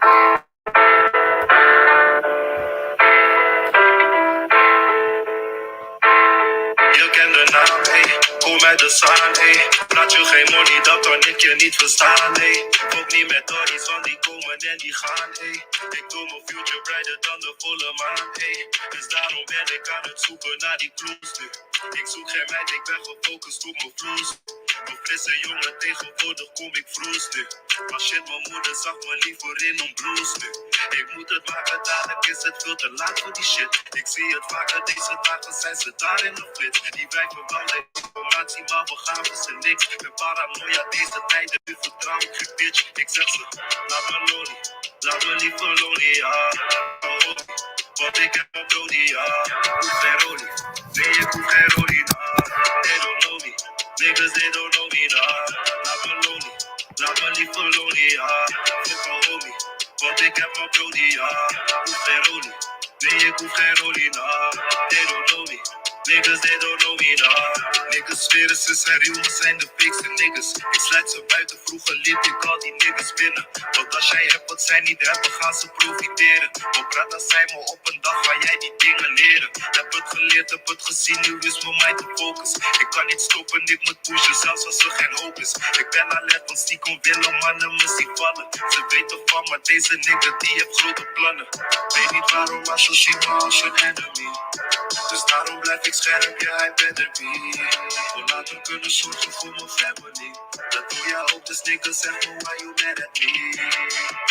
Je kent de naam, hey. Kom uit de zaan, hey. Praat je geen money, dan kan ik je niet verstaan, hey. Ook niet met Dory's, want die komen en die gaan, hey. Ik doe mijn future brighter dan de volle maan, hey. Dus daarom ben ik aan het zoeken naar die clues nu. Ik zoek geen meid, ik ben gefocust op mijn vloes. Een frisse jongen, tegenwoordig kom ik vroes nu. Maar shit, mijn moeder zag me liever in een blues nu. Ik moet het maken, dadelijk is het veel te laat voor die shit. Ik zie het vaker, deze dagen zijn ze daar in de flits. Die wijken wel de informatie, maar we gaven ze niks. Met paranoia deze tijden, nu vertrouw ik je bitch. Ik zeg ze, laat me lonely, laat me liever lonely, ja. Oh, want ik heb een brody, ja. Ik hoef geen rolie, nee ik hoef geen rolie, nah. They don't know me, niggas they don't know me, nah. Laat me lonely, laat me liever lonely, ja. Fuck a homie, want ik heb een brody, ja. Ik hoef geen rolie, nee ik hoef geen rolie, nah. They don't know me, niggas they don't know me, nah. Niggas zweren ze zijn real, maar zijn de fakeste niggas. Ik sluit ze buiten, vroeger liet ik al die niggas binnen. Want als jij hebt wat zij niet hebben, gaan ze profiteren. Op praten zijn me op een dag ga jij die dingen leren. Heb het geleerd, heb het gezien, nu is mijn mind te focus. Ik kan niet stoppen, ik moet pushen, zelfs als er geen hoop is. Ik ben alert, want stiekem willen mannen me zien vallen. Ze weten van, maar deze nigga die heeft grote plannen. Weet niet waarom, maar zo zie me als je enemy. Dus daarom blijf ik scherp, ja, hij better be. Wil later kunnen zorgen voor mijn family. Dat doe jij ook, dus nigga, zeg me why you mad at me.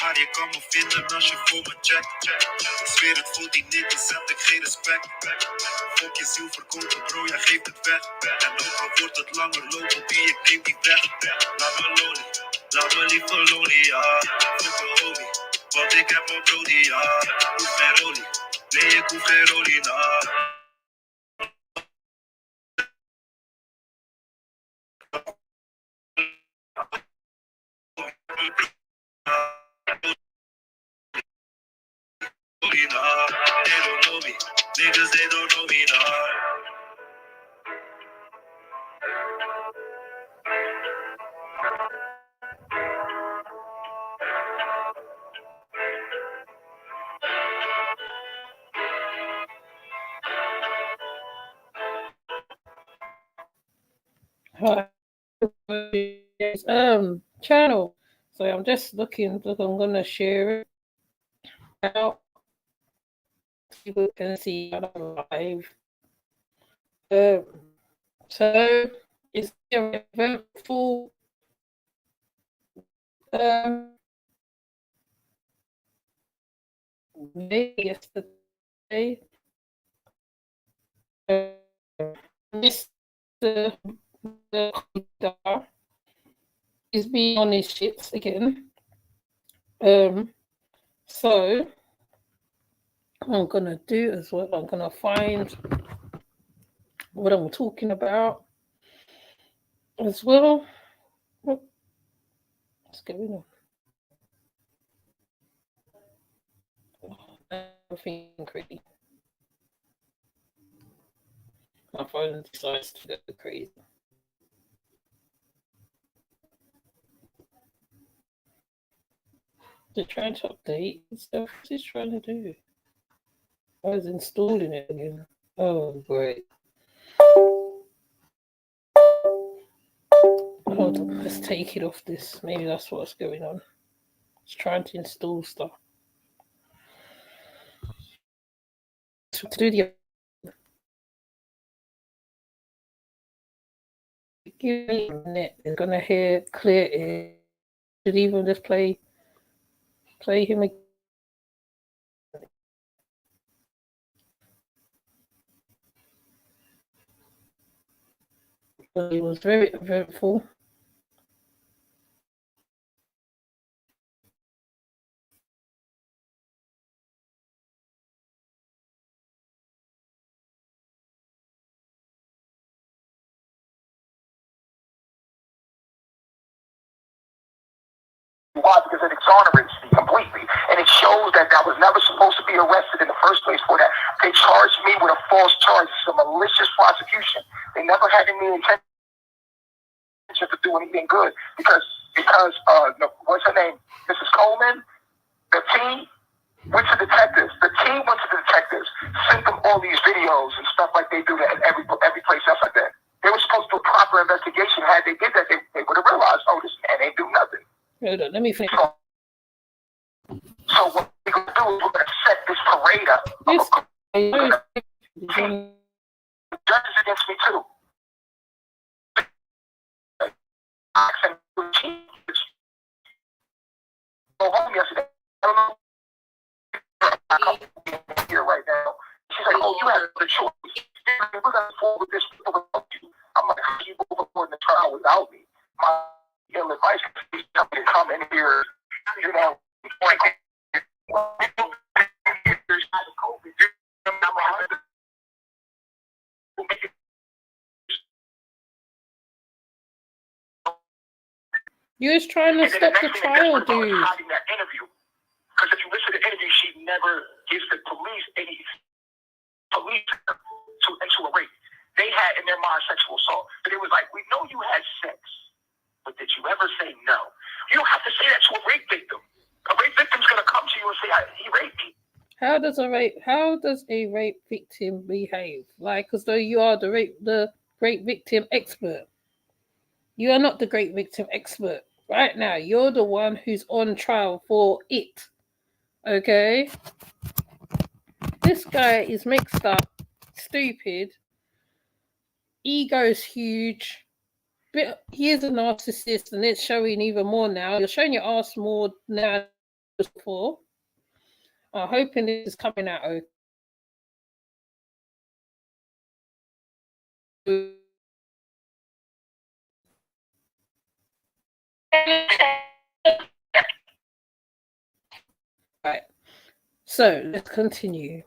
Maar je kan me vinden als je voor me check. Ik zweer het, voor die niggas heb ik geen respect. Fok je ziel verkopen, bro, jij geeft het weg. En ook al wordt het langer lopen, die ik neem die weg. Laat me lonely, laat me liever lonely, ja. Fok een homie, want ik heb mijn brody, ja. Ik hoef geen rolie, nee ik hoef geen rolie, nah. They don't know me, niggas they don't know me, nah. Hi. Channel. So I'm just looking. Look, I'm gonna share it out. People can see it live. So it's an eventful day yesterday. Mr. is being on his shits again. So I'm gonna do as well. I'm gonna find what I'm talking about as well. What's going on? Everything crazy. My phone decides to go crazy. They're trying to update stuff. What's it trying to do? I was installing it again. Oh, great. Hold on, let's take it off this. Maybe that's what's going on. It's trying to install stuff. To do the give me a minute. It's gonna hear clear it. Should even just play him again. It was very eventful. Why? Because it exonerates me completely. And it shows that I was never supposed to be arrested in the first place for that. They charged me with a false charge. It's a malicious prosecution. They never had any intention to do anything good. Because what's her name? Mrs. Coleman? The team went to detectives. The team went to the detectives, sent them all these videos and stuff like they do that at every place else like that. They were supposed to do a proper investigation. Had they did that, they would have realized, oh, this man ain't do nothing. Hold on, let me finish. So what we're going to do is we're going to set this parade up. Judges against me too. Go home yesterday. I don't know. I'm here right now. She's like, oh, you have the choice. We're going to forward this without you. I'm like, how do you move forward in the trial without me? My ill advice is to come in here, you know, like, You was trying to stop the trial, dude. Hiding that interview. Because if you listen to the interview, she never gives the police any into a rape. They had in their mind sexual assault. But it was like, we know you had sex, but did you ever say no? You don't have to say that to a rape victim. A rape victim's gonna come to you and say, he raped me. How does a rape victim behave? Like, as though you are the great victim expert. You are not the great victim expert. Right now, you're the one who's on trial for it. Okay? This guy is mixed up, stupid, ego's huge, but he is a narcissist, and it's showing even more now. You're showing your ass more now than before. I'm hoping this is coming out okay. Right. So let's continue.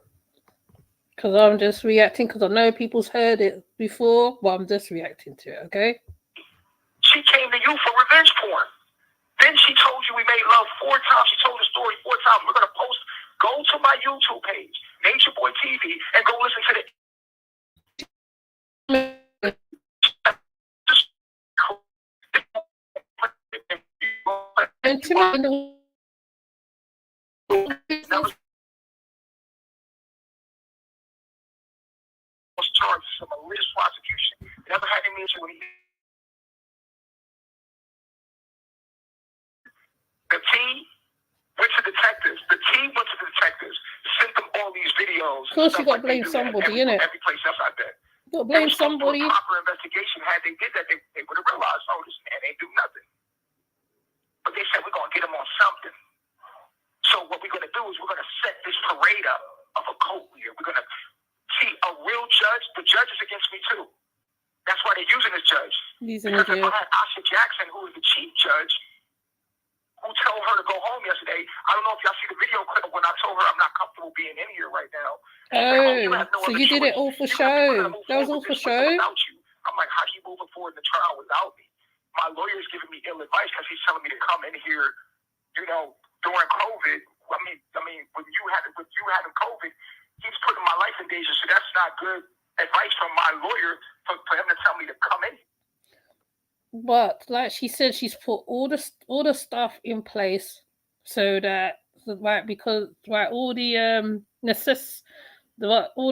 Because I'm just reacting, because I know people's heard it before, but I'm just reacting to it, okay? She came to you for revenge porn. Then she told you we made love 4 times. She told the story 4 times. We're going to post. Go to my YouTube page, Nature Boy TV, and go listen to the. Charged of malicious prosecution. Never had any issue with it. The team went to detectives. Sent them all these videos. Of course, you got to blame somebody, innit? Every place else I bet. You got to blame somebody. Do a proper investigation. Had they did that, they would have realized, oh, this man ain't do nothing. But they said we're gonna get him on something. So what we're gonna do is we're gonna set this parade up of a cult leader. We're gonna see a real judge. The judge is against me too. That's why they're using this judge. Because if I had Asha Jackson, who is the chief judge, who told her to go home yesterday. I don't know if y'all see the video clip when I told her I'm not comfortable being in here right now. So you did it all for show. That was all for show? Without you. I'm like, how do you move forward in the trial without me? My lawyer's giving me ill advice because he's telling me to come in here, you know, during COVID. I mean, when you having COVID, he's putting my life in danger. So that's not good advice from my lawyer for him to tell me to come in. But like she said, she's put all the stuff in place so that all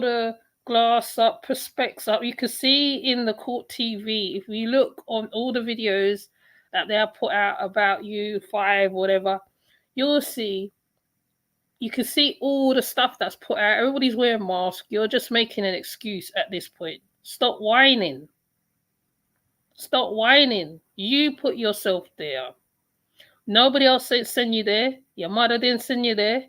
the glass up, prospects up. You can see in the court TV, if you look on all the videos that they have put out about you, 5, whatever, you can see all the stuff that's put out. Everybody's wearing masks. You're just making an excuse at this point. Stop whining. Stop whining. You put yourself there. Nobody else sent you there. Your mother didn't send you there.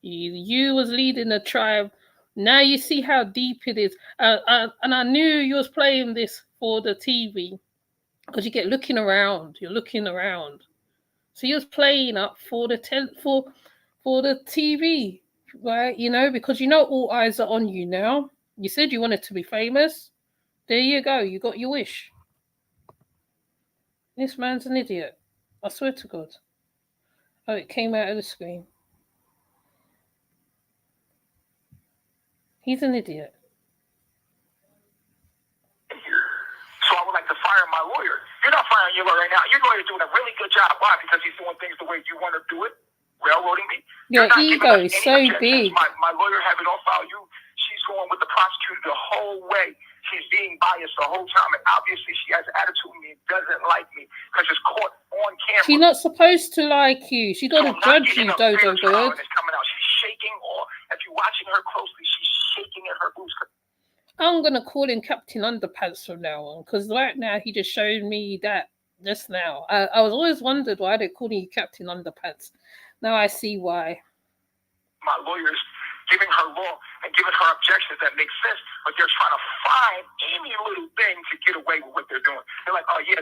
You was leading the tribe. Now you see how deep it is. And I knew you was playing this for the TV because you get looking around. You're looking around. So you was playing up for the TV, right? You know, because you know all eyes are on you now. You said you wanted to be famous. There you go. You got your wish. This man's an idiot. I swear to God. Oh, it came out of the screen. He's an idiot. So I would like to fire my lawyer. You're not firing your lawyer right now. Your lawyer's doing a really good job. Why? Because he's doing things the way you want to do it. railroading me. Your You're not giving ego us is any so objections. big. My lawyer have it on file. She's going with the prosecutor the whole way. She's being biased the whole time, and obviously she has an attitude with me and doesn't like me because it's caught on camera. She's not supposed to like you. She got to I'm not judge getting you, a fair Dodo trial, Bird. and it's coming out. She's shaking, or if you're watching her closely, she's shaking in her boots. I'm going to call him Captain Underpants from now on, because right now he just showed me that just now. I was always wondered why they're calling you Captain Underpants. Now I see why. My lawyers giving her law and giving her objections that make sense, but they're trying to find any little thing to get away with what they're doing. They're like, oh yeah,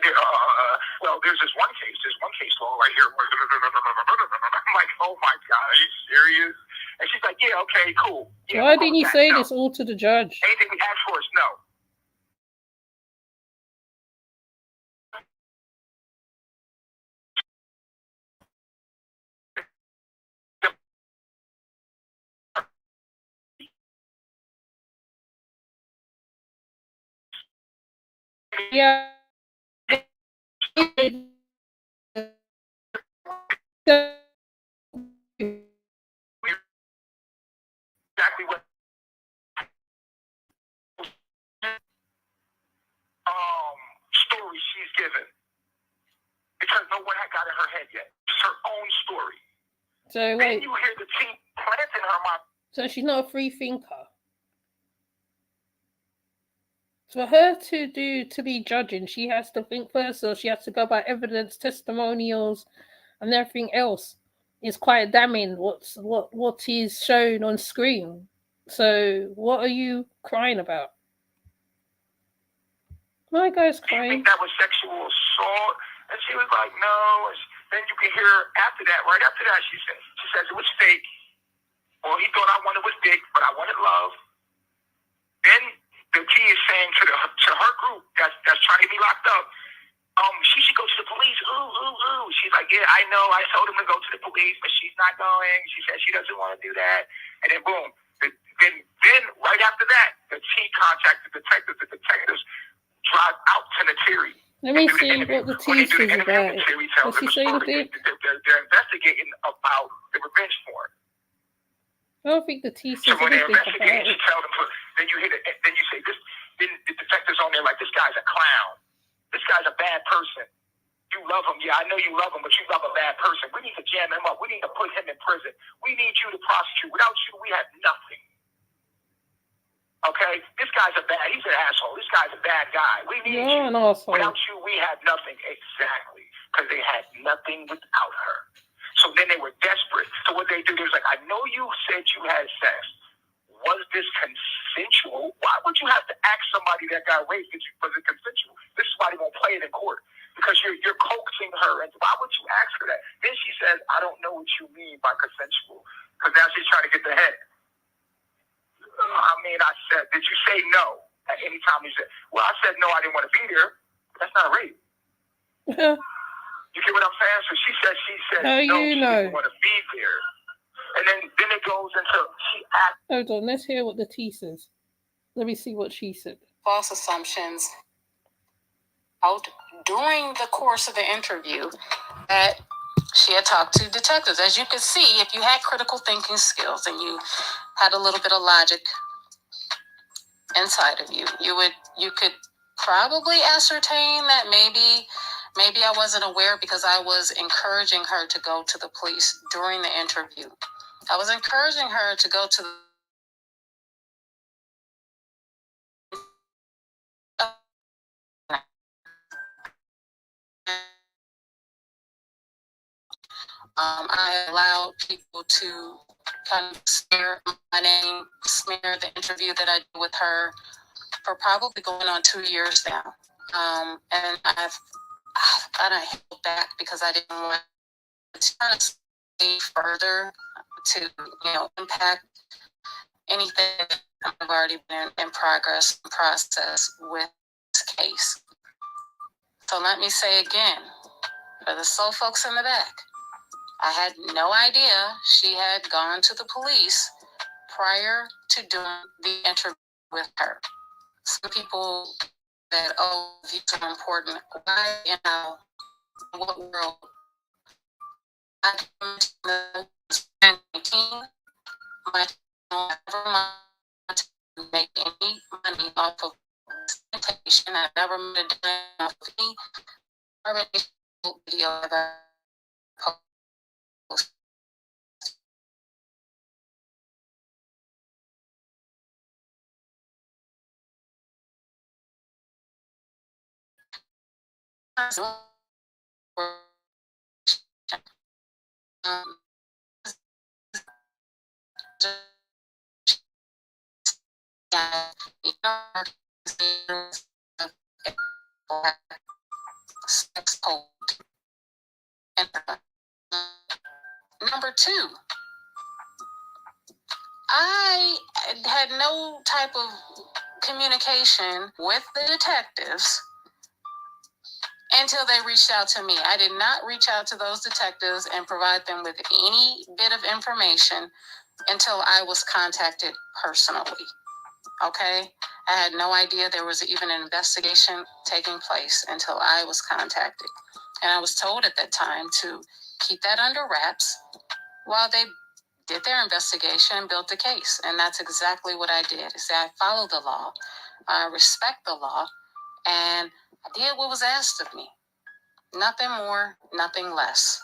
well, there's this one case law right here. I'm like, oh my God, are you serious? And she's like, yeah, okay, cool. Yeah, Why didn't you say no. this all to the judge? Anything we ask for is no. Yeah. Exactly what story she's given, because no one had got in her head yet. It's her own story. So Then wait. you hear the tea plant in her mouth. So she's not a free thinker. For her to be judging, she has to think first, or she has to go by evidence, testimonials, and everything else. It's quite damning what is shown on screen. So what are you crying about? My guy's Do you crying. think that was sexual assault? And she was like, no. Then you can hear after that, right after that, she says it was fake. Well, he thought I wanted was dick, but I wanted love. Then the T is saying to her group that's trying to get me locked up, she should go to the police. Ooh. She's like, yeah, I know. I told him to go to the police, but she's not going. She said she doesn't want to do that. And then boom. Then right after that, the T contacted the detectives. The detectives drive out to Natiri. Let me see what the T says about it. What's he saying? They're investigating about the revenge porn. I don't think the T says So when they're anything about investigating, it. she tells them, then you hear then you say this. Then the detectives on there like, this guy's a clown. This guy's a bad person. You love him, yeah, I know you love him, but you love a bad person. We need to jam him up. We need to put him in prison. We need you to prosecute. Without you, we have nothing. Okay, this guy's he's an asshole. This guy's a bad guy. We need you. An asshole. Without you, we have nothing. Exactly, because they had nothing without her. So then they were desperate. So what they do, they was like, I know you said you had sex. Was this consensual? Why would you have to ask somebody that got raped? Was it consensual? This is why they won't play it in court, because you're coaxing her. And why would you ask her that? Then she says, I don't know what you mean by consensual, because now she's trying to get the head. I mean, I said, did you say no at any time? You said, well, I said no, I didn't want to be there. That's not rape. You get what I'm saying? So she said How no, you she know? didn't want to be there. And then it goes into she asked. Hold on, let's hear what the T says. Let me see what she said. False assumptions out during the course of the interview that she had talked to detectives. As you could see, if you had critical thinking skills and you had a little bit of logic inside of you, you could probably ascertain that maybe I wasn't aware, because I was encouraging her to go to the police during the interview. I was encouraging her to go to the I allowed people to kind of smear my name, smear the interview that I did with her for probably going on 2 years now. And I've kind of held back because I didn't want to kind of stay further to, impact anything that I've already been in process with this case. So let me say again, for the soul folks in the back, I had no idea she had gone to the police prior to doing the interview with her. Some people that, these are important. Why, what world? I come to My channel never wanted to make any money off of presentation. I never made a dime off of any video that I post. Sex code. Number two, I had no type of communication with the detectives until they reached out to me. I did not reach out to those detectives and provide them with any bit of information until I was contacted personally. Okay? I had no idea there was even an investigation taking place until I was contacted. And I was told at that time to keep that under wraps while they did their investigation and built the case. And that's exactly what I did. Is that I followed the law, I respect the law, and I did what was asked of me. Nothing more, nothing less.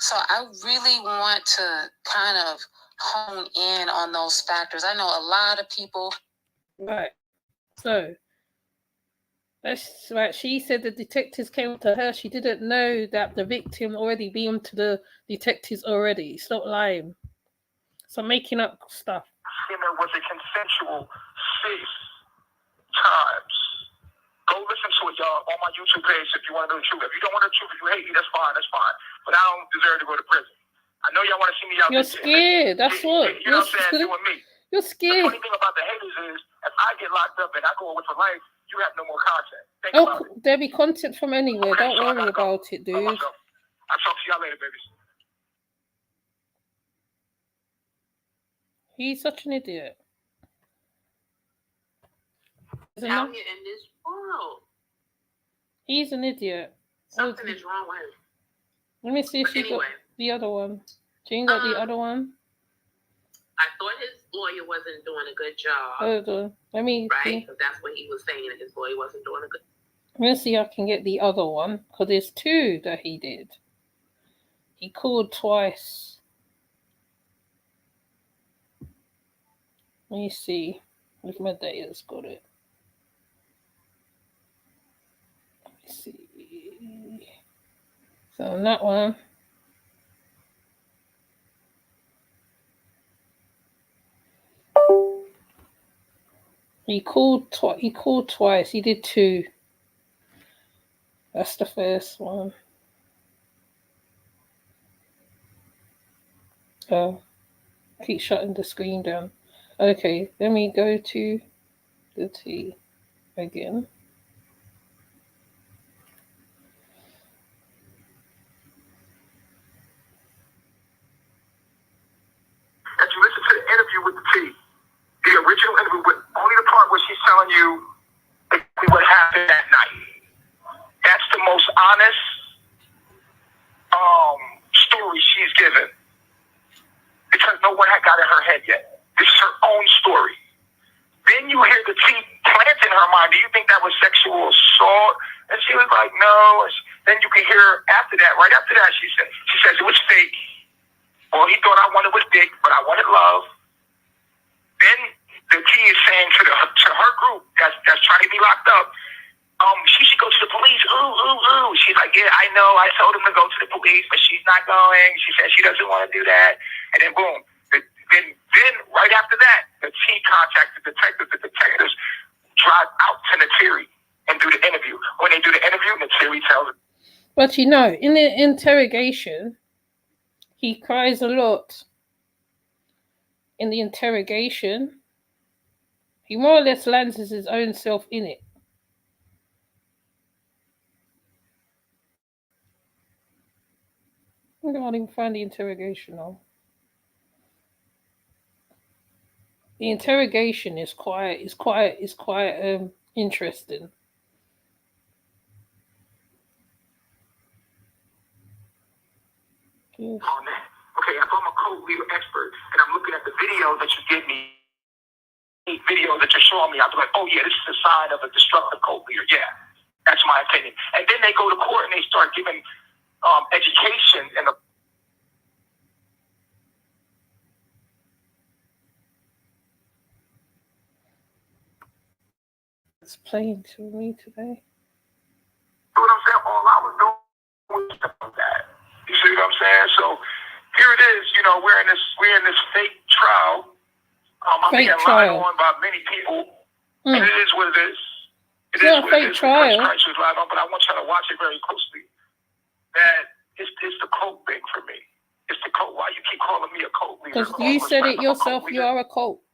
So I really want to kind of hone in on those factors. I know a lot of people. Right. So that's right. She said the detectives came to her. She didn't know that the victim already been to the detectives already. Stop lying. So making up stuff. There was a consensual 6 times. Go listen to it, y'all, on my YouTube page if you want to know the truth. If you don't want to know the truth, if you hate me, that's fine. But I don't deserve to go to prison. I know y'all want to see me out there. You're scared. That's what. You know what I'm saying? Doing me. You're The scared. funny thing about the haters is, if I get locked up and I go away for life, you have no more content. Think about it. There'll be content from anywhere. Okay, Don't so I worry gotta go. about it, dude. I'll talk to y'all later, babies. He's such an idiot. Out here in this world, He's an idiot. something is wrong with him. Let me see if But she anyway, got the other one. Jane got the other one. I thought his lawyer wasn't doing a good job, Hold on. Let me right? see. Because that's what he was saying, that his lawyer wasn't doing a good. I'm gonna see if I can get the other one because there's 2 that he did. He called twice. Let me see if my data's got it. Let me see. So on that one. He called twice. He did 2. That's the first one. Oh, keep shutting the screen down. Okay, let me go to the T again. That you listen to the interview with the T, the original interview with only the part where she's telling you exactly what happened that night. That's the most honest story she's given, because no one had got in her head yet. This is her own story. Then you hear the T plant in her mind, do you think that was sexual assault? And she was like, no. Then you can hear after that, right after that, she says it was fake. Well, he thought I wanted was dick, but I wanted love. Then the T is saying to her group that's trying to be locked up, she should go to the police. Ooh. She's like, yeah, I know. I told him to go to the police, but she's not going. She said she doesn't want to do that. And then boom. Then right after that, the T contacts the detectives. The detectives drive out to Natiri and do the interview. When they do the interview, Natiri tells them. But in the interrogation, he cries a lot. In the interrogation, he more or less lands as his own self in it. I can't even find the interrogation now. The interrogation is quite interesting. On that. cult leader expert, and I'm looking at the videos that you give me, videos that you're showing me, I'll be like, oh yeah, this is a sign of a destructive cult leader. Yeah, that's my opinion. And then they go to court and they start giving education and the It's playing to me today. You know what I'm saying? All I was doing was stuff like that. You see what I'm saying? So here it is. You know, we're in this fake trial. I'm being lied on by many people. And it is what it is. It is what it is. Christ was lied on, but I want y'all to watch it very closely. That it's the cult thing for me. It's the cult. Why you keep calling me a cult leader? Because you said it yourself. You are a cult.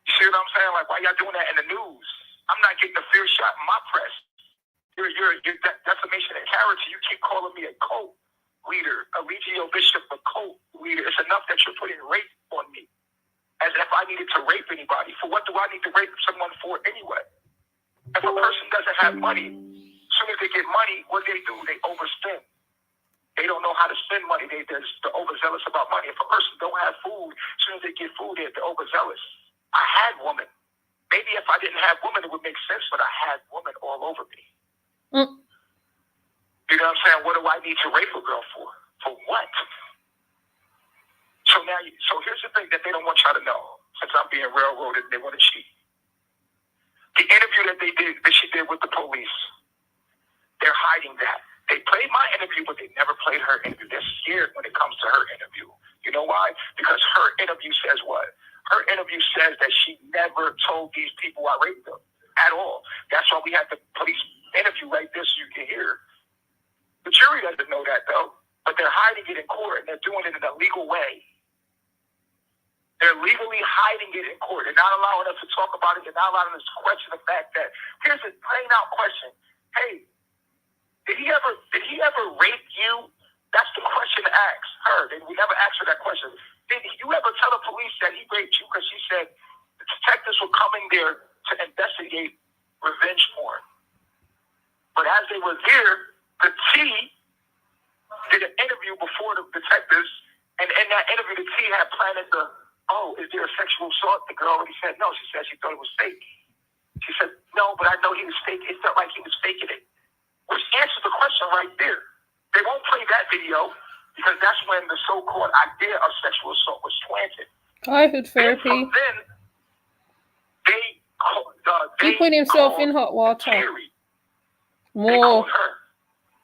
You see what I'm saying? Like, why y'all doing that in the news? I'm not getting a fair shot in my press. You're defamation of character. You keep calling me a cult leader, a Legio Bishop, a cult leader. It's enough that you're putting rape on me. As if I needed to rape anybody. For what do I need to rape someone for anyway? If a person doesn't have money, as soon as they get money, what do? They overspend. They don't know how to spend money. They're overzealous about money. If a person don't have food, as soon as they get food, they're overzealous. I had women. Maybe if I didn't have women, it would make sense, but I had women all over me. You know what I'm saying? What do I need to rape a girl for? For what? So here's the thing that they don't want y'all to know, since I'm being railroaded and they want to cheat. The interview that she did with the police, they're hiding that. They played my interview, but they never played her interview. They're scared when it comes to her interview. You know why? Because her interview says what? Her interview says that she never told these people I raped them at all. That's why we had the police interview right there so you can hear. The jury doesn't know that, though. But they're hiding it in court, and they're doing it in a legal way. They're legally hiding it in court. They're not allowing us to talk about it. They're not allowing us to question the fact that, here's a plain out question. Hey, did he ever rape you? That's the question to ask her. And we never asked her that question. Did you ever tell the police that he raped you? Because she said the detectives were coming there to investigate revenge porn. But as they were there, the T did an interview before the detectives, and in that interview, the T had planted is there a sexual assault? The girl already said no. She said she thought it was fake. She said, no, but I know he was fake. It felt like he was faking it. Which answers the question right there. They won't play that video because that's when the so-called idea of sexual assault was planted. Childhood therapy. And then he put himself in hot water. More.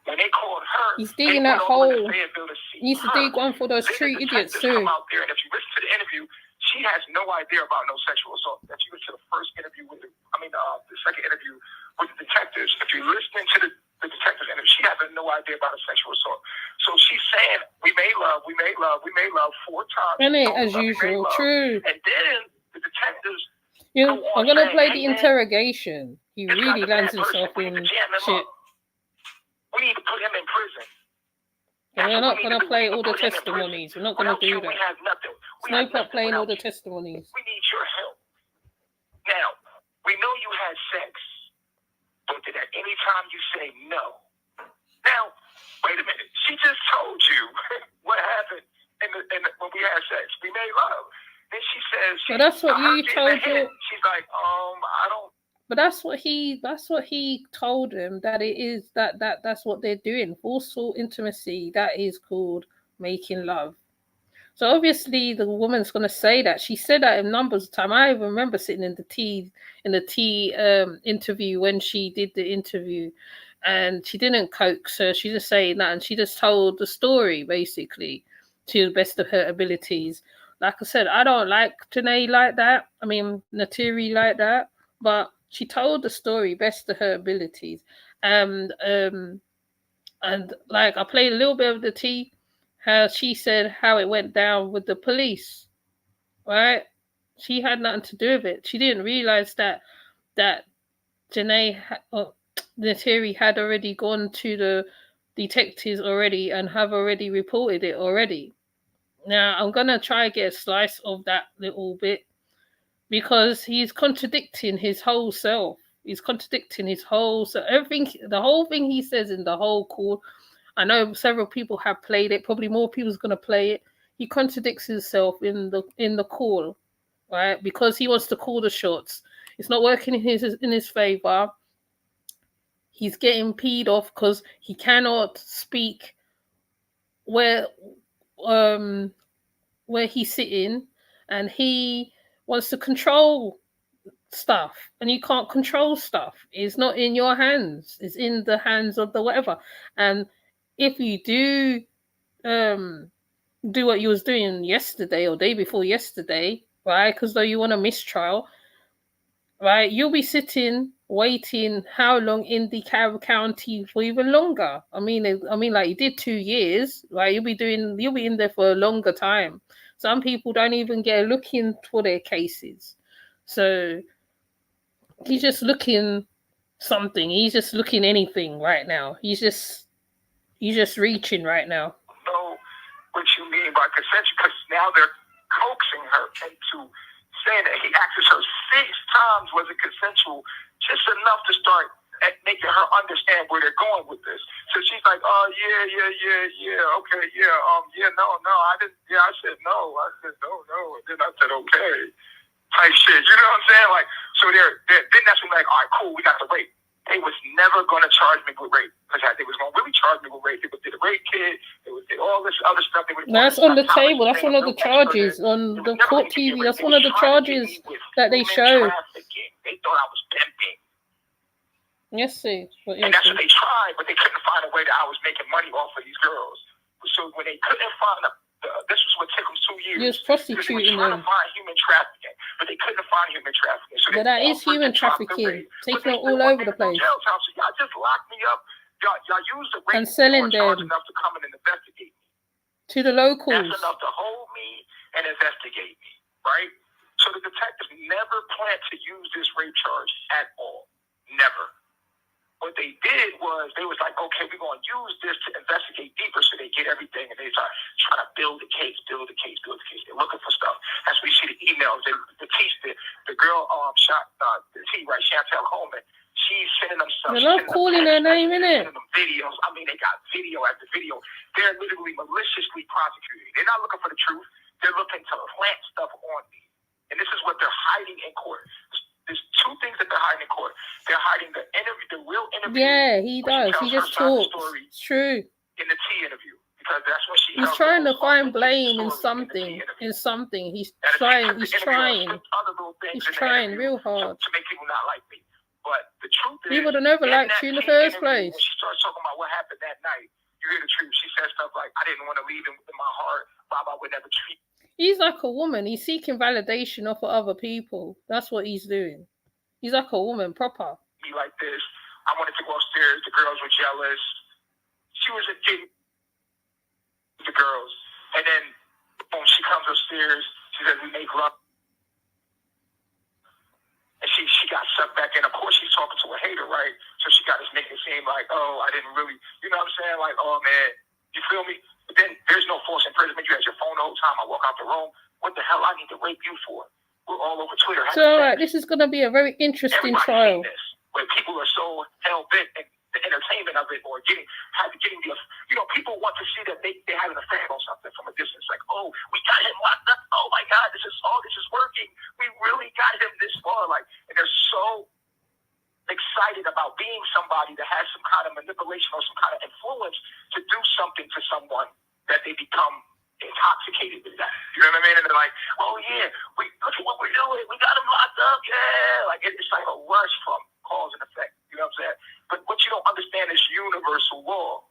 When they called her, he's digging that hole. He needs to dig one for those three idiots too. Come out there, and if you listen to the interview, she has no idea about no sexual assault. If you listen to the first interview the second interview with the detectives, if you're listening to the detectives interview, she has no idea about a sexual assault. So she's saying, we made love 4 times. And as usual, true. And then the detectives. I'm gonna play the interrogation. He really lands himself in shit. We need to put him in prison. We're not going to play all the testimonies. We're not going to do that. It's no point playing all the testimonies. We need your help. Now, we know you had sex, but did at any time you say no? Now, wait a minute. She just told you what happened when we had sex. We made love. Then she says, but that's what you told her. She's like, I don't. But that's what he told him, that it is that's what they're doing. Forceful intimacy, that is called making love. So obviously the woman's gonna say that. She said that in numbers of time. I remember sitting in the T interview when she did the interview, and she didn't coax her, she just saying that, and she just told the story basically to the best of her abilities. Like I said, I don't like Janae like that. I mean Natiri like that, but she told the story best of her abilities. And like I played a little bit of the tea, how she said how it went down with the police, right? She had nothing to do with it. She didn't realize that Janae Natiri had already gone to the detectives already and have already reported it already. Now I'm gonna try to get a slice of that little bit, because he's contradicting his whole self. He's contradicting his whole self. Everything, the whole thing he says in the whole call, I know several people have played it. Probably more people's going to play it. He contradicts himself in the call, right? Because he wants to call the shots. It's not working in his favor. He's getting peed off because he cannot speak where he's sitting, and he wants to control stuff, and you can't control stuff. It's not in your hands. It's in the hands of the whatever. And if you do what you was doing yesterday or day before yesterday, right? Because though you want a mistrial, right? You'll be sitting waiting how long in DeKalb County for even longer. I mean, like you did 2 years, right? You'll be in there for a longer time. Some people don't even get a look in for their cases. So he's just looking something. He's just looking anything right now. He's just reaching right now. Know what you mean by consensual, because now they're coaxing her into saying that he asked her 6 times was it consensual, just enough to start making her understand where they're going with this. So she's like, oh yeah, okay, no, I didn't, I said no, and then I said okay, type shit. You know what I'm saying? Like, so they're then that's when like, all right, cool, we got the rape. They was never going to charge me with rape, because they was going to really charge me with rape. They would did a rape kid. They would did all this other stuff. That's on the table. That's one of the charges on the court TV. That's one of the charges that they show. They thought I was pimping. Yes, see. And that's what they tried, but they couldn't find a way that I was making money off of these girls. So when they couldn't find this was what took them 2 years. He was prostituting them. Trying to find human trafficking, but they couldn't find human trafficking. So but that is human trafficking, taking it all over the place. Jail time, so y'all just locked me up. Y'all used the rape and selling them enough to come in and investigate me. To the locals. That's enough to hold me and investigate me, right? So the detectives never planned to use this rape charge at all. Never. What they did was they was like, okay, we're going to use this to investigate deeper, so they get everything, and they start trying to build the case. They're looking for stuff. That's where you see the emails. The girl shot the T, right, Chantel Coleman. She's sending them stuff. They love calling her name, innit? Sending them videos. I mean, they got video after video. They're literally maliciously prosecuting. They're not looking for the truth. They're looking to plant stuff on me. And this is what they're hiding in court. There's 2 things that they're hiding in court. They're hiding the real interview. Yeah, he does. He just talks. It's true. In the T interview, because that's when he's trying to find blame in something. He's trying real hard to make people not like me. But the truth is, he would have never liked you in the first place. When she starts talking about what happened that night, you hear the truth. She says stuff like, "I didn't want to leave him in my heart. Baba would never treat." He's like a woman. He's seeking validation off of other people. That's what he's doing. He's like a woman, proper. Be like this. I wanted to go upstairs. The girls were jealous. She was getting the girls. And then when she comes upstairs, she says, we make love. And she got sucked back in. Of course, she's talking to a hater, right? So she got this making it seem like, oh, I didn't really, you know what I'm saying? Like, oh, man, you feel me? But then there's no force imprisonment. You had your phone the whole time. I walk out the room. What the hell I need to rape you for? We're all over Twitter. So, this is going to be a very interesting trial. Where people are so hell-bent in the entertainment of it, or getting the, people want to see that they have an effect on something from a distance. Like, oh, we got him locked up. Oh, my God, this is working. We really got him this far. Like, and they're so excited about being somebody that has some kind of manipulation or some kind of influence to do something to someone that they become intoxicated with that. You know what I mean? And they're like, oh yeah, look at what we're doing. We got him locked up. Yeah. Like, it's like a rush from cause and effect. You know what I'm saying? But what you don't understand is universal law.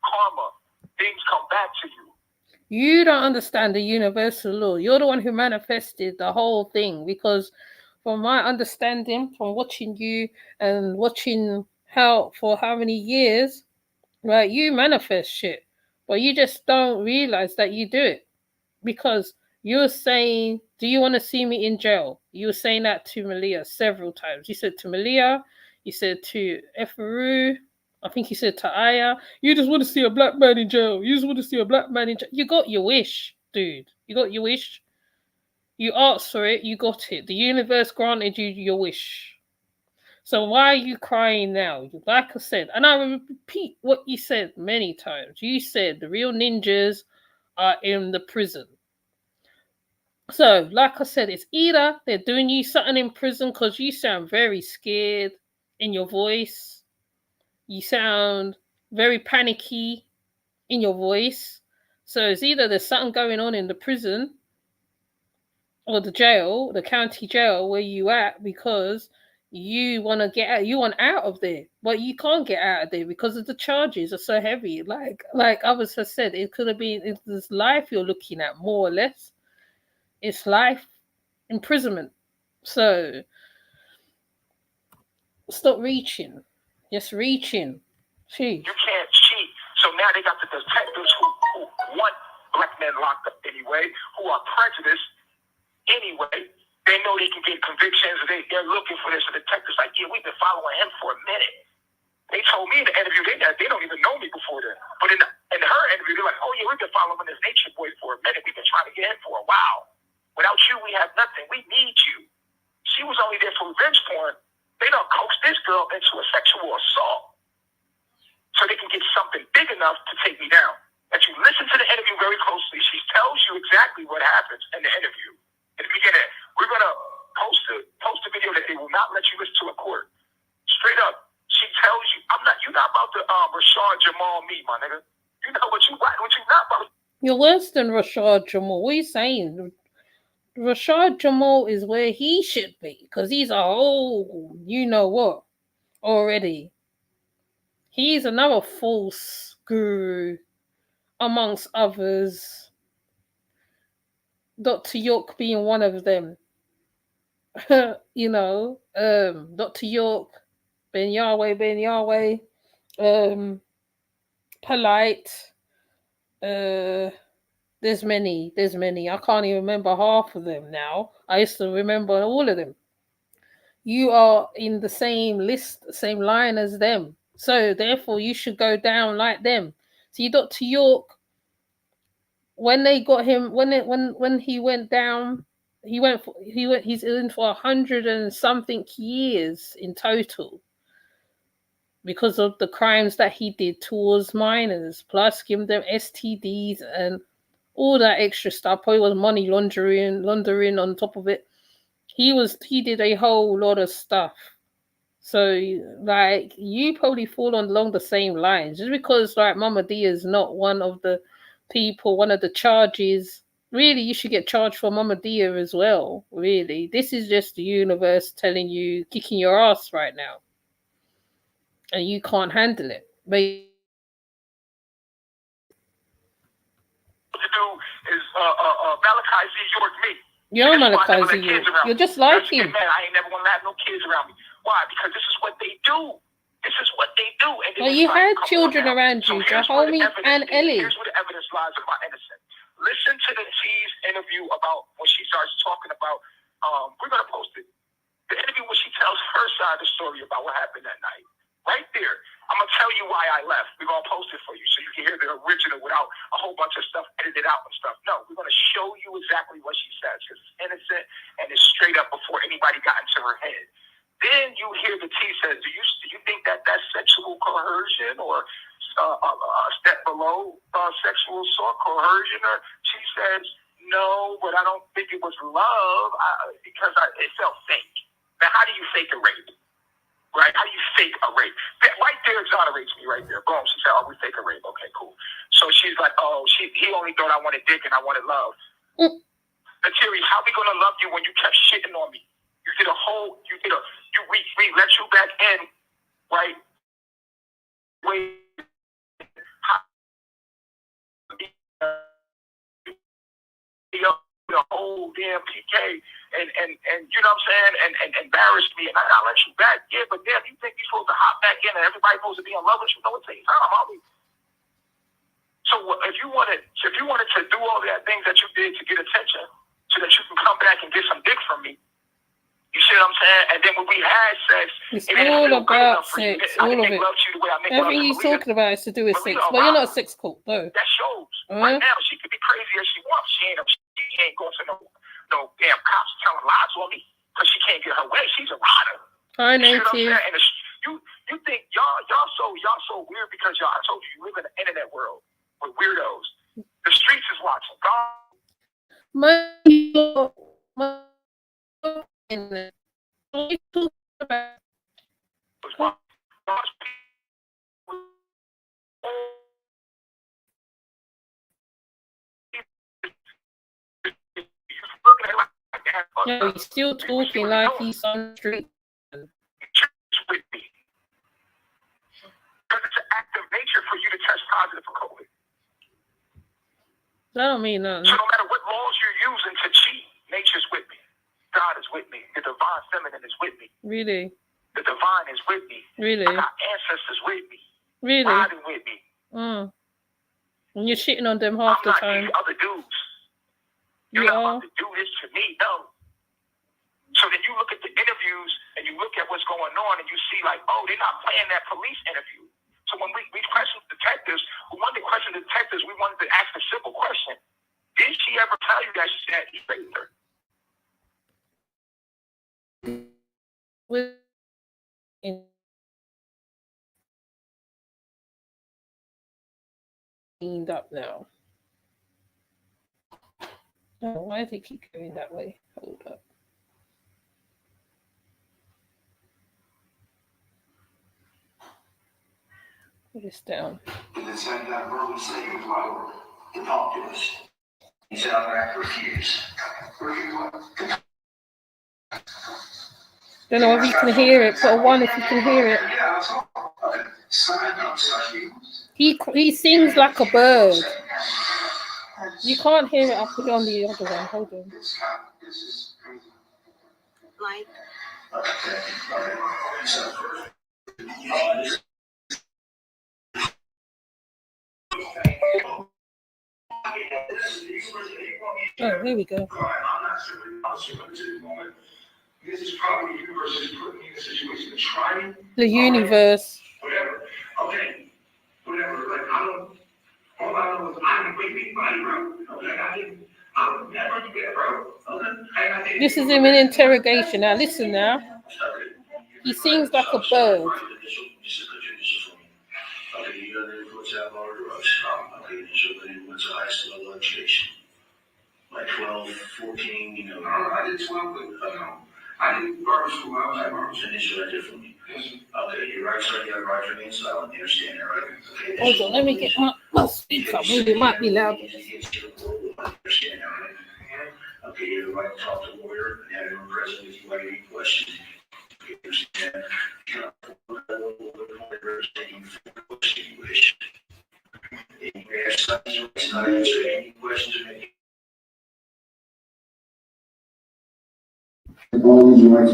Karma. Things come back to you. You don't understand the universal law. You're the one who manifested the whole thing, because from my understanding, from watching you and watching for how many years, right, you manifest shit. But you just don't realize that you do it, because you're saying, do you want to see me in jail? You were saying that to Malia several times. You said to Malia, you said to Efaru, I think you said to Aya, you just want to see a black man in jail. You just want to see a black man in jail. You got your wish, dude. You got your wish. You asked for it, you got it. The universe granted you your wish. So why are you crying now? Like I said, and I will repeat what you said many times. You said the real ninjas are in the prison. So, like I said, it's either they're doing you something in prison because you sound very scared in your voice. You sound very panicky in your voice. So it's either there's something going on in the prison or the jail, the county jail where you at, because you want to get out, you want out of there, but you can't get out of there because of the charges are so heavy. Like others have said, it could have been it's life you're looking at, more or less. It's life imprisonment. So stop reaching, just reaching. Gee. You can't cheat. So now they got the detectives who want black men locked up anyway, who are prejudiced anyway. They know they can get convictions. They're looking for this. The detectives like, yeah, we've been following him for a minute. They told me in the interview they don't even know me before then. But in her interview, they're like, oh yeah, we've been following this nature boy for a minute. We've been trying to get him for a while. Without you, we have nothing. We need you. She was only there for revenge porn. They don't coax this girl into a sexual assault so they can get something big enough to take me down. That you listen to the interview very closely. She tells you exactly what happens in the interview. In the beginning, we're gonna post a video that they will not let you listen to in court. Straight up, she tells you, you're not about to Rashad Jamal me, my nigga. You know what you not about. You're worse than Rashad Jamal. What are you saying? Rashad Jamal is where he should be because he's a whole, you know what, already. He's another false guru amongst others. Dr. York being one of them. You know, Dr. York, Ben Yahweh, Polite. There's many. I can't even remember half of them now. I used to remember all of them. You are in the same list, same line as them. So therefore you should go down like them. See, Dr. York, when they got him, when he went down, he's in for 100 and something years in total because of the crimes that he did towards minors, plus giving them STDs and all that extra stuff. Probably was money laundering on top of it. He did a whole lot of stuff. So like you probably fall along the same lines. Just because like Mama Dia is not one of the people, one of the charges, really you should get charged for Mama Dia as well. Really. This is just the universe telling you, kicking your ass right now. And you can't handle it. But to do is Malachi Z. York me. You're Malachi Z. York. You're just like him. Man, I ain't never gonna have no kids around me. Why? Because this is what they do. This is what they do. And well, you had children around you, Jahomey and Ellie. Here's where the evidence lies of my innocence. Listen to the T's interview about when she starts talking about. We're gonna post it. The interview where she tells her side of the story about what happened that night. Right there. I'm going to tell you why I left. We're going to post it for you so you can hear the original without a whole bunch of stuff edited out and stuff. No, we're going to show you exactly what she says because it's innocent and it's straight up before anybody got into her head. Then you hear the T says, do you think that that's sexual coercion or a step below sexual assault coercion? Or she says, no, but I don't think it was love because it felt fake. Now, how do you fake a rape? Right? How do you fake a rape? That right there exonerates me right there. Boom. She said, oh, we fake a rape. Okay, cool. So she's like, oh, he only thought I wanted dick and I wanted love. Now, Terry, how we going to love you when you kept shitting on me? We let you back in, right? The whole damn PK and you know what I'm saying and embarrassed me and I let you back. Yeah, but damn, you think you're supposed to hop back in and everybody supposed to be in love with you? No, it takes time, homie. So if you wanted to do all that things that you did to get attention, so that you can come back and get some dick from me, you see what I'm saying? And then when we had sex, it's all about sex, all of it. Everything he's talking about is to do with sex, but you're not a sex cult, though. That shows. Right now, she could be crazy as she wants. She ain't going to no damn cops telling lies on me because she can't get her way. She's a rider. Hi, You see what I'm Native. saying? And you think y'all so weird because y'all, I told you live in the internet world with weirdos. The streets is watching. No, he's still talking like he's on the street. With me. Because it's an act of nature for you to test positive for COVID. That don't mean nothing. So no matter what laws you're using to cheat, nature's with me. God is with me. The divine feminine is with me. Really? The divine is with me. Really? I got ancestors with me. Really? Riding with me. And you're shitting on them half the time. I'm not these other dudes. You You're are? not about to do this to me, no. So then you look at the interviews and you look at what's going on and you see like, oh, they're not playing that police interview. So when we questioned detectives, we wanted to question the detectives, we wanted to ask a simple question. Did she ever tell you that she said he raped her? Cleaned up now. Oh, why does it keep going that way? Hold up. Put this down. And then said that verbally saying to talk to us. He said, I'm going to refuse. Refuse what? Don't know if you can hear it. Put a 1 if you can hear it. Yeah, that's all. Okay. Sign up, He sings like a bird. You can't hear it. I'll put it on the other one. Hold on. Like, Oh, here we go. This is probably the universe is putting me in a situation to try. The universe. Whatever. Okay. Whatever. Like, all I know is I didn't wake anybody, bro. Okay. I would never do that, bro. Okay. This is him in interrogation. Now, listen now. He sings like a bird. Okay, you got to influence alcohol or drugs. Okay, so then what's the highest level of education? Like 12, 14, you know. I did 12, but I did barber school. I was at barber school. And this is right there for me. Okay, you're right, so you have right from the inside. You understand that, right? Okay, Hold on, let me get my speaker. Maybe it might be loud. Understand that, right? Okay, you have the right to talk to a lawyer and have him present if you have any questions. You understand? You wish. You ask something, not answer any questions or any. All these rights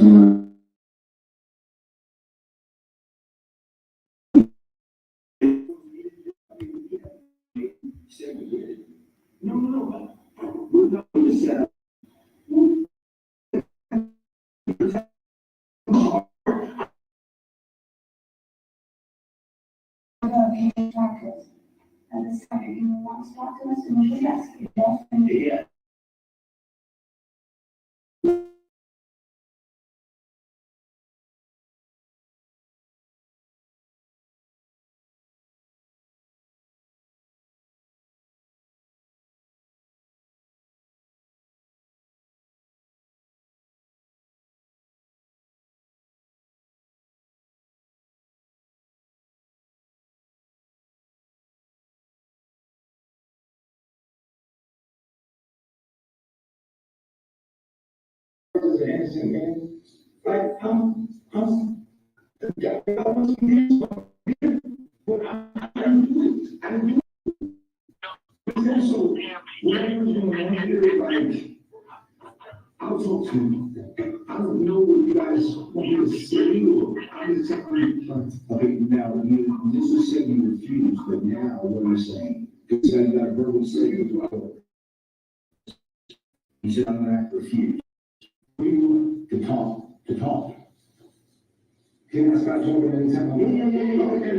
Yeah. I'll talk to you. I don't know what you guys want me to say, or I'm just telling you. Okay, now, this is saying you refuse, but now what are you saying? Because I got a verbal statement. You said I'm going to refuse. We want to talk. Can I start talking anytime?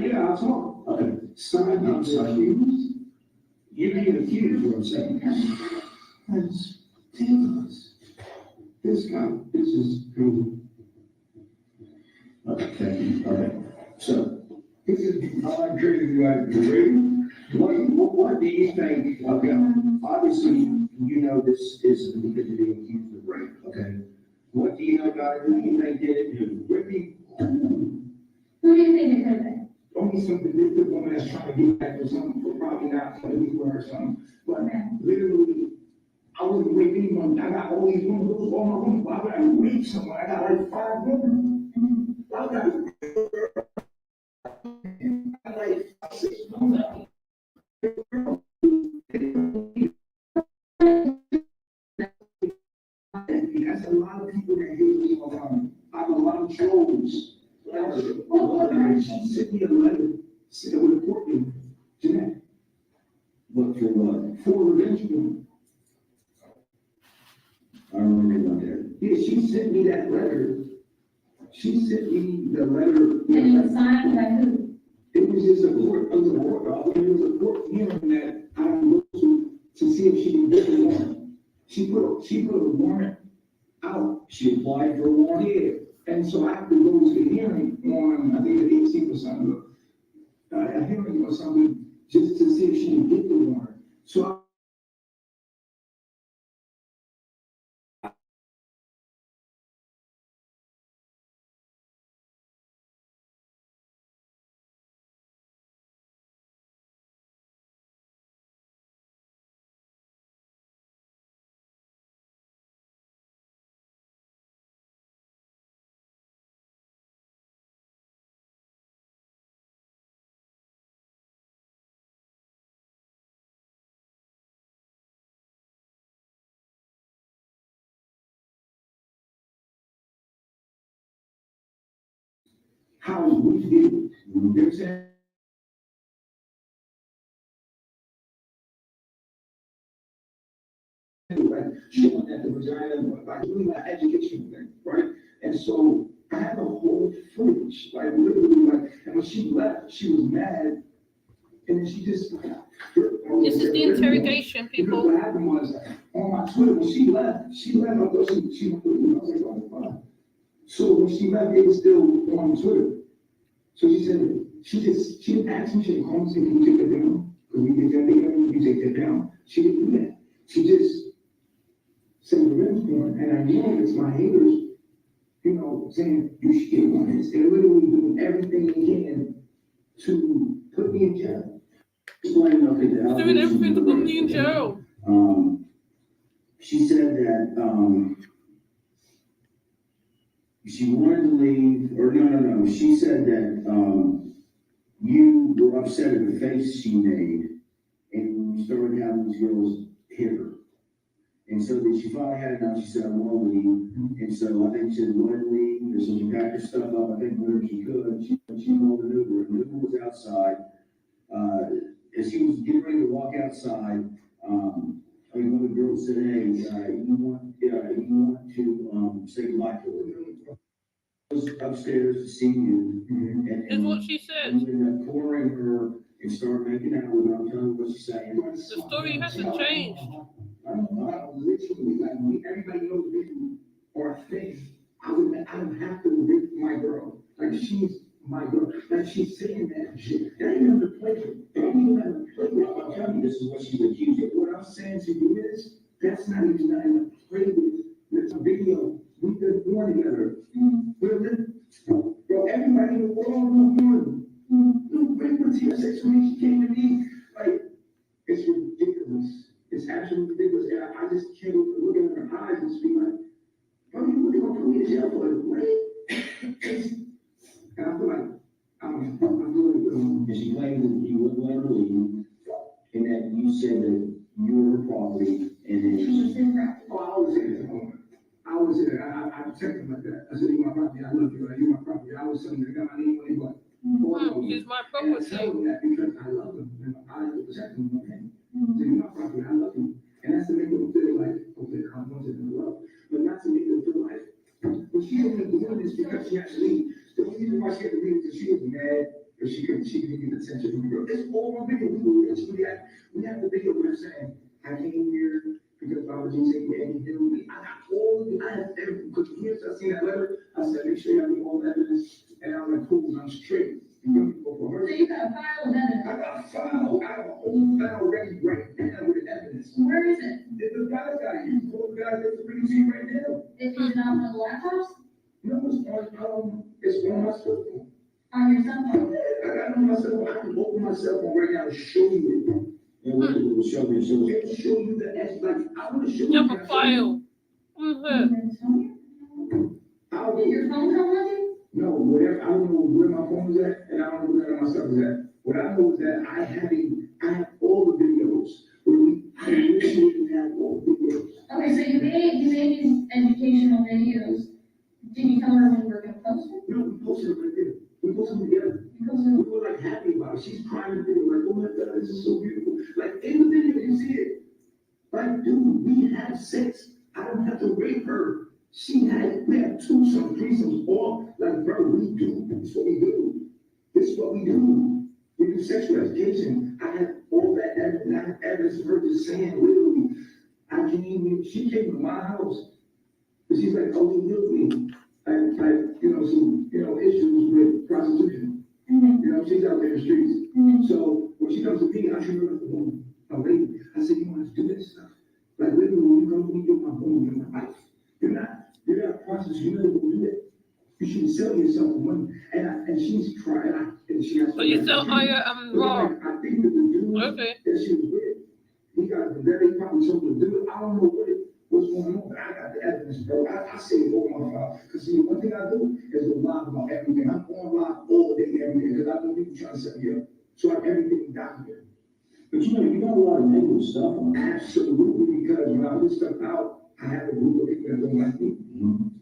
Yeah, I'll talk. Okay, sign up, refuse. You can accuse what I'm saying. That's ridiculous. This is crazy. Okay, thank you. Okay. So, this is, I'm curious about the rating. What do you think, okay, obviously, you know this is because you're being accused of rape, okay? What do you know about it? Who do you think did it? Who do you think did it? Only some vindictive woman that's trying to get back for something, for probably not something for her or something. But literally, I wouldn't rape anyone. I got all these women, those are all my women. Why would I rape someone? I got like 5 women. Why would I like 6 women? That's a lot of people that hate me online. I have a lot of trolls. She sent me a letter, said it would report me, Jeanette. What for what? For revenge porn. I don't remember about that. Yeah, she sent me that letter. She sent me the letter. And you signed by who? It was just a court, it was a court hearing that I went to see if she can get the warrant. She put a warrant out. She applied for a warrant. Yeah. And so I have to go to the hearing on, I think the 18th or something, a hearing or something, just to see if she can get the warrant. So how we did it, you know what I'm saying? Like showing that the vagina, like doing that education thing, right? And so I had the whole footage, like literally, like, and when she left, she was mad, and then she just. This is the interrogation, people. Because what happened was on my Twitter when she left. I thought she was like, oh, fine. So when she left, it was still on Twitter. So she said she didn't ask me, she didn't call me, say, can you take that down? Can we get that video? You take that down? She didn't do that. She just said revenge porn, and I know it's my haters, you know, saying you should get one. They're literally doing everything they can to put me in jail. Explain, okay, She's doing everything to put me in jail. She said that she wanted to leave, or no. She said that you were upset at the face she made, and you started having these girls hit her. And so then she finally had enough. She said, I want to leave. And so I think she said, want to leave. So she packed her stuff up. I think whenever she could, she called an Uber. And Uber was outside. As she was getting ready to walk outside, one of the girls said, hey, you want to say goodbye to her. I was upstairs to see you. Is what she said. And we ended up pouring her and started making out with her. I'm telling you what she's saying. The story hasn't changed. I literally, like, everybody knows me or think I don't have to rape my girl. Like, she's my girl. Like, she's saying that shit. That ain't nothing to play with. That ain't nothing to play with. I'm telling you, this is what she's accused of. What I'm saying to you is, that's not even nothing to play with. It's a video. We've been born together. We're living. Bro, everybody in the world knows you. No, wait until your sex when she came to me. Like, it's ridiculous. It's absolutely ridiculous. And I just can't look in her eyes and just be like, bro, you really gonna put me in jail for it, right? And I feel like, I'm doing it. And she claimed that you wouldn't let her leave, and that you said that you were her property, and then she was in that. Oh, I was in it. I was in it. I protected her like that. I said, you're my property. I love you. You're my property. I was something that got my name on it, but. He's my And I property. tell them that because I love them, and I have to protect them. Okay? So you're my property. I love you. And that's to make them feel like, okay, I'm going to them love. But not to make them feel like, well, she didn't do this because she had to leave. The only reason why she had to leave is because she was mad because she couldn't get attention from the girl. It's all on video. We have the video where they're saying, I came here because Baba G said, and he knew me. I got all the, I have everything. Because years I seen that letter, I said, make sure you have all the evidence. guys got it. You call the guys that's bringing to you right now. Is it not on the laptops? No, it's on my cell phone. On your cell phone? I got it on my cell phone. I can open my cell phone right now and show you it. And what it will show me, so it'll show you the S, like, I want to show you. You have a file. Who's that? I'll Did your phone come with you? No, whatever, I don't know where my phone is at, and I don't know where my stuff is at. What I know is that I have all the videos, I literally have all the videos. Okay, so you made these educational videos. Did you tell her when you were gonna post it? No, we posted it right there. We posted them together. Because We were like happy about it. She's crying in the video, like, oh my God, this is so beautiful. Like, in the video, you see it. Like, dude, we have sex. I don't have to rape her. We have twosome, threesomes, all, like, bro, we do. This is what we do. This is what we do. We do sexual education. I have all that evidence. I have evidence of her just saying, literally, she came to my house, and she's like, oh, he healed me. Some issues with prostitution. She's out there in the streets. So when she comes to me, I treat her like a lady. I say, you want to do this stuff? Like, literally, when you come to me, you're my home, you're my life. You're not a prostitute, you never will do it. You should sell yourself for money. And she's trying, and she has. But you still hire raw. I think that the dude Okay. that she was with, he got the very probably something to do it. I don't know what's going on, but I got the evidence, bro. I say it over my file. Because see, one thing I do is go live about everything. I'm on live all day, every day, because I know people trying to set me up. So I have everything documented. But you got a lot of negative stuff on it. Absolutely, because when I put stuff out, I have a group of people that don't like me.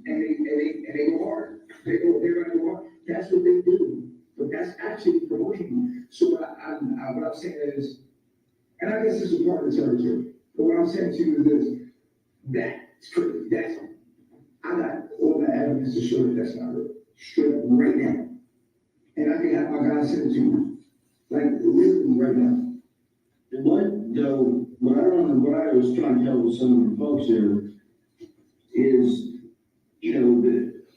And they go hard. They're gonna go hard. That's what they do. But that's actually promoting. So what I'm saying is, and I guess this is part of the territory. But what I'm saying to you is this: I got all the evidence to show that that's not real. Straight up right now. And I can have my guys send it to you. Like literally right now. And what I was trying to tell some of the folks here is,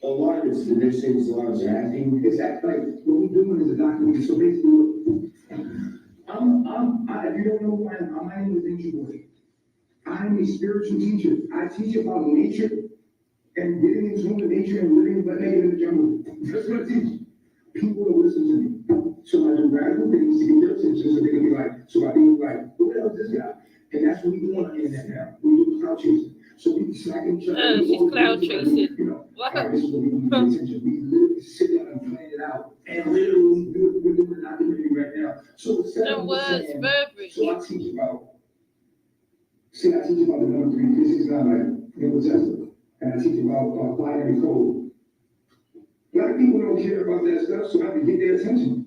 a lot of this, they say it's a lot of acting. It's like what we're doing is a documentary. So basically, if you don't know who I am, my name is Angel Boy. I'm a spiritual teacher. I teach about nature and getting in tune with nature and living in the jungle. That's what I teach. People will listen to me. So I do radical things to get their attention so they can be like, so I think like, who the hell is this guy? And that's what we do on the internet now. We do cloud chasing. So we snacking each other. She's cloud chasing. This is what we do to get attention. We literally sit down and plan it out. And literally we're doing a documentary right now. So The words, Burberry. so I teach about the number 3, 369, Nikola Tesla. And I teach about binary code. Black people don't care about that stuff, so I have to get their attention.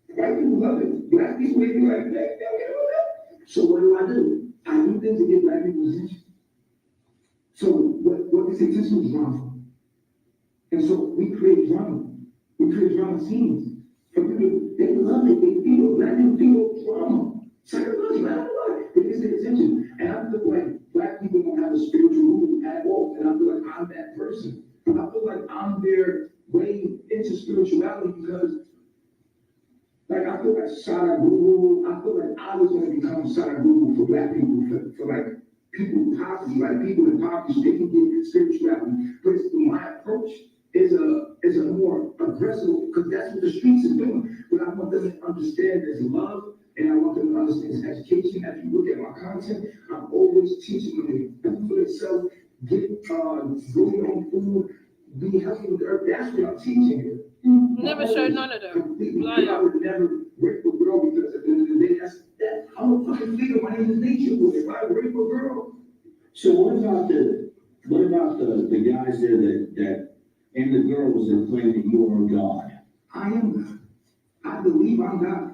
White people love it. Black people, they be like, they don't care about that. So what do? I do things to get black people's attention. So what gets attention is drama. And so we create drama. We create drama scenes. And people, they love it. They feel, black people feel drama. Psychologically, I don't know why. It gets their attention. And I feel like black people don't have a spiritual root at all. And I feel like I'm that person. I feel like I'm their way into spirituality because, like, I feel like Sadhguru, I feel like I was going to become Sadhguru for black people, for like people in poverty, like people in poverty, so they can get spirituality. But my approach is a more aggressive, because that's what the streets is doing. But I want them to understand there's love, and I want them to understand education. As you look at my content, I'm always teaching them to do for themselves, grow your own food, be healthy with the earth. That's what I'm teaching you. Never showed none of them. I would never rape a girl because at the end of the day, I'm a fucking leader. My name is Nature Boy. If I rape a girl. So what about the guys there that and the girls that claim that you are God? I am God. I believe I'm God.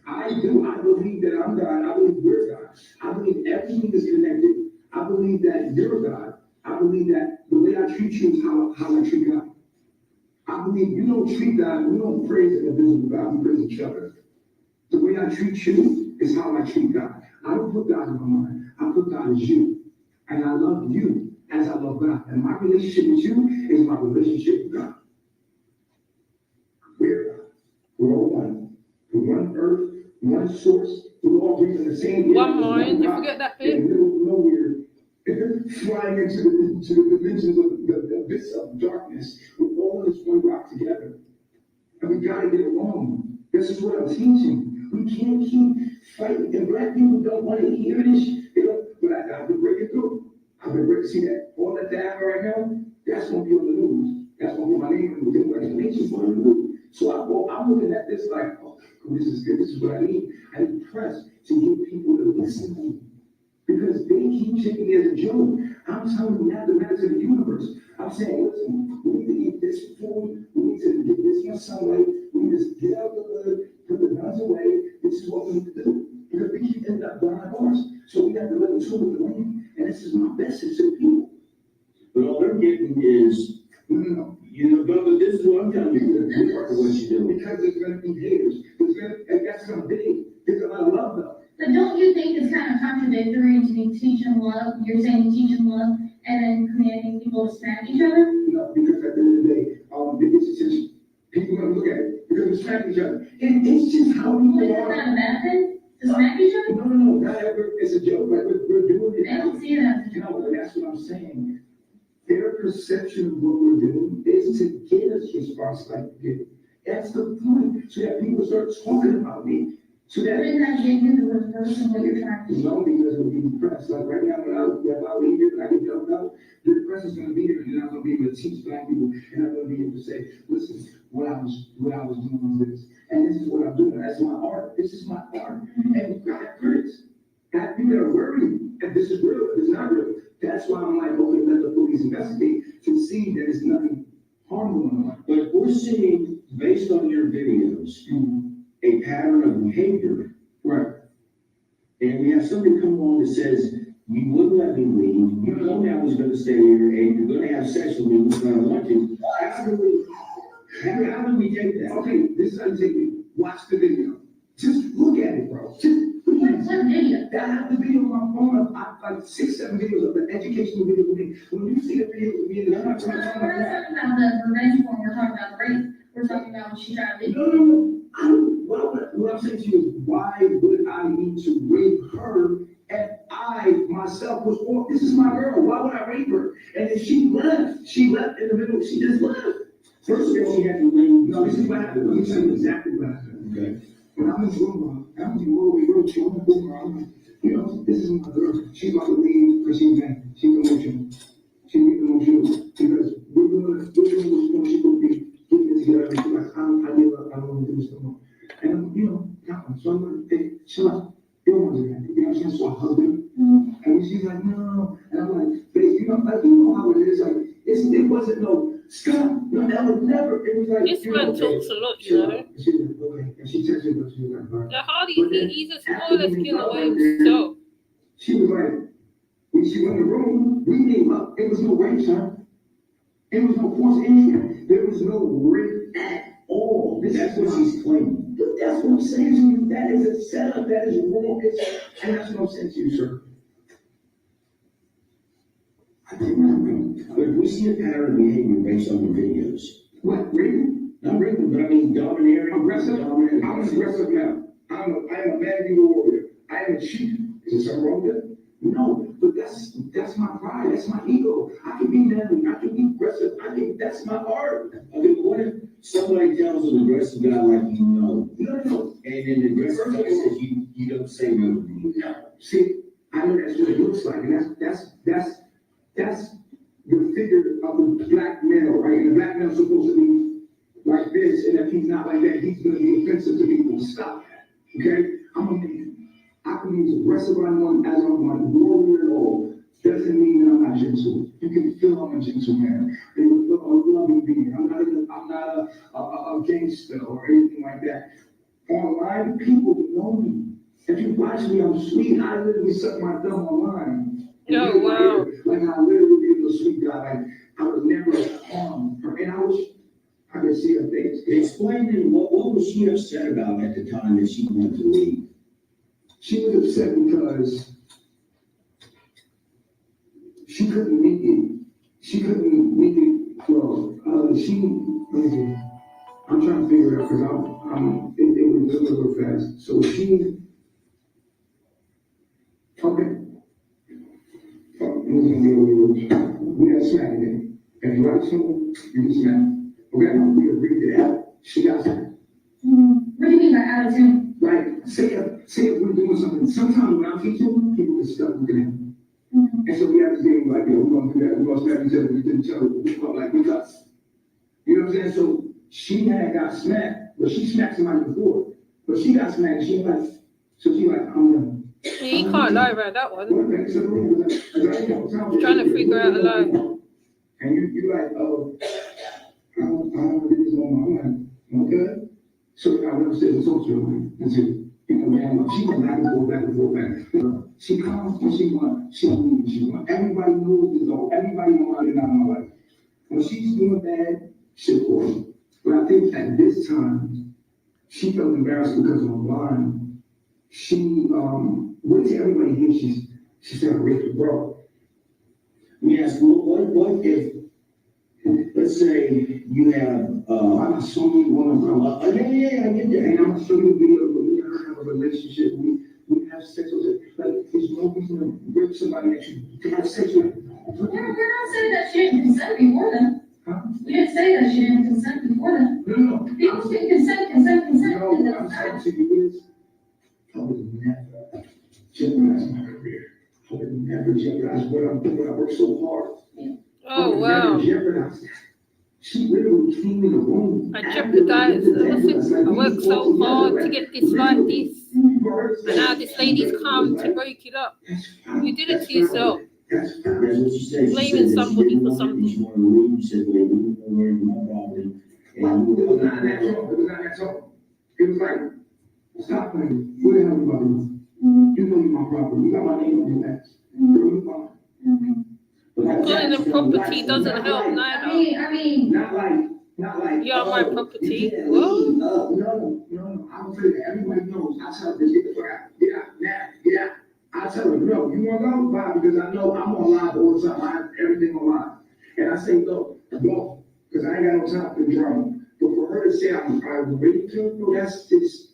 I do. I believe that I'm God. I believe we're God. I believe everything is connected. I believe that you're God. I believe that the way I treat you is how I treat God. I believe you don't treat God, we don't praise an invisible God, we praise each other. The way I treat you is how I treat God. I don't put God in my mind. I put God as you. And I love you as I love God. And my relationship with you is my relationship with God. We're all one. We're one earth, one source. We're all breathing the same air. One mind, you forget that bit. In the middle of nowhere, flying into the dimensions of the abyss of darkness with all of this one rock together. And we gotta get along. This is what I'm teaching. We can't keep fighting. And black people don't want to hear this. They don't, but I've been breaking through. I've been breaking, see that, all that down right now, that's gonna be on the news. That's gonna be my name in the news. Explanations for the news. So I'm looking at this like, oh, this is good. This is what I need. I need press to get people to listen to me. Because they keep taking it as a joke. I'm telling you mathematics of the universe. I'm saying, listen, we need to eat this food, we need to get this much sunlight, we need to get out of the hood, put the guns away. This is what we need to do. Because we keep ending up behind bars. So we have to let them two with the lane. And this is my message to the people. But all they're getting is, no. You know, brother, this is what I'm telling you. This part of what you do. Because there's gonna be haters. And that's gonna be. There's a lot of love though. But don't you think it's kind of contradictory to be teaching love? You're saying teaching love and then commanding people to smack each other? No, because at the end of the day, it's just, people are gonna look at it because we smack each other. And it's just how people Is are. that a bad thing? To smack each other? No, not ever. It's a joke. Like we're doing it. I don't see that as a You joke. know, that's what I'm saying. Their perception of what we're doing is to get us response like we get. That's the point. So that people start talking about me. So that Wouldn't that give you the reverse of what you're trying to do? no, because it'll be depressed. Like right now, if I leave here and I get dumped out, the press is gonna be there, and then I'm gonna be able to teach black people, and I'm gonna be able to say, listen, what I was doing was this, and this is what I'm doing. That's my art. This is my art. And God hurts. God, people are worried if this is real, if it's not real. That's why I'm like, okay, let the police investigate to see that it's nothing harmful going on. But if we're seeing, based on your videos, a pattern of behavior, right? And we have somebody come along that says, you wouldn't let me leave, you know I was gonna stay here, and you're gonna have sex with me, because I want you. How do we take that? Okay, this is how you take it. Watch the video. Just look at it, bro. Just What video? I have the video on my phone. I like 6, 7 videos of the educational video with me. When you see the video with me, We're not talking about the revenge porn, we're talking about rape. We're talking about when she tried to. No. What I'm saying to you is, why would I need to rape her if I myself was born? This is my girl. Why would I rape her? And if she left in the middle. She just left. First of all, she had to leave. No, this is what happened. Let me tell you exactly what happened. Okay. When I'm in the room, I'm in the road, she on the book, you know, this is my girl. She's about to leave because she's mad. She's emotional. She's emotional because we're doing what she's supposed to be getting it together. And she's like, I give up. I don't want to do this no more. And you know, so I'm like, hey, chill out. You don't want to do that. You know what I'm saying? So I hug her. And she's like, no. And I'm like, babe, you know how it is. Like, it wasn't no Scott. No, that would never. It was like, This man talks a lot, you know. She's like, okay. And she texted me, but she was like, bye. The Hardy, he's a smaller skin away himself. She was like, when she went in the room, we gave up. It was no rape, son. It was no forced entry. There was no rape at all. That's what she's claiming. That's what I'm saying to you. That is a setup. That is wrong. And that's what I'm saying to you, sir. I did not rape. But we see a pattern of behavior based on the videos. What, raping? Not raping, but I mean domineering. Aggressive. I'm aggressive now. I am a man-eating warrior. I am a chief. Is there something wrong with it? No, but that's my pride. That's my ego. I can be manly. I can be aggressive. That's my art. Okay, what if somebody tells an aggressive guy like you know? No. And then the aggressive guy says you don't say no to me. No. See, I know that's what it looks like, and that's the figure of the black male, right? And the black male's supposed to be like this, and if he's not like that, he's gonna be offensive to people. Stop that. Okay? I'm a man. I can be as aggressive as I want, as I'm like warrior at all. Doesn't mean that I'm not gentle. You can feel I'm a gentleman. They will feel a loving being. I'm not a gangster or anything like that. Online, people know me. If you watch me, I'm sweet. I literally suck my thumb online. Oh, wow. Like I literally be a sweet guy. Like I would never harm her. And I could see her face. Explain to me, what was she upset about at the time that she wanted to leave? She was upset because she couldn't make it. Well, I'm trying to figure it out because it was a little fast. So she, okay. we got smacked in. And you like someone, you get smacked. Okay, we agreed to that. She got smacked. What do you mean by out of tune? Like, say if we're doing something, sometimes when I'm teaching, people get stuck looking at me. And so we have this game like, we're gonna do that, we're gonna smack each other, we didn't tell her, we felt like we us. You know what I'm saying? So she had got smacked, but she smacked somebody before. But she got smacked, she like, so she like, I'm done. You can't lie about that one. Trying to figure out the lie. And you like, oh, I don't get this on my mind. Okay? So I went upstairs and talked to her, and said, you know, man, she went back and forth, back and forth, back and forth. She comes and she want. Everybody knows this, though. Everybody knows how to not my life. When she's doing bad, she'll call me. But I think at this time, she felt embarrassed because of her line. She went to everybody here, she said, Rick, bro. Let me ask, what if, let's say you have, I'm not showing you one of them. I get that. And I'm not showing you video, but we never have a relationship. We have sex with it. Like, there's no reason to rape somebody that you have sex with. We're not saying that she didn't consent before then. Huh? We didn't say that she didn't consent before then. No. People say consent. No, and I'm that's saying to you is, I would never jeopardize my career. I would never jeopardize what I'm doing. I work so hard. Oh, wow. Never jeopardize that. She literally came in the room. I jeopardized. I worked so hard to get this like this. And now this lady's come to break it up. You did it to yourself. That's That's what she said. She Blaming said that somebody she for didn't want me. She wanted to leave. She said, well, we were worried about my property. And we It were was not that talk. It was not that talk. It was like, stop playing. What the hell you about to do? You know you're my property. You got my name on your ass. Girl, you fine. But that's Calling them property doesn't help I neither. mean, not like. You're my oh, property. you can't What? leave. No. I don't feel that. Everybody knows. I tell her, get the fuck out. Get out. I tell her, no, you wanna go? Why? Because I know I'm online all the time. I have everything online. And I say, no, go. Because I ain't got no time for drama. But for her to say I'm ready to go, that's just.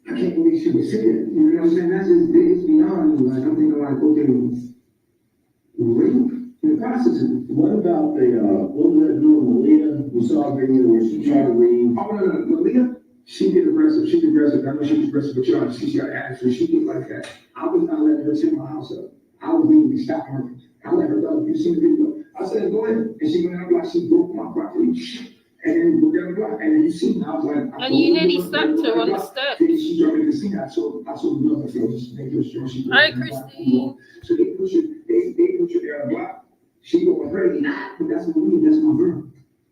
I can't believe she would say that. You know what I'm saying? That's just, it's beyond me. Like, I'm thinking like, okay, rape in the process of it. what about what was that doing with Malia? We saw a video where she tried to leave. Oh, no, Malia, she get aggressive. I know she was aggressive, but y'all, she got attitude. She get like that. I was not letting her tear my house up. I was legally stopping her. I let her go. You seen the video? I said, go ahead. And she went out like she broke my property. And then we got the block. And then you see, I was like, And you nearly slapped her on the steps. Then she dropped me to the scene. I told the other girl, just make sure she. Hi, Christine. So they push her there on the block. She go crazy. But that's my girl.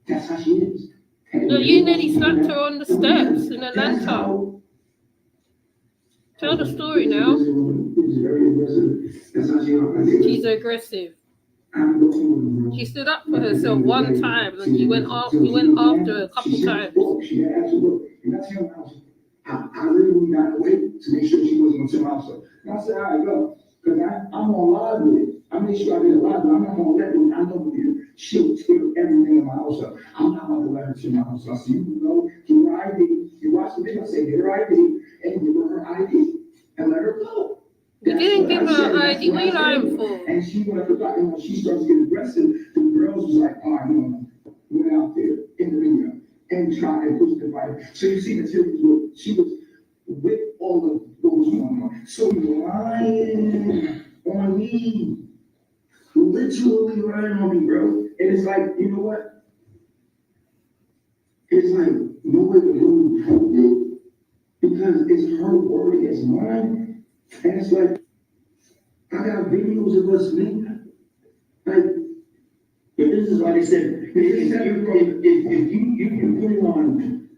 That's how she is. No, you nearly slapped her on the steps in Atlanta. Tell the story now. She's very aggressive. That's how she is. She's aggressive. She stood up for herself one time, and you went after her a couple times. She had absolute. And that's him. I really got away to make sure she wasn't going to tell my house up. And I said, all right, go. Because I'm on live with it. I made sure I did it live, but I'm not going to let her. I know she'll tear everything in my house up. I'm not going to let her tear my house up. So you can go to her ID. You watch the video, say, get her ID, and give her ID, and let her go. You didn't give her an ID. What are you lying for? And she went up the block, and when she starts getting aggressive, the girls was like, all right, no. Went out there in the video and tried and pushed the fight. So you see the series, she was with all of what was going on. So lying on me. Literally lying on me, bro. And it's like, you know what? It's like nowhere to really prove it because it's her word against mine. And it's like, I got videos of us making like, But this is like I said, if you can put on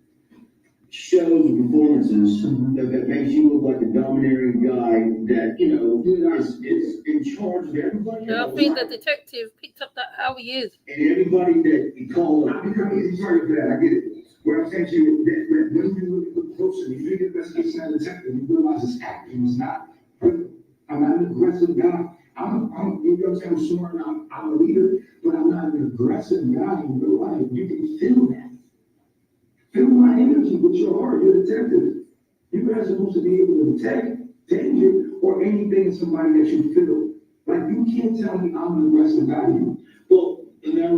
shows and performances that makes you look like a domineering guy that, you know, is in charge of everybody I else. think the detective picked up that how he is. And everybody that you call I up. become easy target for that. I get it. What I'm saying to you, that when you look closer, you do the investigation as a detective, you realize it's acting, it's not. I'm not an aggressive guy. I'm you know what I'm saying? I'm smart, I'm a leader, but I'm not an aggressive guy in real life. You can feel that. Feel my energy with your heart. You're a detective. You guys are supposed to be able to detect. danger or anything in somebody that you feel. Like, you can't tell me I'm an aggressive guy. Well, and now I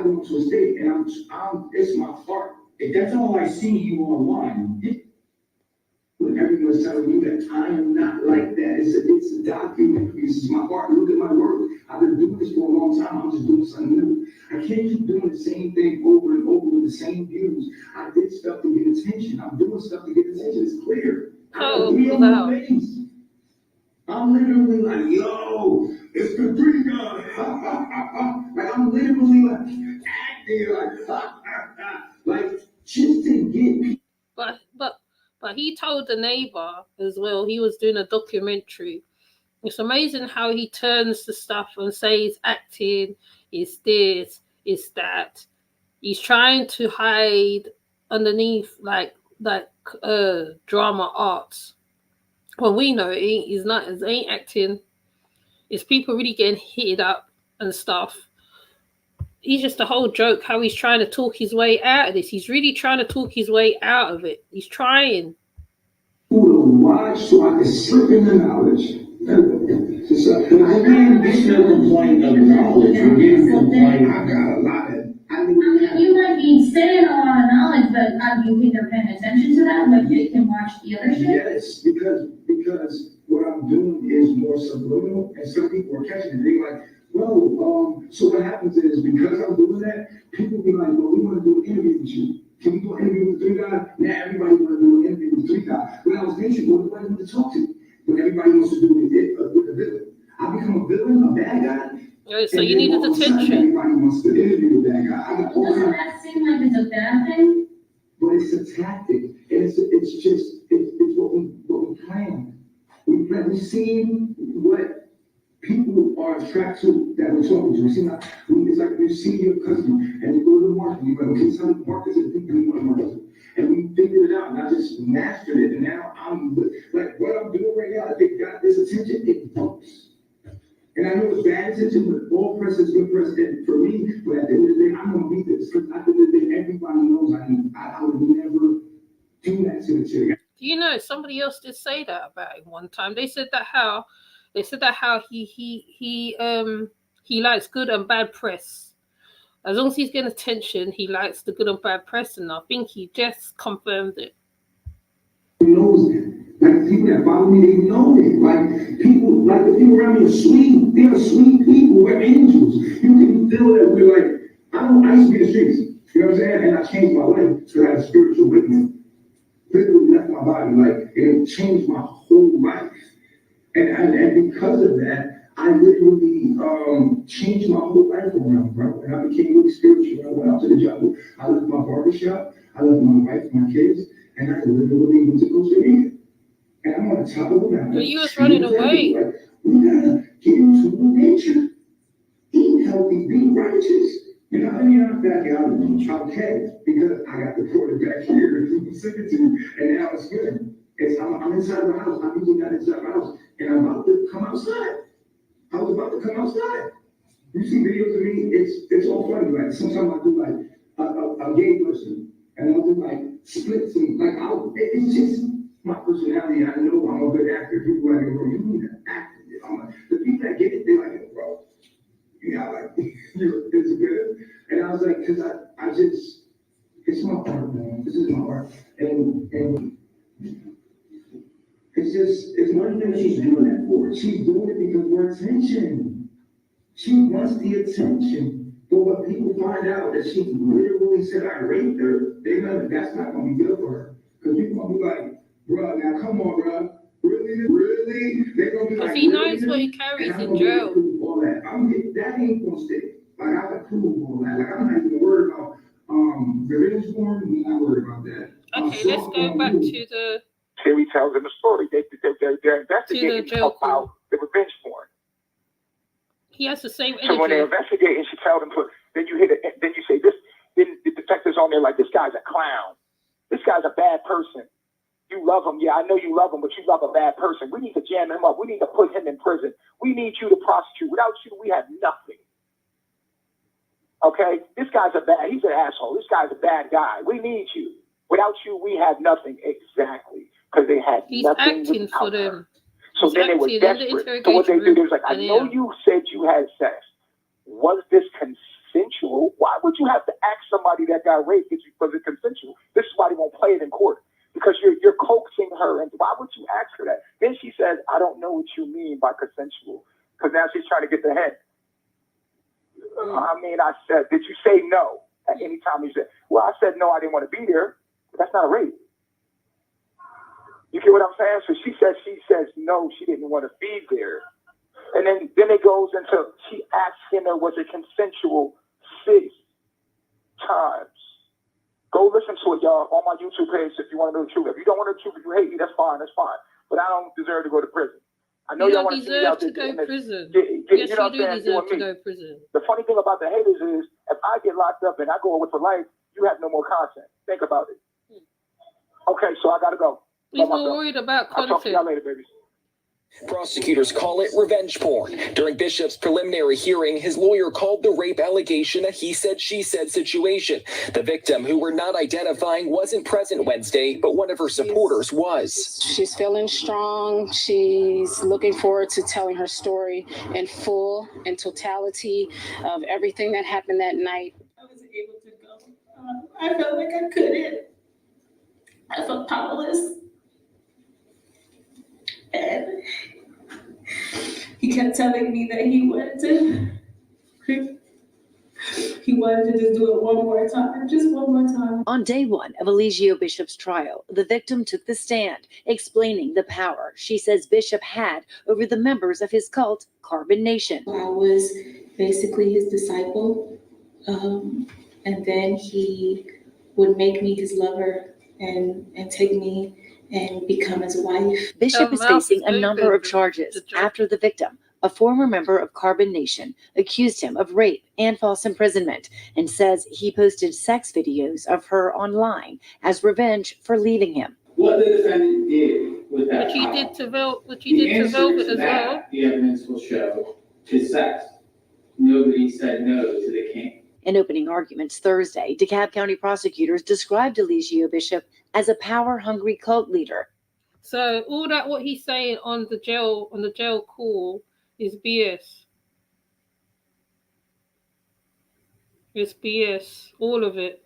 go to a state and it's my heart. if that's all I see you online, When everyone's telling me that I am not like that, it's a document. This is my heart. Look at my work. I've been doing this for a long time. I'm just doing something new. I can't keep doing the same thing over and over with the same views. I did stuff to get attention. I'm doing stuff to get attention. It's clear. Oh, I wow. I'm literally like, yo, it's the three guy. Like, I'm literally like acting like just to get people. But he told the neighbor as well, he was doing a documentary. It's amazing how he turns the stuff and says acting, is this, is that. He's trying to hide underneath like drama arts. Well, we know it ain't acting. It's people really getting hit up and stuff. He's just a whole joke how he's trying to talk his way out of this. He's really trying to talk his way out of it. He's trying. Who to watch so I can slip in the knowledge. we're getting no complaint of knowledge, we're getting complaint. I got a lot of. I mean, you might be saying a lot of knowledge, but do you think they're paying attention to that? Like, they can watch the other shit? Yes, because what I'm doing is more subliminal, and some people are catching it. They're like, well, so what happens is, because I'm doing that, people be like, well, we want to do an interview with you. Can we do an interview with 3 guys? Now everybody want to do an interview with 3 guys. When I was dating, nobody wanted to talk to me. But everybody wants to do it with a villain. I become a villain, a bad guy. So you needed attention. Everybody wants to interview that guy. Doesn't that seem like it's a bad thing? But it's a tactic, and it's what we plan. We see what people are attracted to that we're talking to. It's like you see your cousin and you go to the market. You go, okay, some markets are people you want to market. And we figured it out, and I just mastered it. And now I'm like, what I'm doing right now, if it got this attention, it works. And I know it's bad attention, but all press is good press. And for me, but at the end of the day, I'm gonna beat this. Because at the end of the day, everybody knows I would never do that to the chick. Do you know somebody else did say that about him one time? They said that how he likes good and bad press. As long as he's getting attention, he likes the good and bad press, and I think he just confirmed it. He knows it. Like, people that follow me, they know it. Like, people, like the people around me are sweet. They are sweet people. We're angels. You can feel that we're like, I used to be in the streets. You know what I'm saying? And I changed my life to have a spiritual witness. Literally left my body, like, it changed my whole life. And because of that, I literally changed my whole life around, bro. And I became really spiritual. I went out to the jungle. I left my barbershop. I left my wife, my kids, and I literally went to Costa Rica. And I'm on the top of the mountain. But you was running away. Like, we gotta get into nature. Eat healthy, be righteous. You know, I mean, I'm back out of the okay, because I got deported back here to Mississippi, and now it's good. I'm inside the house. I'm usually not inside the house, and I'm about to come outside. I was about to come outside. You see videos of me, it's all funny. Like, sometimes I do like a gay person, and I'll do like splits and like it's just my personality. I know I'm a good actor. People like, bro, you need to act. I'm like, the people that get it, they like, bro. You know, like, it's good. And I was like, because I just, it's my heart, man. This is my heart. And it's just, it's one thing she's doing that for. She's doing it because we're attention. She wants the attention. But when people find out that she literally said I raped her, they know that that's not going to be good for her. Because people going to be like, bro, now come on, bro. Really? They're going to be like, because he knows what he carries in jail. All that. That ain't going to stick. Like, I can prove all that. Like, I'm not even worried about revenge porn. I'm not worried about that. Okay, let's go back to the Terry tells him the story. They're investigating about the revenge porn. He has the same energy. So when they're investigating, she tells them, then you say this, then the detective's on there like, this guy's a clown. This guy's a bad person. You love him. Yeah, I know you love him, but you love a bad person. We need to jam him up. We need to put him in prison. We need you to prosecute. Without you, we have nothing. Okay? He's an asshole. This guy's a bad guy. We need you. Without you, we have nothing. Exactly. because they had He's nothing acting for without her. them. So He's then they were acting in the desperate. So what they interrogation did, they was like, I room, know and you said you had sex. Was this consensual? Why would you have to ask somebody that got raped? Was it consensual? This is why they won't play it in court. Because you're coaxing her, and why would you ask her that? Then she says, I don't know what you mean by consensual. Because now she's trying to get the head. I mean, I said, did you say no at any time? You said, well, I said no, I didn't want to be there. That's not a rape. You get what I'm saying? So she says no, she didn't want to be there. And then it goes into, she asking her, was it consensual 6 times? Go listen to it, y'all, on my YouTube page if you want to know the truth. If you don't want to know the truth, if you hate me, that's fine. But I don't deserve to go to prison. I know you y'all don't want to see me out deserve there. to go to prison. You Yes, know you what I'm do saying? deserve to go to prison. The funny thing about the haters is, if I get locked up and I go away for life, you have no more content. Think about it. Okay, so I got to go. He's not worried about I'll talk to y'all content. later, baby. Prosecutors call it revenge porn. During Bishop's preliminary hearing, his lawyer called the rape allegation a he said, she said situation. The victim, who we're not identifying, wasn't present Wednesday, but one of her supporters was. She's feeling strong. She's looking forward to telling her story in full, in totality of everything that happened that night. I was able to go. I felt like I couldn't. I felt powerless. And he kept telling me that he wanted to just do it one more time, just one more time. On day one of Eligio Bishop's trial, the victim took the stand, explaining the power she says Bishop had over the members of his cult, Carbon Nation. I was basically his disciple, and then he would make me his lover and take me and become his wife. Bishop is facing a number of charges after the victim, a former member of Carbon Nation, accused him of rape and false imprisonment and says he posted sex videos of her online as revenge for leaving him. What the defendant did with that Which he power, did to Velvet the as well. The evidence will show is sex. Nobody said no to the king. In opening arguments Thursday, DeKalb County prosecutors described Eligio Bishop as a power-hungry cult leader. So all that what he's saying on the jail call is BS. It's BS, all of it.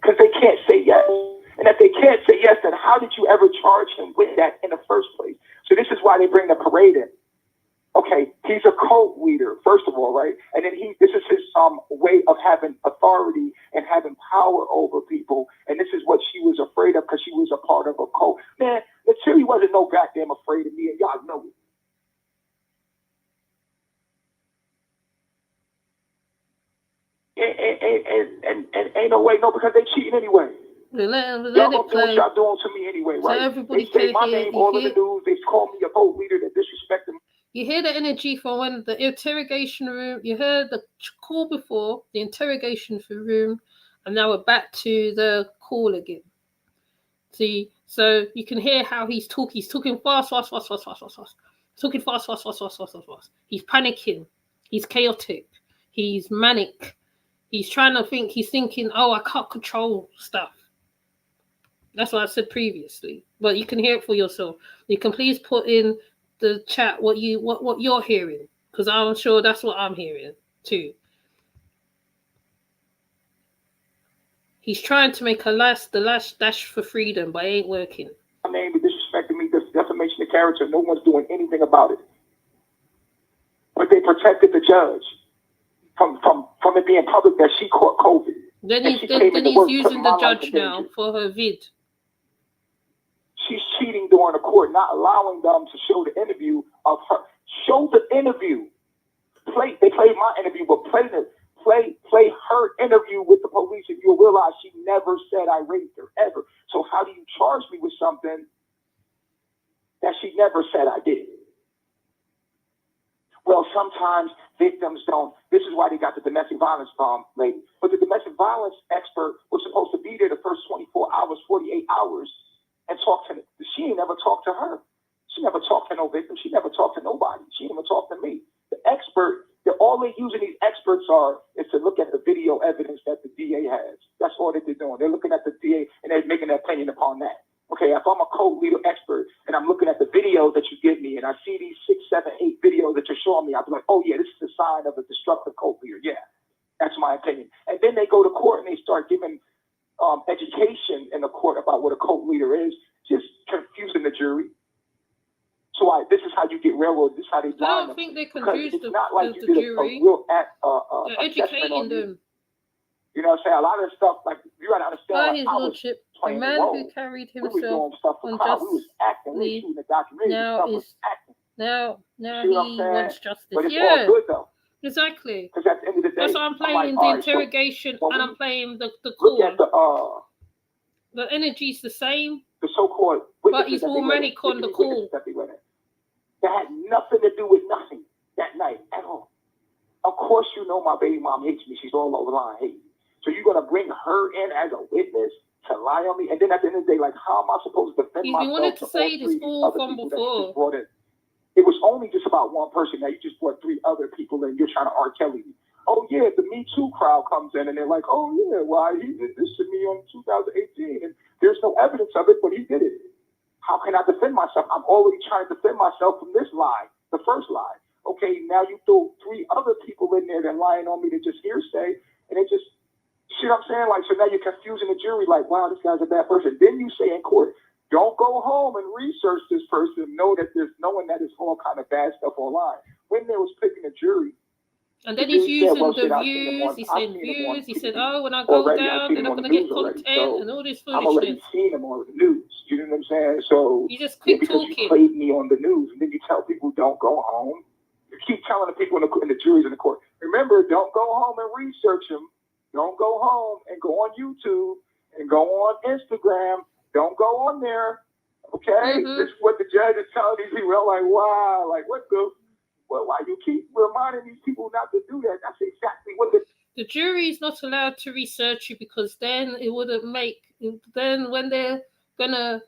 Because they can't say yes. And if they can't say yes, then how did you ever charge him with that in the first place? So this is why they bring the parade in. Okay, he's a cult leader, first of all, right? And then this is his way of having authority and having power over people. And this is what she was afraid of because she was a part of a cult. Man, Latoya wasn't no goddamn afraid of me, and y'all know it. And ain't no way, no, because they cheating anyway. Let y'all it gonna do play. what y'all doing to me anyway, right? So everybody they say take my it, name you all in hear? the news. They call me a cult leader that disrespected me. You hear the energy from when the interrogation room, you heard the call before, the interrogation room, and now we're back to the call again. See, so you can hear how he's talking. He's talking fast. Talking fast. He's panicking. He's chaotic. He's manic. He's trying to think. He's thinking, oh, I can't control stuff. That's what I said previously. But you can hear it for yourself. You can please put in the chat what you're hearing, because I'm sure that's what I'm hearing too. He's trying to make the last dash for freedom, but it ain't working. My name is disrespecting me, this defamation of character. No one's doing anything about it. But they protected the judge from it being public that she caught COVID. Then he's using the judge now for her vid. She's cheating during the court, not allowing them to show the interview of her. Show the interview. They played my interview, but play her interview with the police, and you'll realize she never said I raped her, ever. So how do you charge me with something that she never said I did? Well, sometimes victims don't. This is why they got the domestic violence lady. But the domestic violence expert was supposed to be there the first 24 hours, 48 hours, and talk to me. She ain't never talked to her. She never talked to no victim. She never talked to nobody. She never talked to me. The expert All they're using these experts is to look at the video evidence that the DA has. That's all that they're doing. They're looking at the DA and they're making an opinion upon that. Okay, if I'm a cult leader expert and I'm looking at the videos that you give me and I see these 6, 7, 8 videos that you're showing me, I'll be like, oh yeah, this is a sign of a destructive cult leader. Yeah, that's my opinion. And then they go to court and they start giving education in the court about what a cult leader is, just confusing the jury. So this is how you get railroaded. This is how they blind I don't them. think they Because confuse it's the, not like the, you the did jury. a real They're assessment educating on them. you know what I'm saying? A lot of the stuff, like, you gotta understand, By like, His I was Lordship, the playing man the role. who carried We was himself doing stuff for clout. We was acting. We was shooting a documentary. now Stuff was is acting. now See what I'm he saying? wants justice. But it's Yeah, all good, though. exactly. Because at the end of the day, That's why I'm playing like, the all right, interrogation so when and we I'm playing the look at call. The energy's the same, the so-called but he's witnesses that more they let in, manic on the witnesses call. that they let in, that had nothing to do with nothing that night at all. Of course, you know my baby mom hates me. She's all over the line hating me. So you're going to bring her in as a witness to lie on me? And then at the end of the day, like, how am I supposed to defend He's myself? been wanting to say this all other from people that you before. just brought in? It was only just about one person. Now you just brought 3 other people in. You're trying to R. Kelly me. Oh, yeah, the Me Too crowd comes in and they're like, oh, yeah, well, he did this to me on 2018. And there's no evidence of it, but he did it. How can I defend myself? I'm already trying to defend myself from this lie, the first lie. Okay, now you throw 3 other people in there that lying on me that just hearsay, and it just, you see what I'm saying? Like, so now you're confusing the jury, like, wow, this guy's a bad person. Then you say in court, don't go home and research this person, know that there's knowing that it's all kind of bad stuff online. When they was picking a jury, and then he's using the views. He said views. He said, oh, when I go down, they're not going to get content and all this I'm already foolishness. seeing them on the news. You know what I'm saying? So You just keep because talking. you played me on the news, and then you tell people don't go home. You keep telling the people in the juries in the court, remember, don't go home and research them. Don't go home and go on YouTube and go on Instagram. Don't go on there. Okay? Mm-hmm. This is what the judge is telling these people. I'm like, wow, like, what the? Well, why you keep reminding these people not to do that? That's exactly what The jury is not allowed to research you because then it wouldn't make. Then when they're gonna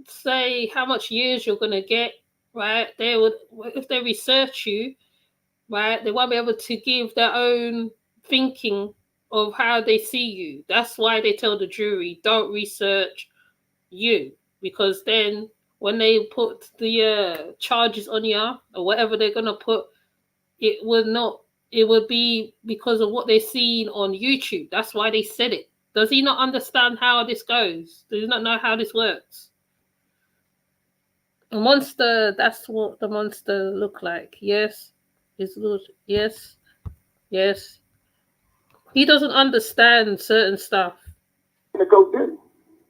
say how much years you're gonna get, right? They would, if they research you, right? They won't be able to give their own thinking of how they see you. That's why they tell the jury, don't research you, because then when they put the charges on you or whatever they're gonna put, it would not. It would be because of what they've seen on YouTube. That's why they said it. Does he not understand how this goes? Does he not know how this works? A monster, that's what the monster look like. Yes. His Lord. Yes. Yes. He doesn't understand certain stuff. to go do.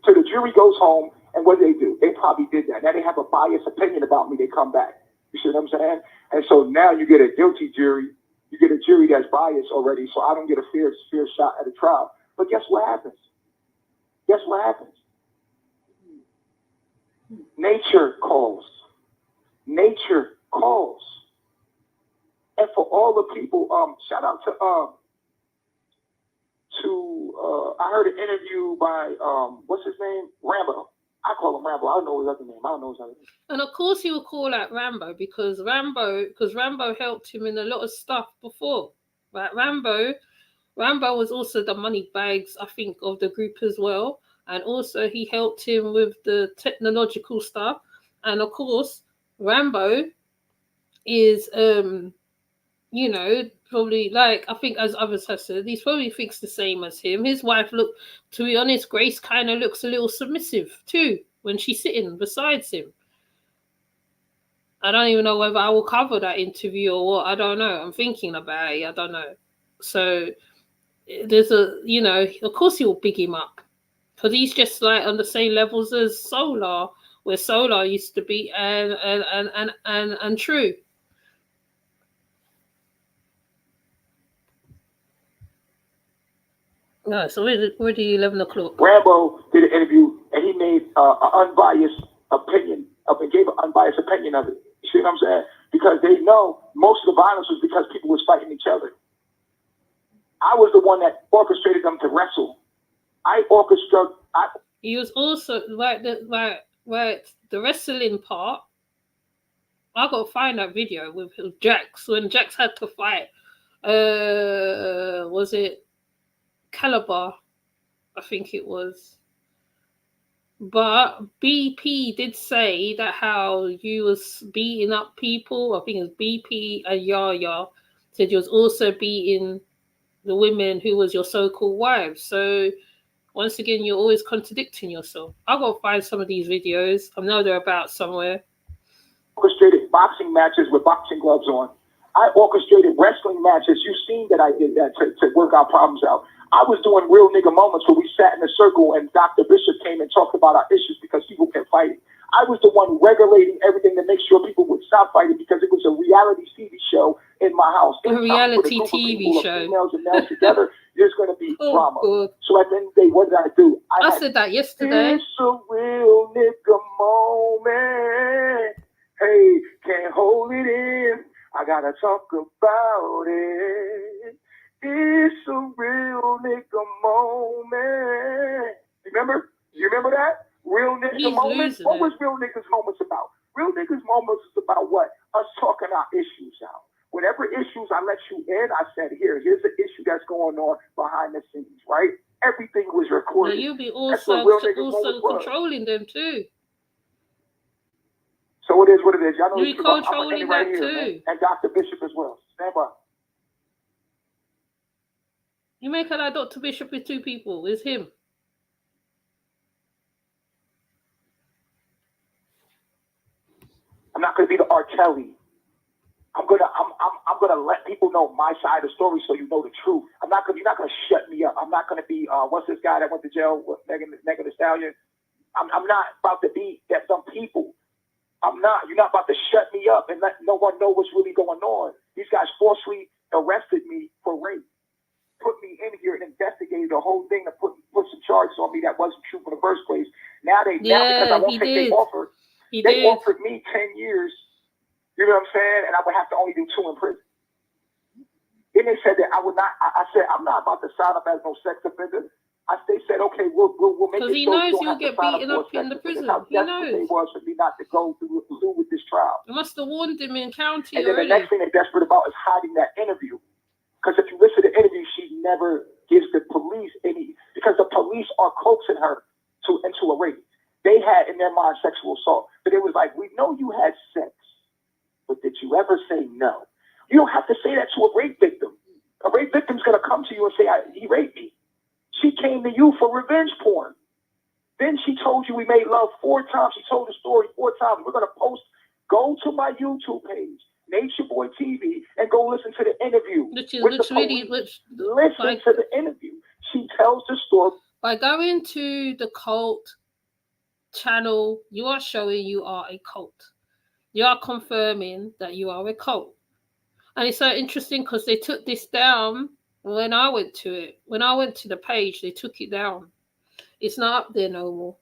So the jury goes home, and what do? They probably did that. Now they have a biased opinion about me. They come back. You see what I'm saying? And so now you get a guilty jury. You get a jury that's biased already, so I don't get a fair shot at a trial. But guess what happens? Guess what happens? Nature calls. Nature calls. And for all the people, shout out to I heard an interview by what's his name? Rambo. I call him Rambo. I don't know his other name. I don't know his other name. And of course he will call out Rambo because Rambo helped him in a lot of stuff before. Right? Rambo was also the money bags, I think, of the group as well. And also he helped him with the technological stuff. And of course, Rambo is probably, like, I think as others have said, he probably thinks the same as him. His wife to be honest, Grace kind of looks a little submissive too when she's sitting beside him. I don't even know whether I will cover that interview or what. I don't know. I'm thinking about it. I don't know. So there's of course he will big him up because he's just like on the same levels as Solar, where Solar used to be, and True. No, so where do you 11 o'clock? Rambo did an interview and he made an unbiased opinion and gave an unbiased opinion of it. You see what I'm saying? Because they know most of the violence was because people was fighting each other. I was the one that orchestrated them to wrestle. He was also the wrestling part. I got to find that video with Jax when Jax had to fight. Was it Caliber? I think it was. But BP did say that how you was beating up people. I think it was BP and Yaya said you was also beating the women who was your so-called wives. So once again, you're always contradicting yourself. I'll go find some of these videos. I know they're about somewhere. Orchestrated boxing matches with boxing gloves on. I orchestrated wrestling matches. You've seen that I did that to work our problems out. I was doing real nigga moments where we sat in a circle and Dr. Bishop came and talked about our issues because people kept fighting. I was the one regulating everything to make sure people would stop fighting because it was a reality TV show in my house. A reality TV show. Females and males together, there's going to be drama. God. So at the end of the day, what did I do? I said that yesterday. It's a real nigga moment. Hey, can't hold it in. I gotta talk about it. It's a real nigga moment. Remember? You remember that? Real nigga moments? What was real niggas moments about? Real niggas moments is about what? Us talking our issues out. Whatever issues I let you in, I said, here's the issue that's going on behind the scenes, right? Everything was recorded. Now you'll be also controlling them too. So it is what it is. Y'all know you're controlling right that here, too. man. And Dr. Bishop as well. Stand by. You make it like Dr. Bishop with two people. It's him. I'm not gonna be the R. Kelly. I'm gonna let people know my side of the story so you know the truth. You're not gonna shut me up. I'm not gonna be what's this guy that went to jail with Megan Thee Stallion? I'm not about to be that some people. I'm not. You're not about to shut me up and let no one know what's really going on. These guys forcefully arrested me for rape, put me in here and investigated the whole thing to put some charges on me that wasn't true in the first place. Now because I won't take they offered me 10 years. You know what I'm saying? And I would have to only do 2 in prison. Then they said that I would not. I said I'm not about to sign up as no sex offender. They said, okay, we'll make it so he knows you'll get beaten up in the prison. How desperate they was for me not to go through with this trial. You must have warned him in county and then already. The next thing they're desperate about is hiding that interview. Because if you listen to the interview, she never gives the police any, because the police are coaxing her into a rape. They had in their mind sexual assault. But it was like, we know you had sex, but did you ever say no? You don't have to say that to a rape victim. A rape victim's going to come to you and say, he raped me. She came to you for revenge porn. Then she told you we made love 4 times. She told the story 4 times. We're going to go to my YouTube page, Nature Boy TV, and go listen to the interview. Listen to the interview. She tells the story. By going to the cult channel, you are showing you are a cult. You are confirming that you are a cult. And it's so interesting because they took this down when I went to it. When I went to the page, they took it down. It's not up there no more.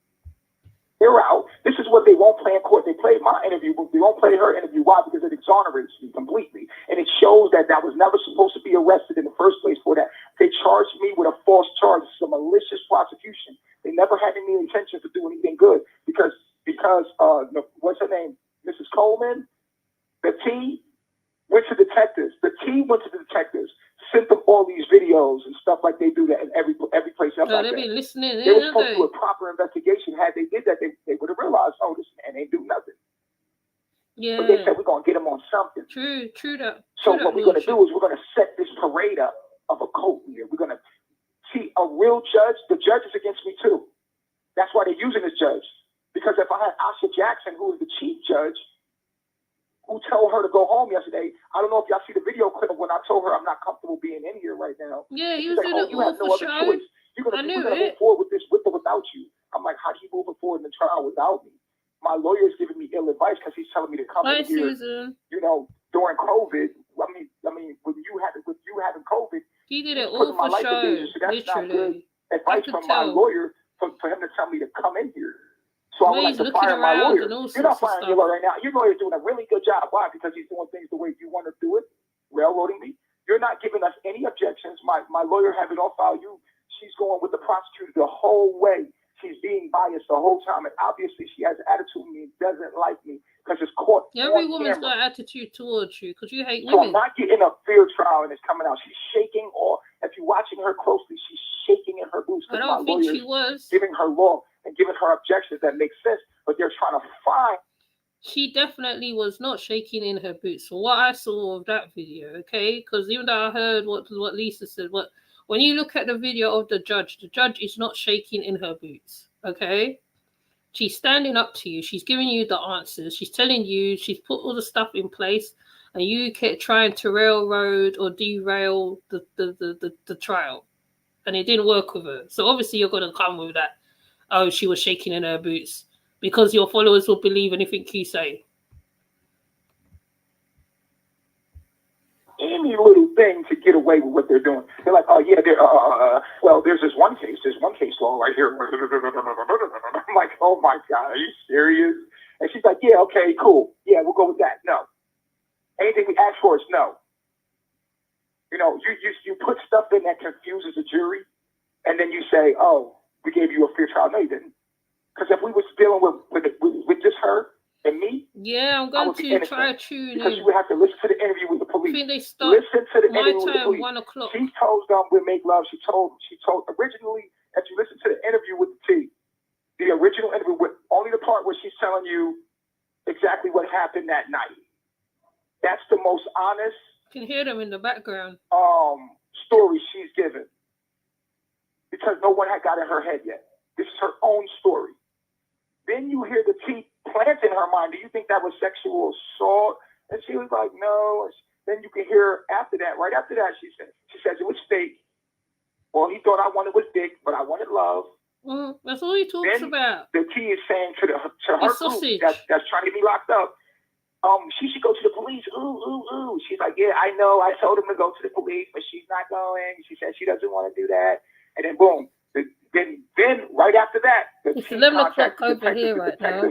They're out. This is what they won't play in court. They played my interview, but they won't play her interview. Why? Because it exonerates me completely. And it shows that I was never supposed to be arrested in the first place for that. They charged me with a false charge. It's a malicious prosecution. They never had any intention to do anything good because what's her name? Mrs. Coleman, the T, went to detectives. The T went to the detectives, sent them all these videos and stuff like they do that in every place else. They've been listening. They were supposed to do a proper investigation. Had they did that, they would have realized, oh, this man ain't do nothing. Yeah. But they said we're gonna get him on something. True that. So what we're gonna do is we're gonna set this parade up of a cult here. We're gonna see a real judge. The judge is against me too. That's why they're using this judge. Because if I had Asha Jackson, who is the chief judge, who told her to go home yesterday. I don't know if y'all see the video clip of when I told her I'm not comfortable being in here right now. Yeah, he was doing it all for show. You're gonna move forward with this, with or without you. I'm like, how do you move forward in the trial without me? My lawyer is giving me ill advice because he's telling me to come in here. Susan. You know, during COVID. I mean, with you having COVID, he did it all for show. So that's literally. not good advice from my lawyer for him to tell me to come in here. So I would like to fire my lawyer. You're not firing your lawyer right now. Your lawyer's doing a really good job. Why? Because he's doing things the way you want to do it, railroading me. You're not giving us any objections. My lawyer have it on file. She's going with the prosecutor the whole way. She's being biased the whole time. And obviously she has an attitude with me and doesn't like me because it's caught Every on woman's camera. got an attitude towards you because you hate So I'm women. not getting a fair trial and it's coming out. She's shaking, or if you're watching her closely, she's shaking in her boots I because my don't think she lawyer's was. giving her law and giving her objections that make sense, but they're trying to find. She definitely was not shaking in her boots. For what I saw of that video, okay? Because even though I heard what Lisa said, but when you look at the video of the judge is not shaking in her boots, okay? She's standing up to you. She's giving you the answers. She's telling you, she's put all the stuff in place, and you kept trying to railroad or derail the trial. And it didn't work with her. So obviously you're going to come with that, oh, she was shaking in her boots, because your followers will believe anything you say. Any little thing to get away with what they're doing. They're like, oh yeah, well, there's one case law right here. I'm like, oh my God, are you serious? And she's like, yeah, okay, cool. Yeah, we'll go with that. No. Anything we ask for is no. You know, you put stuff in that confuses the jury, and then you say, oh, we gave you a fair trial. No, you didn't. Because if we was dealing with just her and me, yeah, I'm going to try tune because in. you would have to listen to the interview with the police. I think they start Listen to the my interview with the time, police. 1 o'clock. She told them we make love. She told originally, if you listen to the interview with the original interview with only the part where she's telling you exactly what happened that night. That's the most honest. You can hear them in the background. Story she's given, because no one had got in her head yet. This is her own story. Then you hear the T plant in her mind. Do you think that was sexual assault? And she was like, no. Then you can hear after that, right after that, she says it was fake. Well, he thought I wanted was dick, but I wanted love. That's all he talks about. The T is saying to her sausage. group that's trying to get me locked up, she should go to the police. Ooh. She's like, yeah, I know. I told him to go to the police, but she's not going. She said she doesn't want to do that. And then boom. Then right after that, it's 11 o'clock over here right now.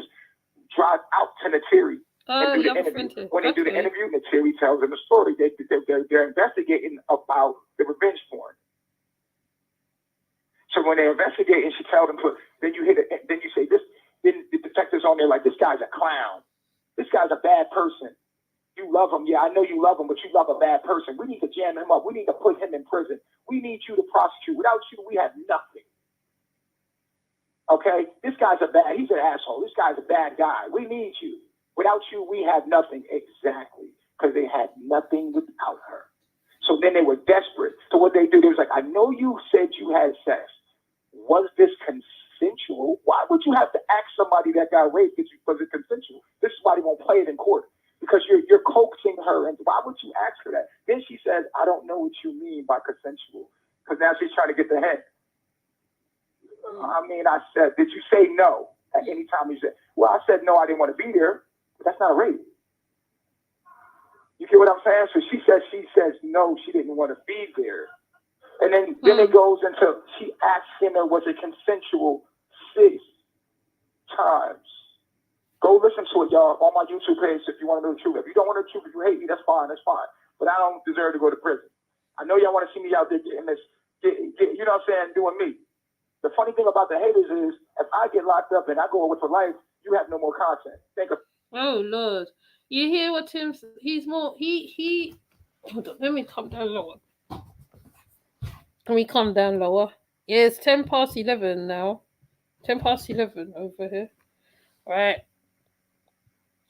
Drive out to Natiri. Oh, you have a printer. When they do the interview, Natiri tells them the story. They're investigating about the revenge porn. So when they're investigating, she tells them, then you say this. Then the detective's on there like, this guy's a clown. This guy's a bad person. You love him. Yeah, I know you love him, but you love a bad person. We need to jam him up. We need to put him in prison. We need you to prosecute. Without you, we have nothing. Okay? He's an asshole. This guy's a bad guy. We need you. Without you, we have nothing. Exactly. Because they had nothing without her. So then they were desperate. So what they do, they was like, I know you said you had sex. Was this consensual? Why would you have to ask somebody that got raped was it consensual? This is why they won't play it in court. Because you're coaxing her, and why would you ask her that? Then she says, I don't know what you mean by consensual. Because now she's trying to get the head. I mean, I said, did you say no at any time? He said, well, I said no, I didn't want to be there. But that's not a rape. You get what I'm saying? So she says no, she didn't want to be there. And then it goes into, she asks him, was it consensual 6 times? Go listen to it, y'all, on my YouTube page if you want to know the truth. If you don't want to know the truth, if you hate me, that's fine. But I don't deserve to go to prison. I know y'all want to see me out there getting this, you know what I'm saying, doing me. The funny thing about the haters is, if I get locked up and I go away for life, you have no more content. Think of. Oh Lord, you hear what Tim? He's more. He. Hold on, let me come down lower. Yeah, it's 11:10 now. 11:10 over here. Right.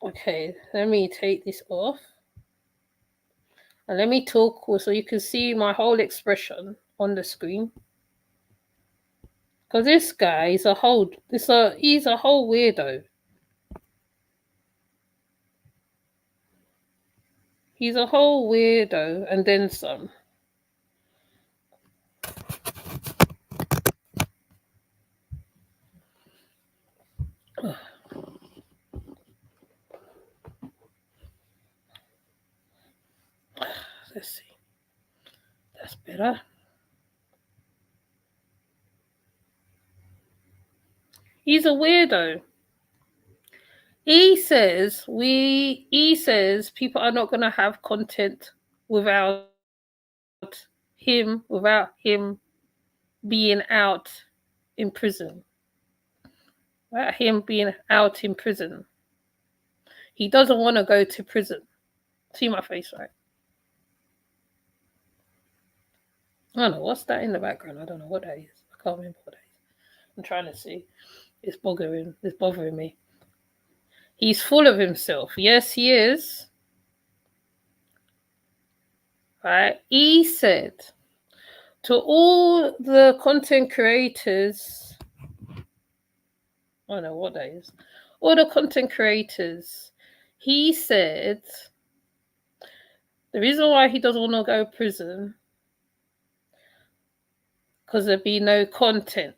Okay, let me take this off. And let me talk so you can see my whole expression on the screen. Because this guy is he's a whole weirdo. He's a whole weirdo and then some. Let's see. That's better. He's a weirdo. He says people are not going to have content without him being out in prison. Without him being out in prison. He doesn't want to go to prison. See my face, right? I don't know. What's that in the background? I don't know what that is. I can't remember what that is. I'm trying to see. It's bothering me. He's full of himself. Yes, he is. Right? He said to all the content creators, I don't know what that is. All the content creators, he said the reason why he doesn't want to go to prison because there'd be no content.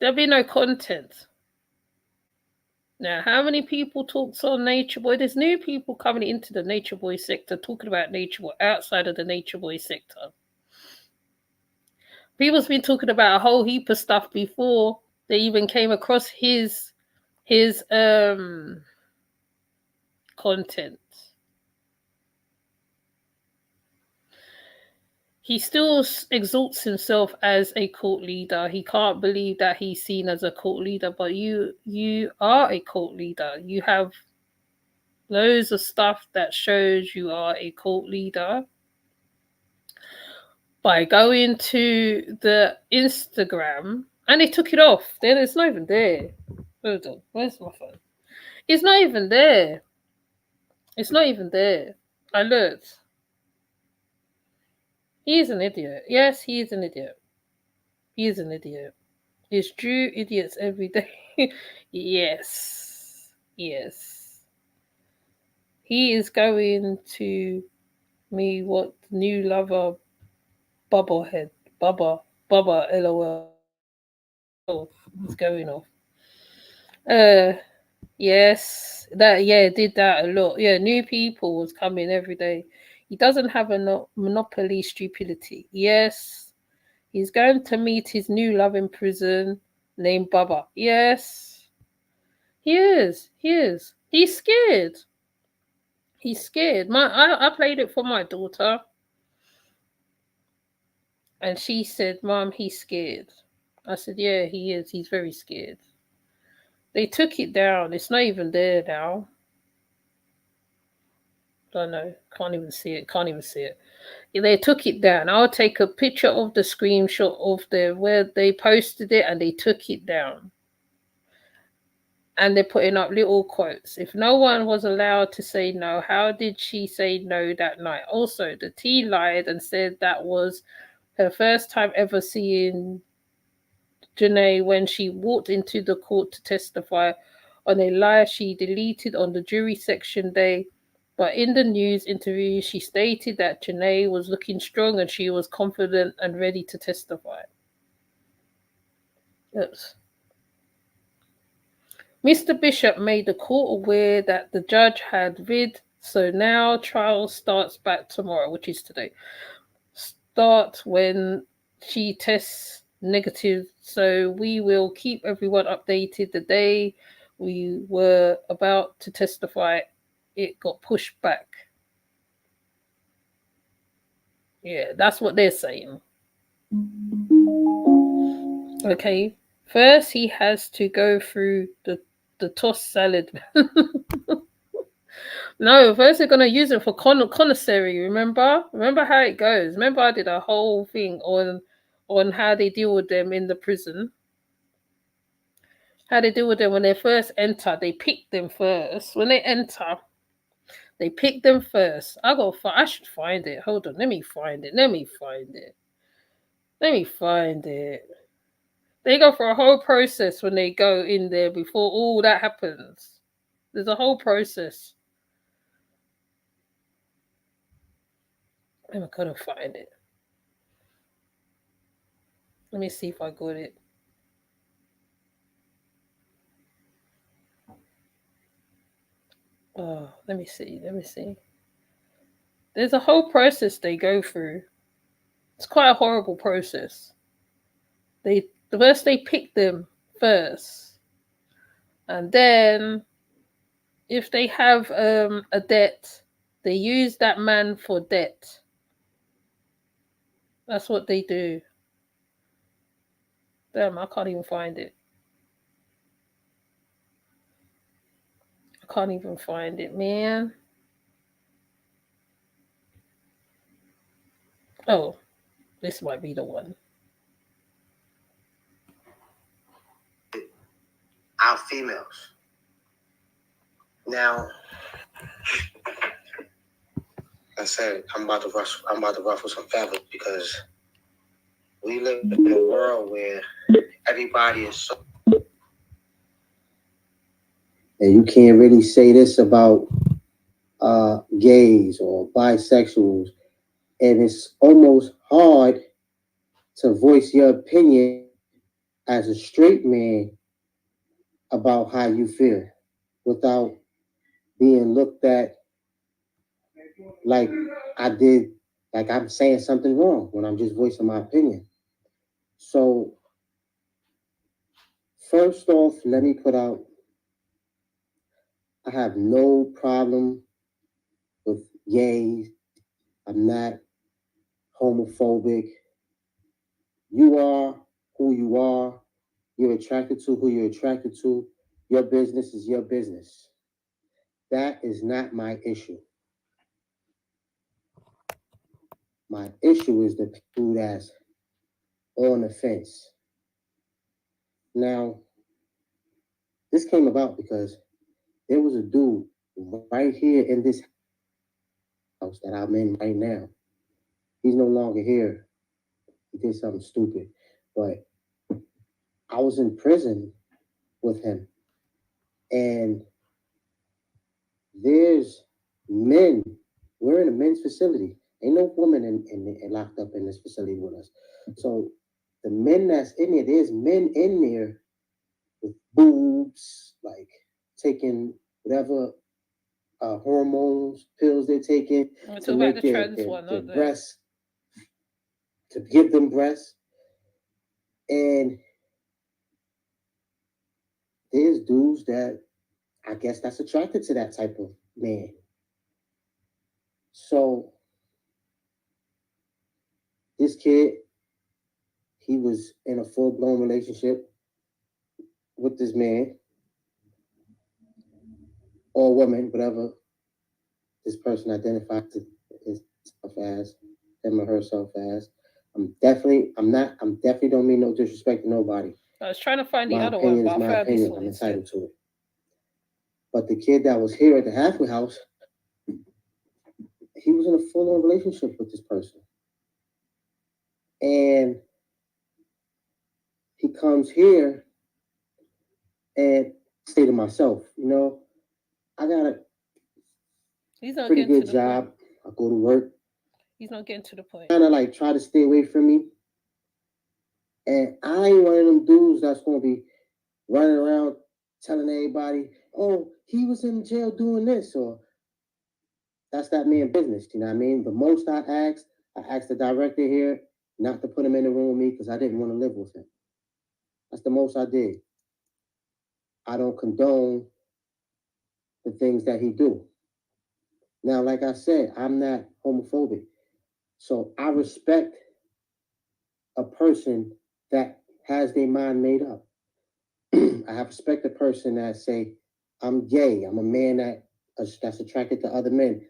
There'll be no content. Now, how many people talks on Nature Boy? There's new people coming into the Nature Boy sector talking about Nature Boy outside of the Nature Boy sector. People's been talking about a whole heap of stuff before they even came across his content. He still exalts himself as a cult leader. He can't believe that he's seen as a cult leader, but you are a cult leader. You have loads of stuff that shows you are a cult leader. By going to the Instagram, and they took it off. Then it's not even there. Hold on, where's my phone? It's not even there. It's not even there. I looked. He is an idiot. Yes, he is an idiot. He is an idiot. It's true, idiots every day. Yes. Yes. He is going to me what new lover bubblehead. Bubba LOL. It's going off. Yes. Did that a lot. Yeah, new people was coming every day. He doesn't have a monopoly stupidity. Yes. He's going to meet his new love in prison named Bubba. Yes. He is. He is. He's scared. He's scared. I played it for my daughter. And she said, Mom, he's scared. I said, yeah, he is. He's very scared. They took it down. It's not even there now. Don't know. Can't even see it. They took it down. I'll take a picture of the screenshot of where they posted it and they took it down. And they're putting up little quotes. If no one was allowed to say no, how did she say no that night? Also, the T lied and said that was her first time ever seeing Janae when she walked into the court to testify on a lie she deleted on the jury section day. But in the news interview, she stated that Janae was looking strong and she was confident and ready to testify. Oops. Mr. Bishop made the court aware that the judge had read, so now trial starts back tomorrow, which is today. Start when she tests negative, so we will keep everyone updated. The day we were about to testify, it got pushed back. Yeah, that's what they're saying. Okay, first he has to go through the tossed salad. No, first they're going to use it for commissary, remember? Remember how it goes. Remember I did a whole thing on how they deal with them in the prison. How they deal with them when they first enter. They pick them first. When they enter, they pick them first. I should find it. Hold on, let me find it. They go for a whole process when they go in there before all that happens. There's a whole process. I'm gonna find it. Let me see if I got it. Oh, let me see. There's a whole process they go through. It's quite a horrible process. First they pick them first. And then if they have a debt, they use that man for debt. That's what they do. Damn, I can't even find it. I can't even find it, man. Oh, this might be the one. Our females. Now, I said I'm about to ruffle some feathers because we live in a world where everybody is so. And you can't really say this about gays or bisexuals, and it's almost hard to voice your opinion as a straight man about how you feel without being looked at like I'm saying something wrong when I'm just voicing my opinion. So first off, let me put out, I have no problem with gays. I'm not homophobic. You are who you are. You're attracted to who you're attracted to. Your business is your business. That is not my issue. My issue is the people that's on the fence. Now, this came about because there was a dude right here in this house that I'm in right now. He's no longer here. He did something stupid. But I was in prison with him. And there's men. We're in a men's facility. Ain't no woman in locked up in this facility with us. So the men that's in there, there's men in there with boobs, like taking whatever hormones, pills they're taking to make their breasts, to give them breasts. And there's dudes that I guess that's attracted to that type of man. So this kid, he was in a full-blown relationship with this man or woman, whatever this person identified himself as, him or herself as. I'm definitely don't mean no disrespect to nobody. I was trying to find the My other one, opinion but is I my found this opinion. one I'm instead. entitled to it. But the kid that was here at the halfway house, he was in a full-on relationship with this person. And he comes here and I say to myself, I got a pretty good job. I go to work. He's not getting to the point. Kind of like try to stay away from me. And I ain't one of them dudes that's going to be running around telling everybody, oh, he was in jail doing this, or that's that man's business, you know what I mean? The most I asked the director here not to put him in the room with me because I didn't want to live with him. That's the most I did. I don't condone the things that he do. Now, like I said, I'm not homophobic. So I respect a person that has their mind made up. I respect a person that say, I'm gay. I'm a man that's attracted to other men.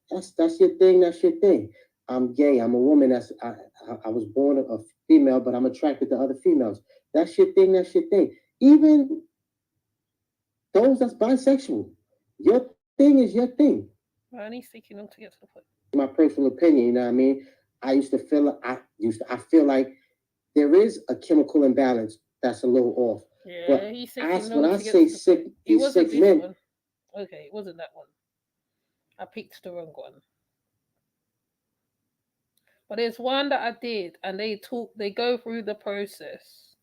That's your thing. That's your thing. I'm gay. I'm a woman. I was born a female, but I'm attracted to other females. That's your thing. That's your thing. Even those that's bisexual, your thing is your thing. Well, he's taking long to get to the point. My personal opinion, you know what I mean? I feel like there is a chemical imbalance that's a little off. Yeah, but he's when I say sick, these sick men. One. Okay, it wasn't that one. I picked the wrong one. But there's one that I did, and they go through the process.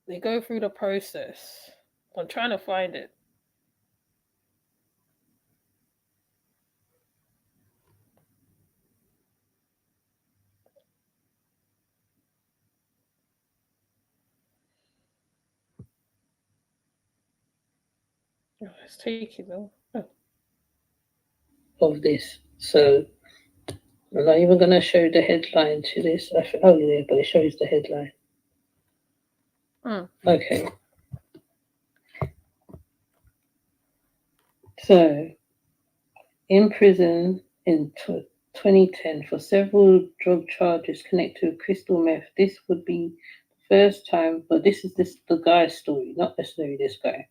They go through the process. I'm trying to find it. Oh, it's taking them of this. So I'm not even going to show the headline to this. Oh, yeah, but it shows the headline. Okay. So, in prison in 2010 for several drug charges connected with crystal meth. This would be the first time, but this is the guy's story, not necessarily this guy.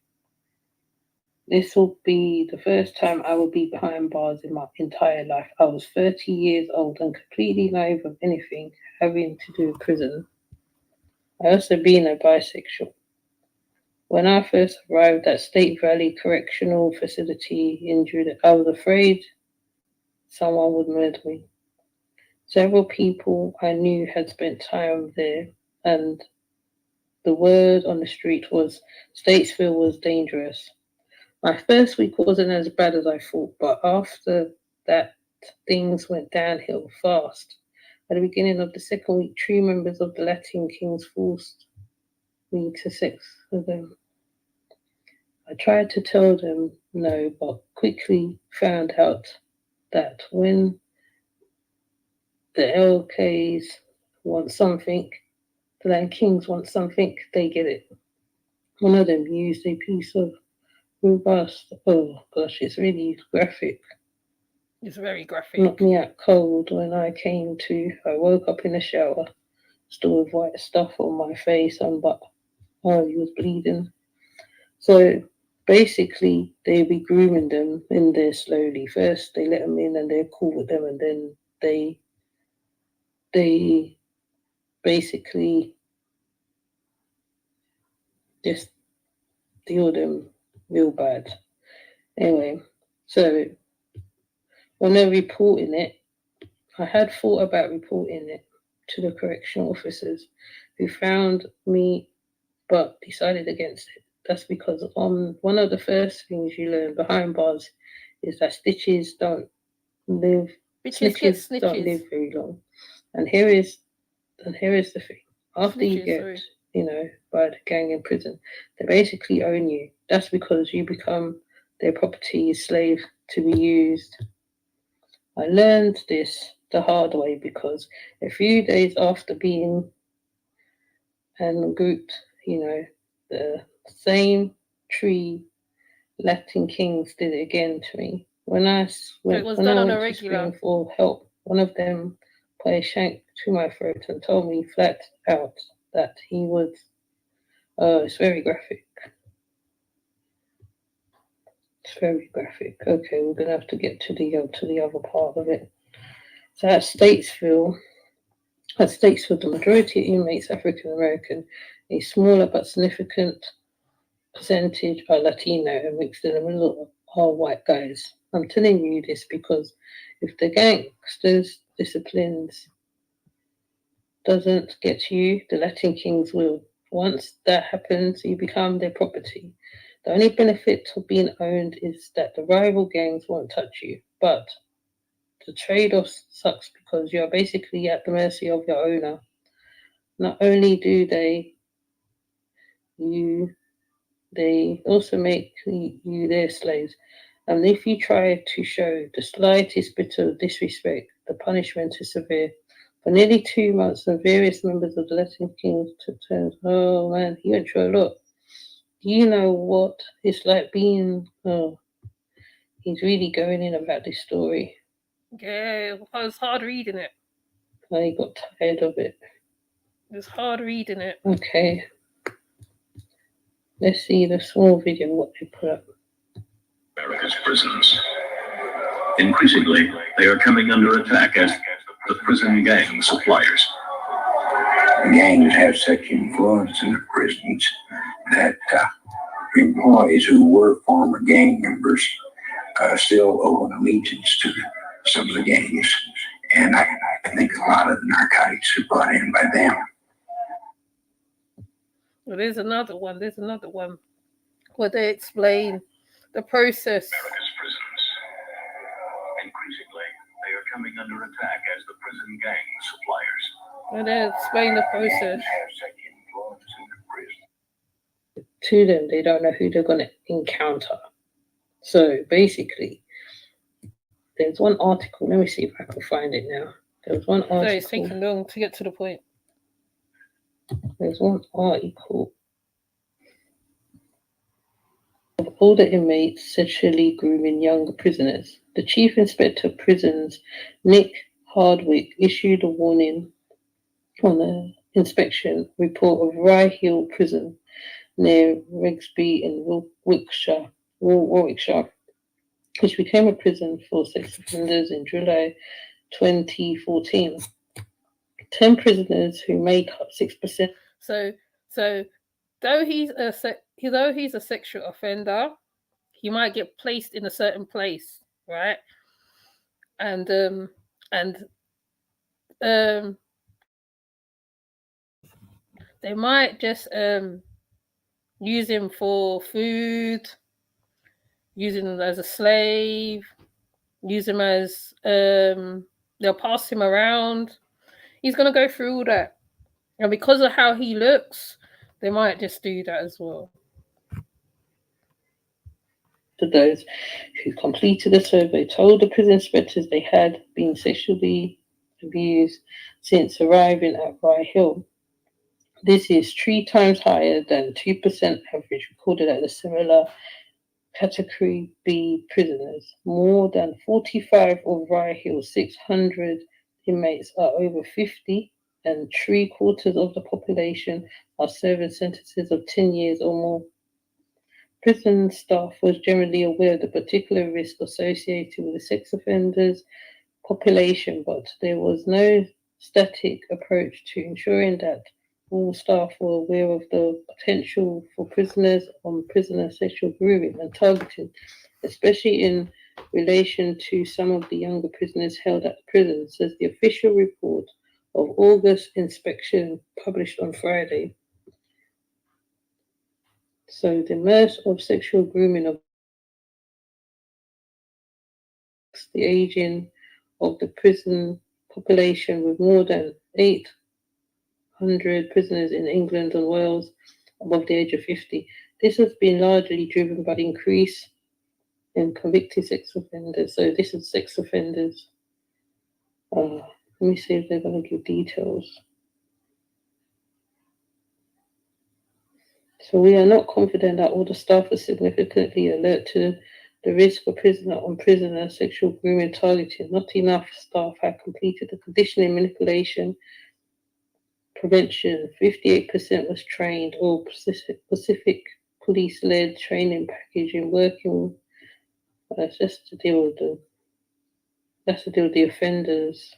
This will be the first time I will be behind bars in my entire life. I was 30 years old and completely naive of anything having to do with prison. I also been a bisexual. When I first arrived at State Valley Correctional Facility in Judah, I was afraid someone would murder me. Several people I knew had spent time there, and the word on the street was Statesville was dangerous. My first week wasn't as bad as I thought, but after that, things went downhill fast. At the beginning of the second week, true members of the Latin Kings forced me to sex with them. I tried to tell them no, but quickly found out that when the LKs want something, the Land Kings want something, they get it. One of them used a piece of robust, oh gosh, it's really graphic. It's very graphic. Knocked me out cold when I came to. I woke up in the shower, still with white stuff on my face, but he was bleeding. So basically, they'd be grooming them in there slowly. First, they let them in and they're cool with them, and then they basically just deal them real bad. Anyway, so when they're reporting it, I had thought about reporting it to the correctional officers who found me but decided against it. That's because one of the first things you learn behind bars is that snitches don't live very long. And here is the thing. After you get, by the gang in prison, they basically own you. That's because you become their property, slave to be used. I learned this the hard way because a few days after being and grouped, the same tree Latin Kings did it again to me. When I went to scream for help, one of them put a shank to my throat and told me flat out that he would. It's very graphic. It's very graphic. Okay, we're gonna have to get to the other part of it. So at Statesville, the majority of inmates African American. A smaller but significant percentage are Latino, and mixed in the middle are white guys. I'm telling you this because if the gangsters' disciplines doesn't get you, the Latin Kings will. Once that happens, you become their property. The only benefit of being owned is that the rival gangs won't touch you, but the trade-off sucks because you're basically at the mercy of your owner. Not only do they also make you their slaves. And if you try to show the slightest bit of disrespect, the punishment is severe. For nearly 2 months, the various members of the Latin Kings took turns. Oh man, he went through a lot. Do you know what it's like being? Oh, he's really going in about this story. Yeah, it was hard reading it. I got tired of it. It was hard reading it. Okay. Let's see the small video, what they put up. America's prisons. Increasingly, they are coming under attack as the prison gang suppliers. Gangs have such influence in the prisons that employees who were former gang members still owe an allegiance to some of the gangs. And I think a lot of the narcotics are brought in by them. Well, there's another one where they explain the process. America's prisons. Increasingly, they are coming under attack as the prison gang suppliers. And they explain the process to them. They don't know who they're going to encounter. So basically, There's one article. Let me see if I can find it now. There's one article. So it's taking long to get to the point. There's one article of older inmates sexually grooming younger prisoners. The Chief Inspector of Prisons, Nick Hardwick, issued a warning on the inspection report of Rye Hill Prison near Regsby in Warwickshire, which became a prison for sex offenders in July 2014. 10 prisoners who make up 6%. So though he's a sexual offender, he might get placed in a certain place, right? And they might just use him for food, use him as a slave, use him as they'll pass him around. He's gonna go through all that. And because of how he looks, they might just do that as well. To those who completed the survey told the prison inspectors they had been sexually abused since arriving at Rye Hill. This is 3 times higher than 2% average recorded at the similar Category B prisoners. More than 45 of Rye Hill's 600 inmates are over 50, and 3/4 of the population are serving sentences of 10 years or more. Prison staff was generally aware of the particular risk associated with the sex offenders population, but there was no static approach to ensuring that all staff were aware of the potential for prisoners on prisoner sexual grooming and targeting, especially in relation to some of the younger prisoners held at the prison, says the official report of August inspection published on Friday. So the mass of sexual grooming of the aging of the prison population, with more than 800 prisoners in England and Wales above the age of 50. This has been largely driven by the increase in convicted sex offenders. So this is sex offenders. Let me see if they're going to give details. So we are not confident that all the staff are significantly alert to the risk of prisoner sexual grooming targeting. Not enough staff have completed the conditioning manipulation prevention. 58% was trained or specific police-led training package in working. That's just to deal with the offenders.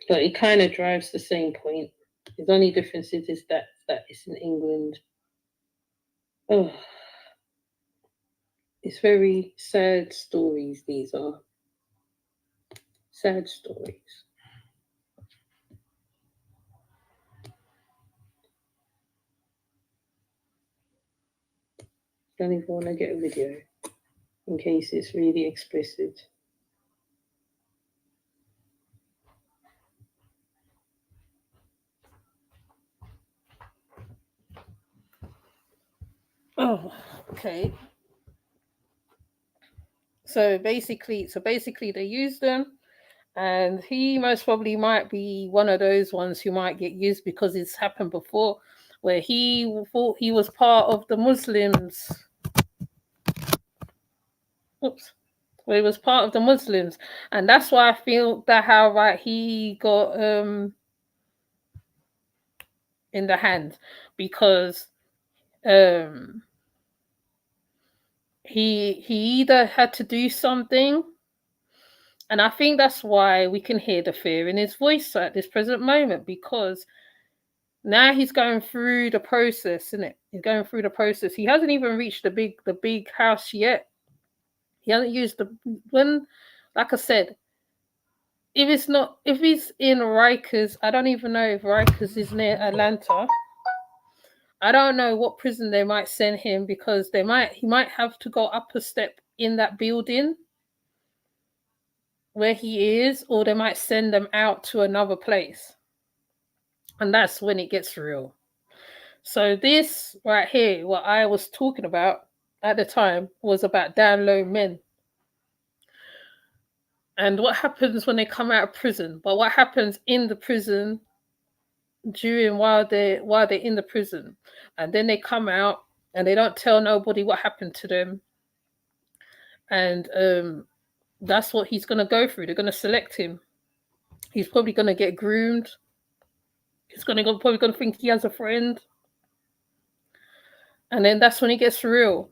But it kind of drives the same point. The only difference is that it's in England. Oh, it's very sad stories. These are sad stories. Don't even want to get a video in case it's really explicit. Oh, okay. So basically they use them, and he most probably might be one of those ones who might get used because it's happened before, where he thought he was part of the Muslims. Where he was part of the Muslims, and that's why I feel that how right he got in the hand, because he either had to do something, and I think that's why we can hear the fear in his voice at this present moment, because now he's going through the process, isn't it? He's going through the process. He hasn't even reached the big house yet. He hasn't used like I said, if he's in Rikers, I don't even know if Rikers is near Atlanta. I don't know what prison they might send him, because he might have to go up a step in that building where he is, or they might send them out to another place. And that's when it gets real. So this right here, what I was talking about at the time, was about down low men. And what happens when they come out of prison, but what happens in the prison while they're in the prison, and then they come out and they don't tell nobody what happened to them, and that's what he's going to go through. They're going to select him. He's probably going to get groomed. He's probably going to think he has a friend, and then that's when he gets real.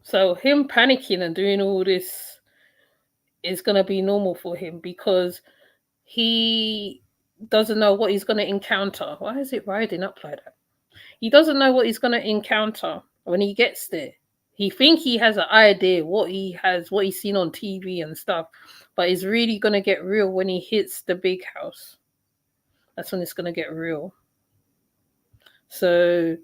So him panicking and doing all this is going to be normal for him, because he doesn't know what he's going to encounter. Why is it riding up like that? He doesn't know what he's going to encounter when he gets there. He thinks he has an idea what he's seen on TV and stuff, but it's really going to get real when he hits the big house. That's when it's going to get real. So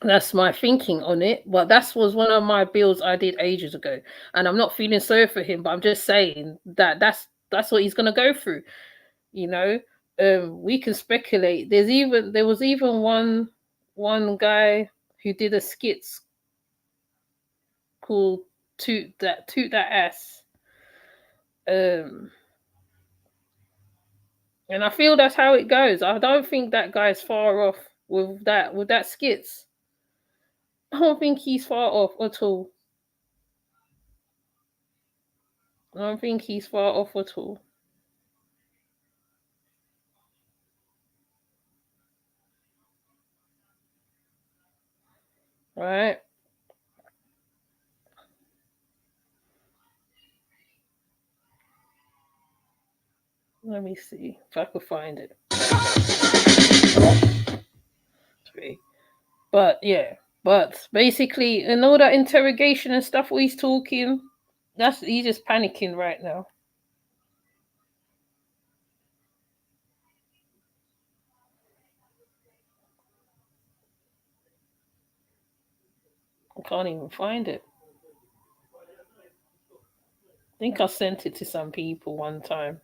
that's my thinking on it. But that was one of my bills I did ages ago, and I'm not feeling sorry for him, but I'm just saying that that's what he's going to go through. You know, we can speculate. There was even one guy who did a skits called Toot That Ass. And I feel that's how it goes. I don't think that guy's far off with that skits. I don't think he's far off at all. I don't think he's far off at all. Right? Let me see if I could find it. But yeah, but basically, in all that interrogation and stuff where he's talking, he's just panicking right now. I can't even find it. I think I sent it to some people one time.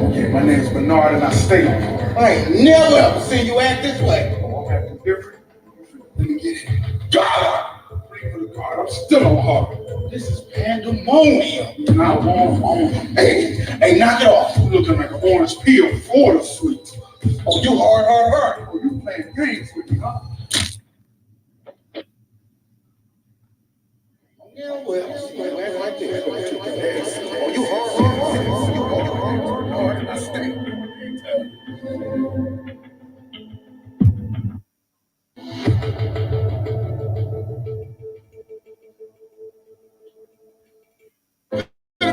Okay, my name's Bernard and I stay on guard. I ain't never ever seen you act this way. Oh, I'm acting different. Let me get it. God! I'm still on hard. This is pandemonium. I want. Hey, knock it off. You looking like an orange peel for the sweet. Oh, you hard. Oh, you playing games with me, huh? Yeah, well, like this. Oh, you hard, and I stay.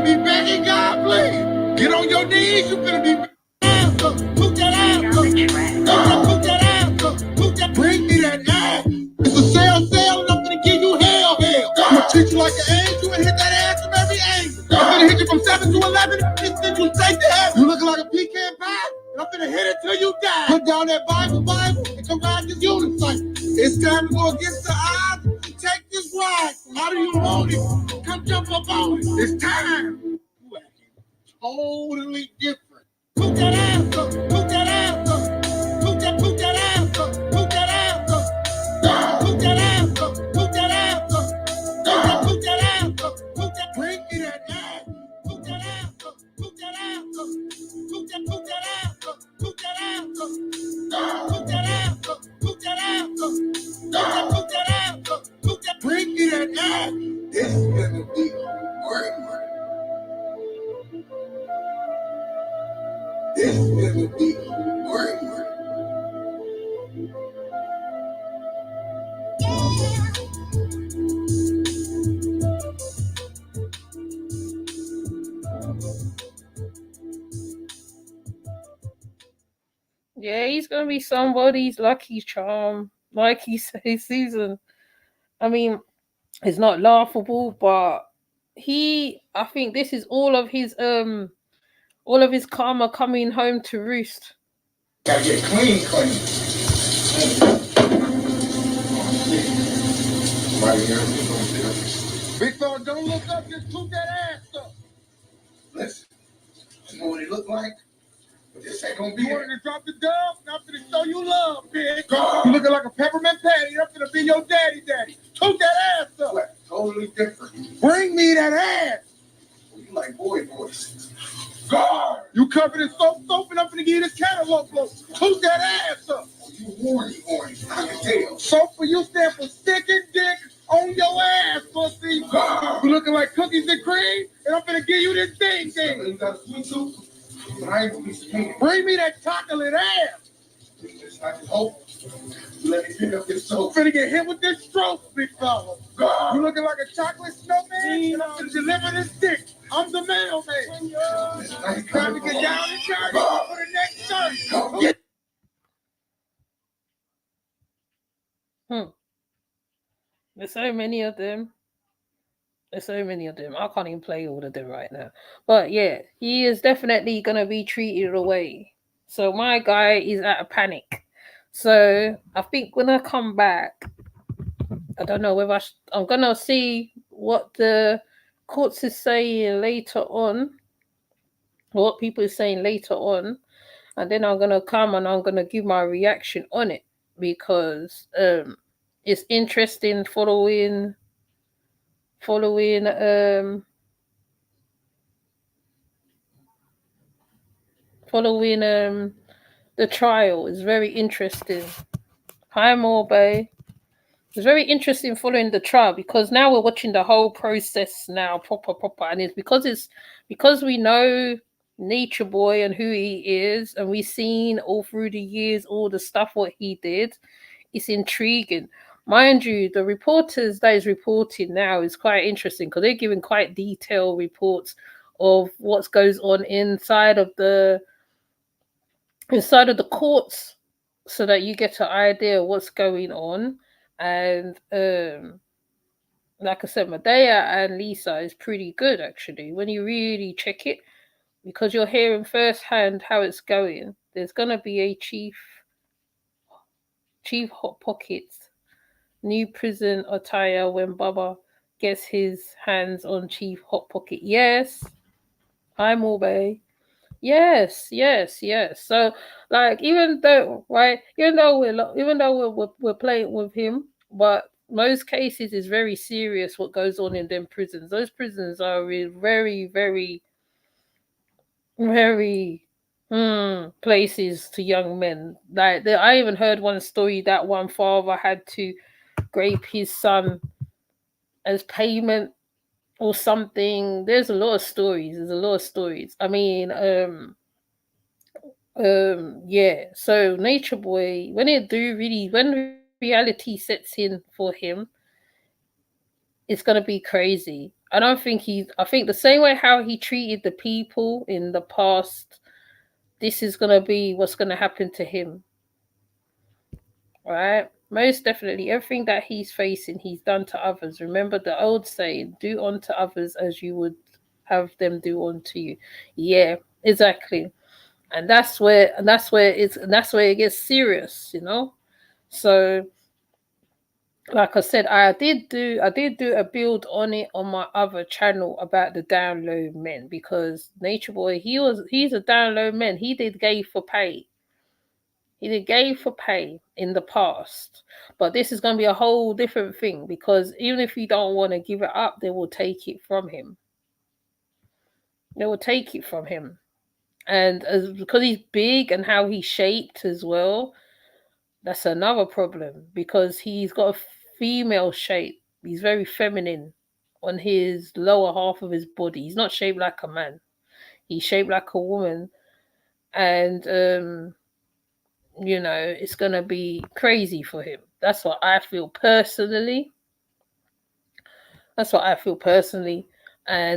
Be begging God, please. Get on your knees. You better be put that ass up. Put that ass up. Bring me that ass. It's a sale, and I'm gonna give you hell. I'm gonna treat you like an angel and hit that ass from every angle. I'm gonna hit you from 7 to 11 and send you straight to heaven. You looking like a pecan pie, and I'm gonna hit it till you die. Put down that Bible, and come ride this unicycle. It's time to go against the odds. Take this ride. How do you want it? Come jump up on it. It's time. Totally different. Put that ass up. Put that ass up. Put that ass up. Put that ass up. Put that ass up. Put that ass up. Put that ass up. Put that. Bring me that ass. Put that ass up. Put that ass up. Put that ass up. Put that ass up. Put that ass up. Put that ass up. Put that ass up. Put that. Bring me that ass. This is gonna be great. This is gonna be great. Yeah, he's gonna be somebody's lucky charm, like he says, Susan. I mean, it's not laughable, but I think this is all of his karma coming home to roost. Gotta get clean. Somebody here is gonna do. Big fella, don't look up, just toot that ass up. Listen, I know what it look like, but this ain't gonna be. You wanted to drop the dub, and I'm gonna show you love, big. God. You looking like a peppermint patty, I'm gonna be your daddy. Toot that ass up. What? Totally different. Bring me that ass. You like boy voices. God! You covered in soap, and I'm gonna give you this cantaloupe blow. Toot that ass up. You horny, I can tell. Soap for you stand for sticking dick on your ass, pussy. God. You looking like cookies and cream, and I'm gonna give you this thing. You got a sweet tooth, but I ain't gonna be sweet. Bring me that chocolate ass. I can hope. Let me pick up this soap. Finna get hit with this stroke, big fella. God. You looking like a chocolate snowman, and I'm gonna deliver this dick. I'm the mailman. Time to get down and dirty for the next shirt. There's so many of them. There's so many of them. I can't even play all of them right now. But yeah, he is definitely going to be treated away. So my guy is at a panic. So I think when I come back, I don't know whether I'm going to see what the courts is saying later on. What people are saying later on. And then I'm going to come and I'm going to give my reaction on it. Because it's interesting following the trial. Is very interesting. Hi Morbe. It's very interesting following the trial because now we're watching the whole process now proper, and it's because we know Nature Boy and who he is, and we've seen all through the years all the stuff what he did. It's intriguing. Mind you, the reporters that is reporting now is quite interesting because they're giving quite detailed reports of what goes on inside of the courts so that you get an idea of what's going on. And like I said, Medea and Lisa is pretty good actually when you really check it because you're hearing firsthand how it's going. There's going to be a Chief Hot Pockets new prison attire when Baba gets his hands on Chief Hot Pocket. Yes, I'm Morbe. Yes. So, like, even though we're playing with him, but most cases is very serious. What goes on in them prisons? Those prisons are very, very, very places to young men. Like, I even heard one story that one father had to grape his son as payment or something. There's a lot of stories. I mean, yeah. So Nature Boy, when reality sets in for him, it's gonna be crazy. I think the same way how he treated the people in the past, this is gonna be what's gonna happen to him. Right? Most definitely, everything that he's facing, he's done to others. Remember the old saying, do unto others as you would have them do unto you. Yeah, exactly. And that's where it gets serious, you know. So like I said, I did do a build on it on my other channel about the down low men because Nature Boy, he's a down low man. He did gay for pay. He did gay for pay in the past. But this is going to be a whole different thing because even if you don't want to give it up, they will take it from him. And because he's big and how he's shaped as well, that's another problem because he's got a female shape. He's very feminine on his lower half of his body. He's not shaped like a man. He's shaped like a woman. And you know, it's going to be crazy for him. That's what I feel personally. And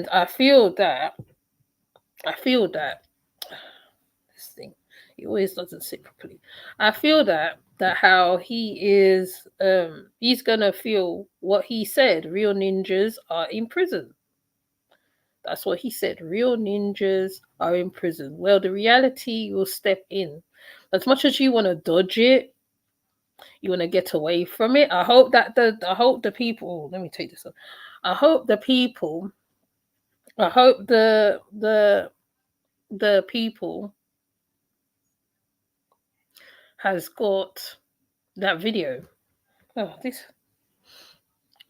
I feel that this thing, it always doesn't sit properly. I feel that how he is, he's going to feel what he said. Real ninjas are in prison. That's what he said. Real ninjas are in prison. Well, the reality will step in. As much as you want to dodge it, You want to get away from it. I hope that the people. Let me take this off. I hope the people. I hope the people has got that video. Oh, this.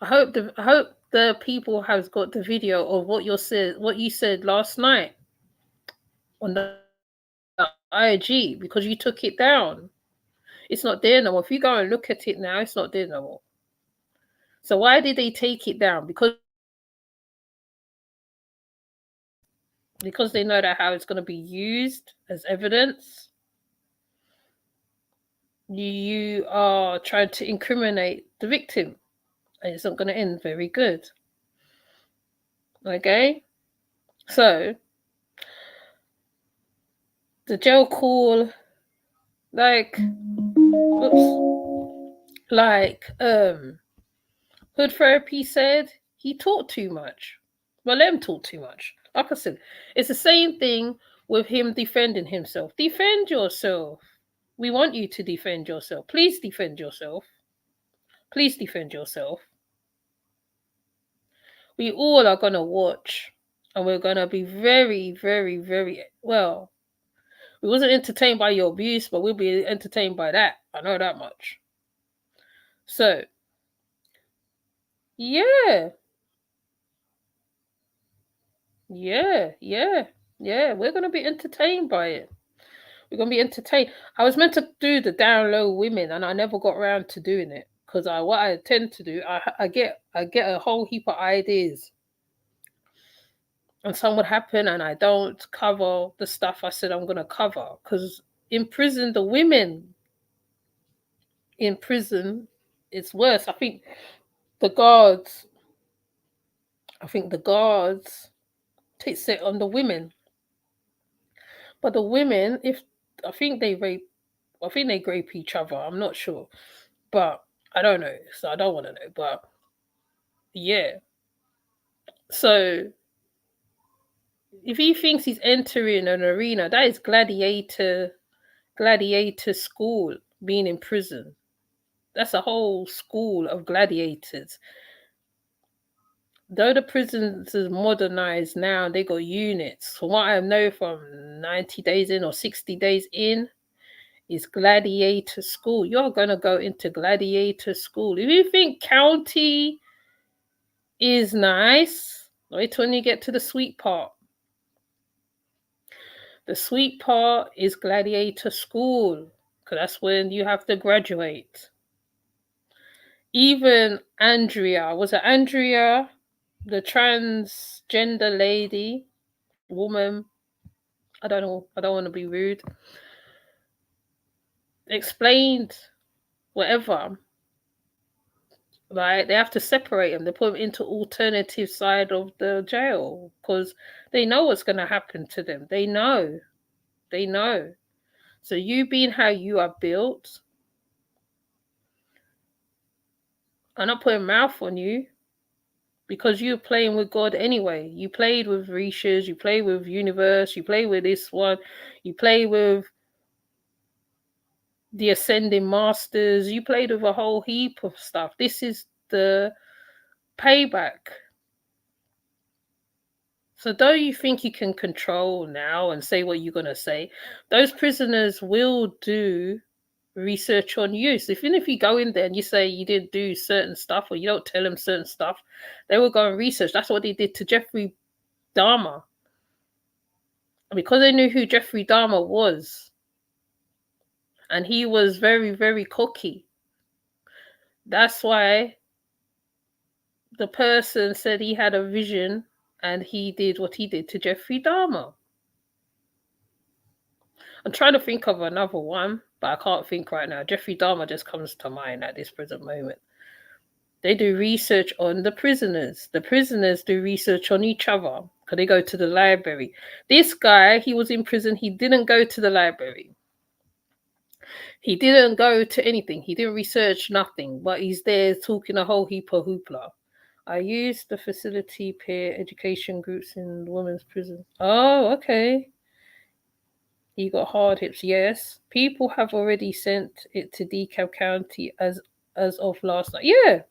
I hope the people has got the video of what you said last night on the IG, because you took it down. It's not there no more. If you go and look at it now, it's not there no more. So why did they take it down? Because they know that how it's going to be used as evidence. You are trying to incriminate the victim, and it's not going to end very good. Okay? So, the jail call, like Hood Therapy said, he talked too much. Well, let him talk too much. Like I said, it's the same thing with him defending himself. Defend yourself. We want you to defend yourself. Please defend yourself. Please defend yourself. We all are going to watch, and we're going to be very, very, very, well, we wasn't entertained by your abuse, but we'll be entertained by that. I know that much. So, yeah. We're going to be entertained by it. We're going to be entertained. I was meant to do the down low women, and I never got around to doing it. Because what I tend to do, I get a whole heap of ideas. And some would happen, and I don't cover the stuff I said I'm going to cover. Because in prison, the women in prison, it's worse. I think the guards take it on the women. But the women, I think they rape each other. I'm not sure. But I don't know. So I don't want to know. But yeah. So if he thinks he's entering an arena, that is gladiator school, being in prison. That's a whole school of gladiators. Though the prisons is modernized now, they got units. From what I know from 90 days in or 60 days in, is gladiator school. You're going to go into gladiator school. If you think county is nice, wait till you get to the sweet part. The sweet part is gladiator school, because that's when you have to graduate. Even Andrea, the transgender lady, woman, I don't know, I don't want to be rude, explained whatever, right? They have to separate them. They put them into alternative side of the jail because they know what's going to happen to them. They know. So you being how you are built, I'm not putting mouth on you because you're playing with God anyway. You played with Rishas, you play with Universe, you play with this one, you play with the Ascending Masters, you played with a whole heap of stuff. This is the payback. So don't you think you can control now and say what you're going to say? Those prisoners will do research on you. So even if you go in there and you say you didn't do certain stuff or you don't tell them certain stuff, they will go and research. That's what they did to Jeffrey Dahmer. And because they knew who Jeffrey Dahmer was, and he was very, very cocky, that's why the person said he had a vision and he did what he did to Jeffrey Dahmer. I'm trying to think of another one, but I can't think right now. Jeffrey Dahmer just comes to mind at this present moment. They do research on the prisoners. The prisoners do research on each other because they go to the library. This guy, he was in prison. He didn't go to the library. He didn't go to anything. He didn't research nothing, but he's there talking a whole heap of hoopla. I used the facility peer education groups in women's prison. Oh, okay. He got hard hips. Yes, people have already sent it to DeKalb County as of last night. Yeah,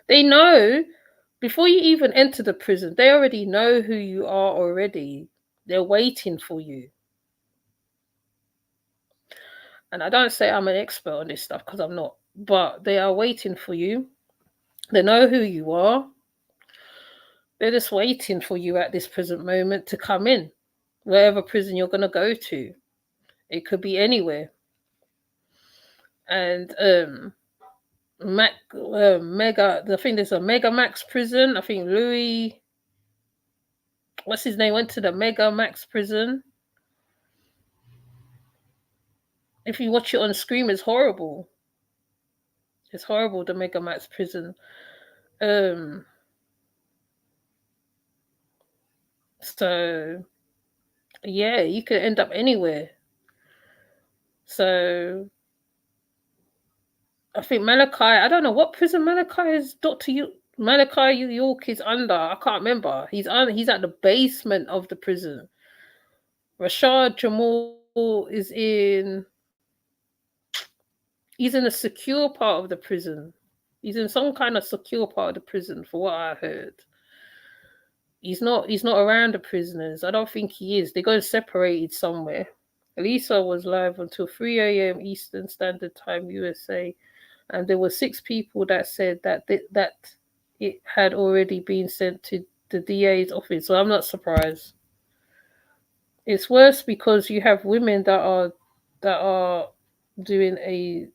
they know before you even enter the prison. They already know who you are already. They're waiting for you. And I don't say I'm an expert on this stuff because I'm not, but they are waiting for you. They know who you are. They're just waiting for you at this present moment to come in, wherever prison you're going to go to. It could be anywhere. And Mega, I think there's a Mega Max prison. I think Louis, what's his name, went to the Mega Max prison. If you watch it on screen, it's horrible. It's horrible, the Mega Max prison. So yeah, you could end up anywhere. So I think Malachi, I don't know what prison Malachi is. Malachi York is under. I can't remember. He's at the basement of the prison. Rashad Jamal is in. He's in a secure part of the prison. He's in some kind of secure part of the prison, for what I heard. He's not around the prisoners. I don't think he is. They got separated somewhere. Elisa was live until 3 a.m. Eastern Standard Time, USA. And there were 6 people that said that it had already been sent to the DA's office. So I'm not surprised. It's worse because you have women that are doing a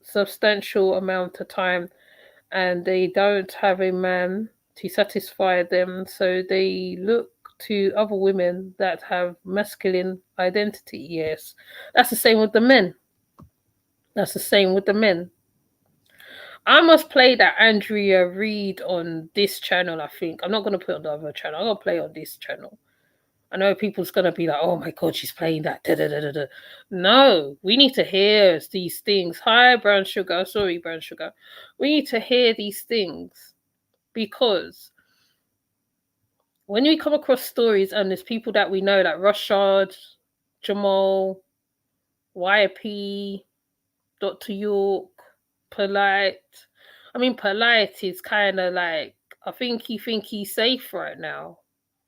substantial amount of time and they don't have a man to satisfy them, so they look to other women that have masculine identity. Yes, that's the same with the men. I must play that Andrea Reid on this channel, I think. I'm not going to put it on the other channel. I'm going to play it on this channel. I know people's going to be like, oh my God, she's playing that. Da, da, da, da, da. No, we need to hear these things. Hi, Brown Sugar. Sorry, Brown Sugar. We need to hear these things because when we come across stories and there's people that we know, like Rashad, Jamal, YP, Dr. York, Polite. I mean, Polite is kind of like, I think he's safe right now.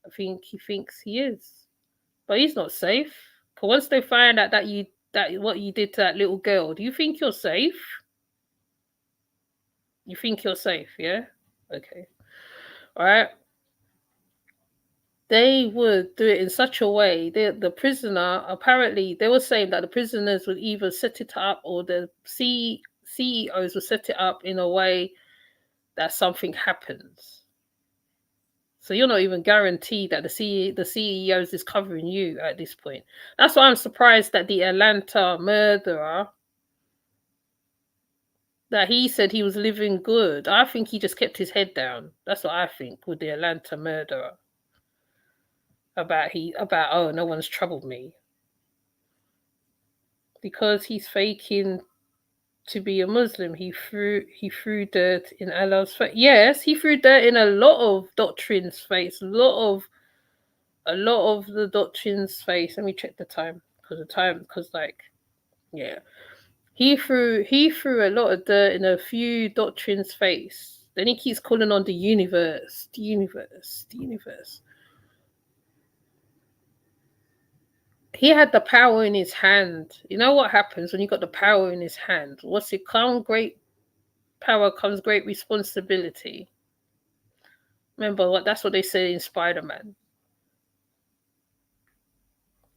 I think he thinks he is, but he's not safe. Because once they find out that what you did to that little girl, do you think you're safe? You think you're safe, yeah? Okay. All right. They would do it in such a way. The prisoner, apparently, they were saying that the prisoners would either set it up or the CEOs would set it up in a way that something happens. So you're not even guaranteed that the CEOs is covering you at this point. That's why I'm surprised that the Atlanta murderer, that he said he was living good. I think he just kept his head down. That's what I think with the Atlanta murderer. About oh, no one's troubled me. Because he's faking to be a Muslim. He threw dirt in Allah's face. Yes, he threw dirt in a lot of doctrines' face. A lot of the doctrines' face. Let me check the time. He threw a lot of dirt in a few doctrines' face. Then he keeps calling on the universe. He had the power in his hand. You know what happens when you got the power in his hand? Great power comes great responsibility. Remember that's what they say in Spider-Man.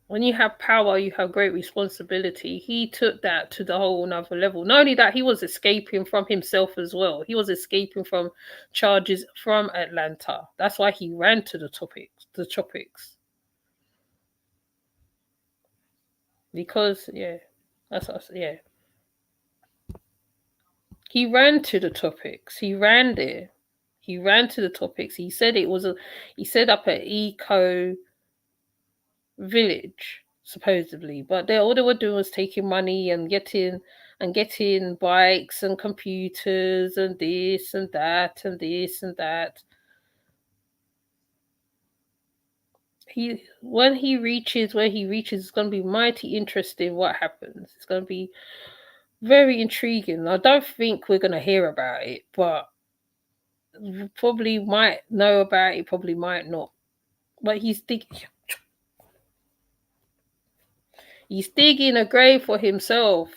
When you have power, you have great responsibility. He took that to the whole another level. Not only that, he was escaping from himself as well. He was escaping from charges from Atlanta. That's why he ran to the tropics. Because, he ran to the tropics. He ran there. He ran to the tropics. He said he set up an eco village, supposedly. But all they were doing was taking money and getting bikes and computers and this and that and this and that. when he reaches where he reaches, it's going to be mighty interesting what happens. It's going to be very intriguing. I don't think we're going to hear about it, but we probably might know about it, probably might not. But he's digging a grave for himself.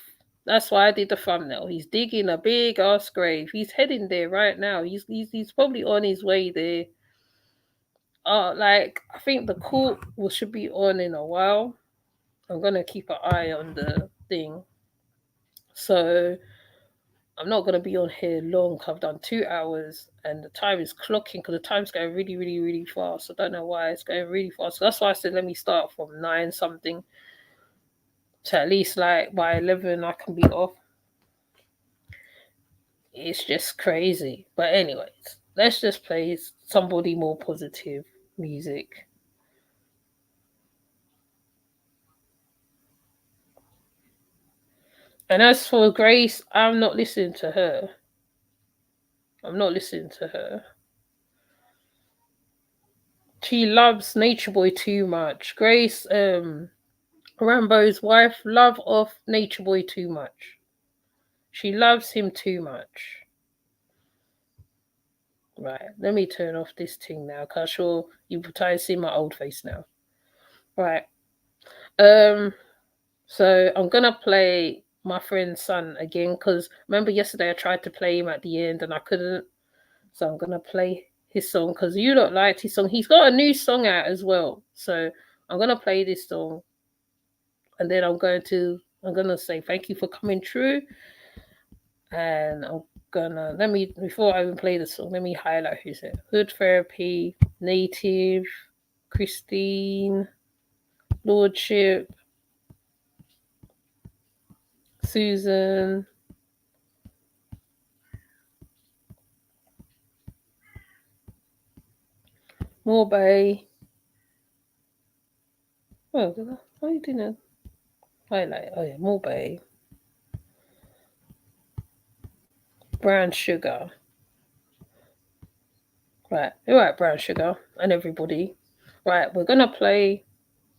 That's why I did the thumbnail. He's digging a big ass grave. He's heading there right now. He's probably on his way there. Like, I think the court should be on in a while. I'm gonna keep an eye on the thing. So I'm not gonna be on here long. I've done 2 hours and the time is clocking because the time's going really, really, really fast. I don't know why it's going really fast. So that's why I said let me start from 9 something. So at least like by 11 I can be off. It's just crazy. But anyways, let's just play somebody more positive music. And as for Grace, I'm not listening to her. She loves Nature Boy too much. Grace, Rambo's wife, love off Nature Boy too much. She loves him too much. Right, let me turn off this thing now, because I'm sure you can see my old face now. Right. So I'm going to play my friend's son again, because remember yesterday I tried to play him at the end and I couldn't. So I'm going to play his song, because you lot liked his song. He's got a new song out as well. So I'm going to play this song. And then I'm going to say thank you for coming through. And I'm gonna before I even play the song, let me highlight who's here. Hood Therapy, Native, Christine, Lordship, Susan, Morbay. Oh, I didn't highlight. Oh yeah, Morbay. Brown Sugar. Right, all right, Brown Sugar and everybody. Right, we're gonna play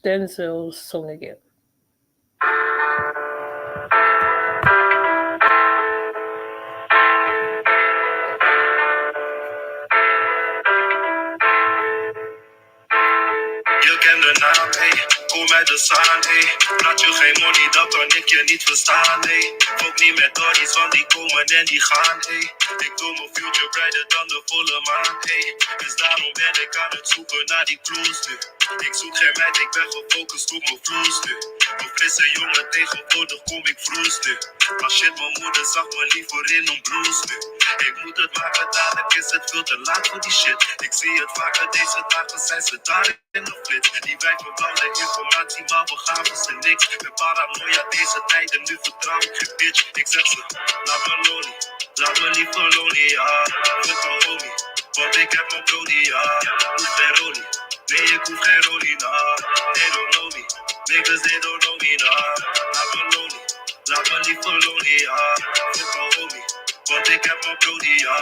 Denzel's song again. Je kent de naam, hey. Kom uit de zaan, hey. Praat je geen money, dat kan ik je niet verstaan, hey. Ook niet met Dory's, want die komen en die gaan, hey. Ik doe mijn future brighter dan de volle maan, hey. Dus daarom ben ik aan het zoeken naar die clues nu. Ik zoek geen meid, ik ben gefocust op mijn vloes nu. Een frisse jongen, tegenwoordig kom ik vroes nu. Maar shit, mijn moeder zag me liever in een blues nu. Ik moet het maken, dadelijk is het veel te laat voor die shit. Ik zie het vaker, deze dagen zijn ze daar in de flits. Die wijven bouwen informatie, maar we gaven ze niks. Met paranoia deze tijden, nu vertrouw ik geen bitch. Ik zeg ze, laat me lonely, laat me liever lonely, ja. Fuck a homie, want ik heb mijn brody, ja. Hoef geen rolie, nee ik hoef geen rolie, nah. They don't know me, niggas they don't know me, nah. Laat me lonely, laat me liever lonely, ja. Fuck a homie, want ik heb mijn brody, ja.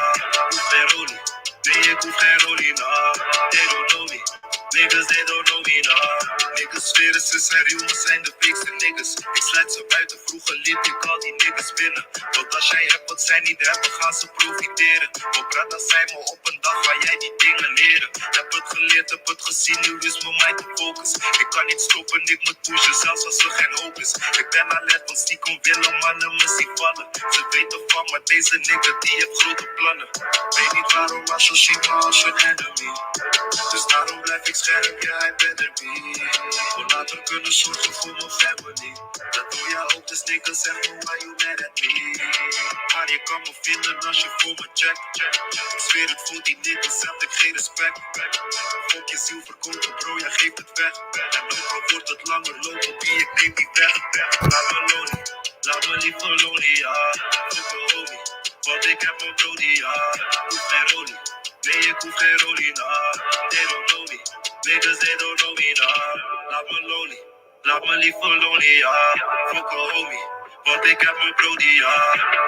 Hoef geen rolie, nee ik hoef geen rolie, nah. They don't know me. Niggas, they don't know me, nah. Niggas sferen, ze zijn ruw, we zijn de fakeste niggas. Ik sluit ze buiten, vroeger liet ik al die niggas binnen. Want als jij hebt wat zij niet hebben, gaan ze profiteren. Ook dat zijn me op een dag waar jij die dingen leren. Heb het geleerd, heb het gezien, nu is mijn mind de focus. Ik kan niet stoppen, ik moet pushen, zelfs als er geen hoop is. Ik ben alert, want stiekem willen mannen me zien vallen. Ze weten van, maar deze nigga die heeft grote plannen. Weet niet waarom, maar zo zie me als je enemy. Dus daarom blijf ik scherp, ja, I better be. Voor later kunnen zorgen voor mijn family. Dat doe jij ook, dus nigga, zeg me why you mad at me. Maar je kan me vinden als je voor me check. Ik zweer het voor die niggas, heb ik geen respect. Fok je ziel verkopen, bro, jij geeft het weg. En ook al wordt het langer lopen, die ik neem die weg. Laat me lonely, laat me liever lonely, ja. Fuck a homie, want ik heb mijn brody, ja. Hoef geen rolie. Nee, ik hoef geen rolie, nah. They don't know me. Niggas, they don't know me, nah. Laat me lonely. Laat me liever lonely, ja. Fuck a homie. Want ik heb mijn brody, ja.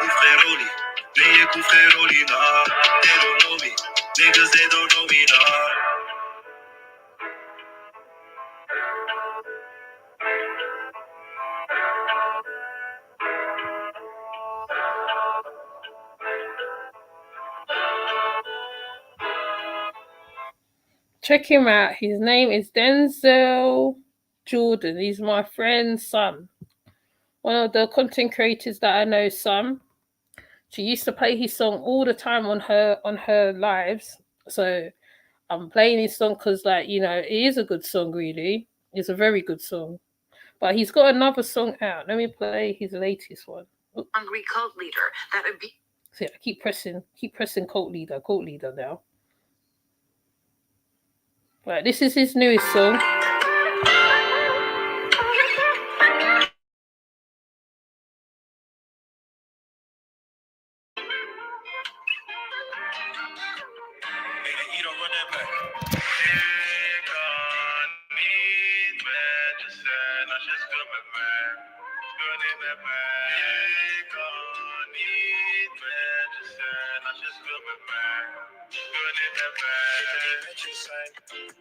Hoef geen rolie. Nee, ik hoef geen rolie, nah. They don't know me. Niggas, they don't know me, nah. check him out. His name is Denzel Jordan. He's my friend's son. One of the content creators that I know, son. She used to play his song all the time on her lives. So I'm playing his song because, like, you know, it is a good song, really. It's a very good song. But he's got another song out. Let me play his latest one. Hungry cult leader that would be. See, I keep pressing cult leader now. Right, this is his newest song.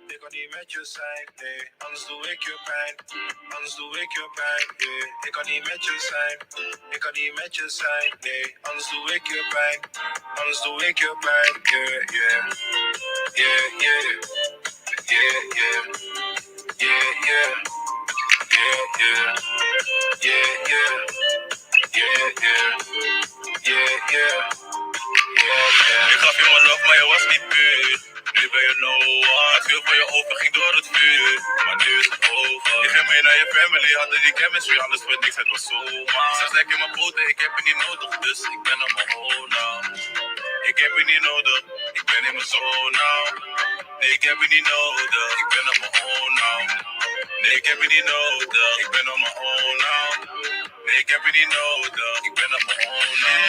Ik kan niet met je zijn, nee, anders doe ik je pijn. Anders doe ik je pijn, yeah. Ik kan niet met je zijn, ik kan niet met je zijn, nee, anders doe ik je pijn. Anders doe ik je pijn, yeah, yeah. Yeah, yeah. Yeah, yeah. Yeah, yeah. Yeah, yeah. Yeah, yeah. Yeah, yeah. Yeah, yeah. Yeah, yeah. Ik gaf je mijn love, maar je was niet puur. Nu ben je no one. Veel van je ogen ging door het vuur. Maar nu is het over. Je ging mee naar je family, hadden die chemistry. Alles wordt niks, het was zomaar. Zelfs lekker in mijn poten, ik heb je niet nodig. Dus ik ben op mijn own now. Ik heb je niet nodig, ik ben in mijn zone now. Nee, ik heb je niet nodig, ik ben op mijn own now. Nee, ik heb je niet nodig, ik ben op mijn own now. Nee, ik heb je niet nodig, ik ben op mijn own now.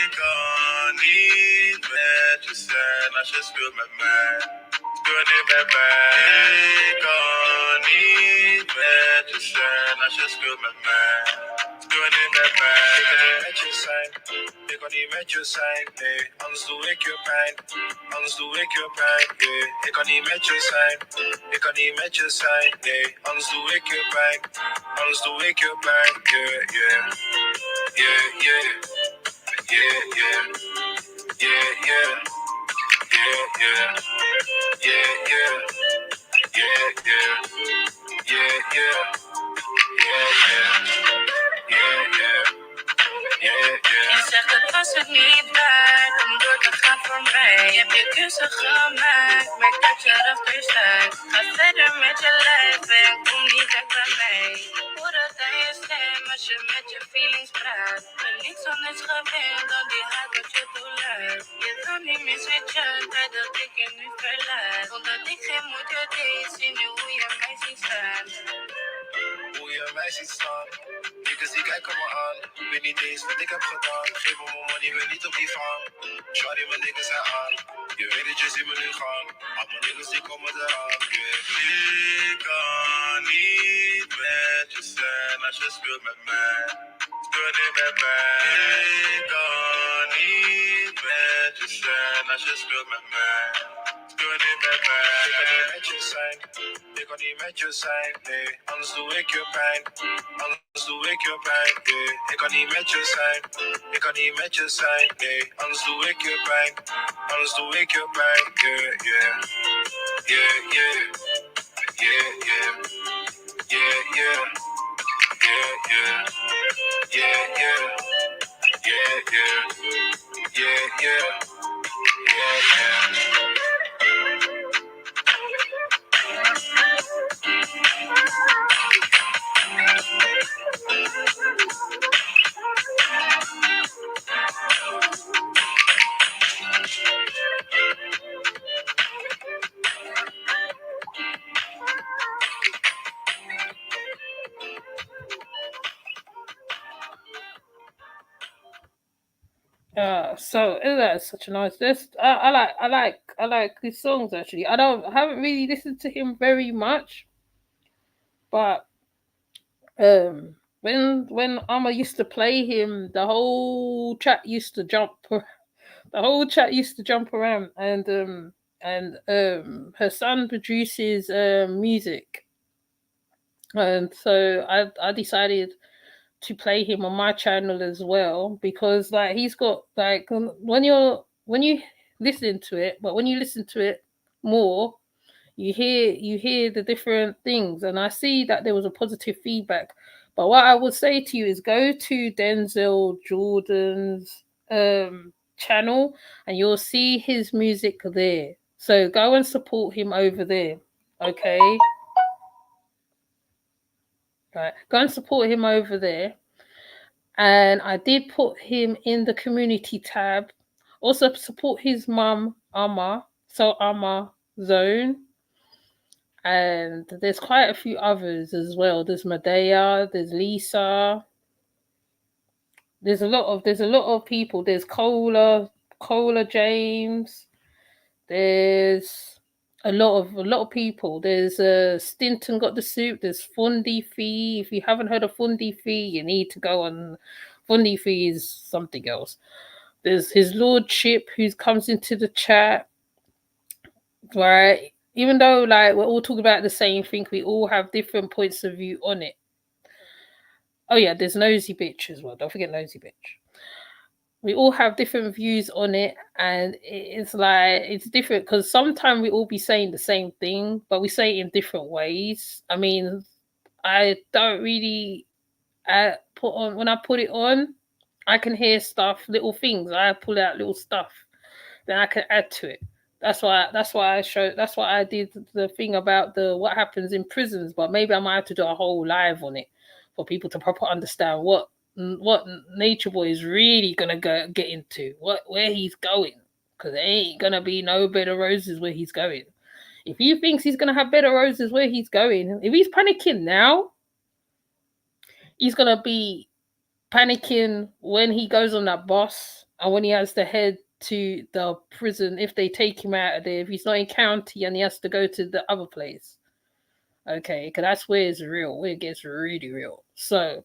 Ik kan niet met je zijn als je speelt met mij. Speel niet met mij. Ik kan niet met je zijn als je speelt met mij. Speel niet met mij. Ik kan niet met je zijn. Ik kan niet met je zijn, nee. Anders doe ik je pijn. Anders doe ik je pijn, yeah. Ik kan niet met je zijn. Ik kan niet met je zijn, nee. Anders doe ik je pijn. Anders doe ik je pijn, yeah, yeah. Yeah, yeah. Yeah, yeah. Yeah, yeah. Yeah, yeah. Yeah, yeah. Yeah, yeah. Yeah, yeah. Yeah, yeah. Yeah, yeah. Yeah, yeah. Je zegt het was het niet waard om door te gaan voor mij. Je hebt je keuze gemaakt, merk dat je erachter staat. Ga verder met je lijf en kom niet weg bij mij. Hoor het aan je stem als je met je feelings praat. En niks anders gewend dan die haat wat je toelaat. Je kan niet meer switchen, tijd dat ik je nu verlaat. Omdat ik geen moeite deed, zie nu hoe je mij ziet staan. Hoe je mij ziet staan. Niggas die kijken me aan. Weet niet eens wat ik heb gedaan. Geef me mijn money, ben niet op die van. Shawty, mijn niggas zijn aan. Je weet dat je ziet me nu gaan. Al mijn niggas die komen eraan. Yeah. Ik kan niet met je zijn als je speelt met mij. Speel niet met mij. Ik kan niet met je zijn als je speelt met mij. Speel niet met mij. Ik kan niet met je zijn. Ik kan niet met je zijn, nee. Anders doe ik je pijn. Anders doe ik je pijn, yeah. Ik kan niet met je zijn. Ik kan niet met je zijn, nee. Anders doe ik je pijn. Anders doe ik je pijn, yeah, yeah. Yeah, yeah. Yeah, yeah. Yeah, yeah. Yeah, yeah. Yeah, yeah. Yeah, yeah. Yeah, yeah. Yeah, yeah. So that's such a nice list. I like his songs actually. I haven't really listened to him very much, but when Amma used to play him, the whole chat used to jump. The whole chat used to jump around, and her son produces music, and so I decided to play him on my channel as well, because like he's got like when you listen to it, but when you listen to it more, You hear the different things, and I see that there was a positive feedback. But what I would say to you is go to Denzel Jordan's channel, and you'll see his music there. So go and support him over there. Okay. Right. Go and support him over there. And I did put him in the community tab. Also support his mum, Amma. So Amma Zone. And there's quite a few others as well. There's Medea, there's Lisa. There's a lot of people. There's Cola James. There's a lot of people. There's Stinton got the soup. There's Fundi Fee. If you haven't heard of Fundi Fee, you need to go on. Fundi Fee is something else. There's His Lordship who comes into the chat, right? Even though like we're all talking about the same thing, we all have different points of view on it. Oh yeah, there's Nosy Bitch as well. Don't forget Nosy Bitch. We all have different views on it, and it's like it's different because sometimes we all be saying the same thing, but we say it in different ways. I mean, I don't really when I put it on, I can hear stuff, little things. I pull out little stuff, then I can add to it. That's why I did the thing about what happens in prisons. But maybe I might have to do a whole live on it for people to properly understand what Nature Boy is really gonna get into, where he's going, because there ain't gonna be no bed of roses where he's going. If he thinks he's gonna have bed of roses where he's going, if he's panicking now, he's gonna be panicking when he goes on that bus and when he has to head to the prison. If they take him out of there, if he's not in county and he has to go to the other place, okay, because that's where it's real, where it gets really real. So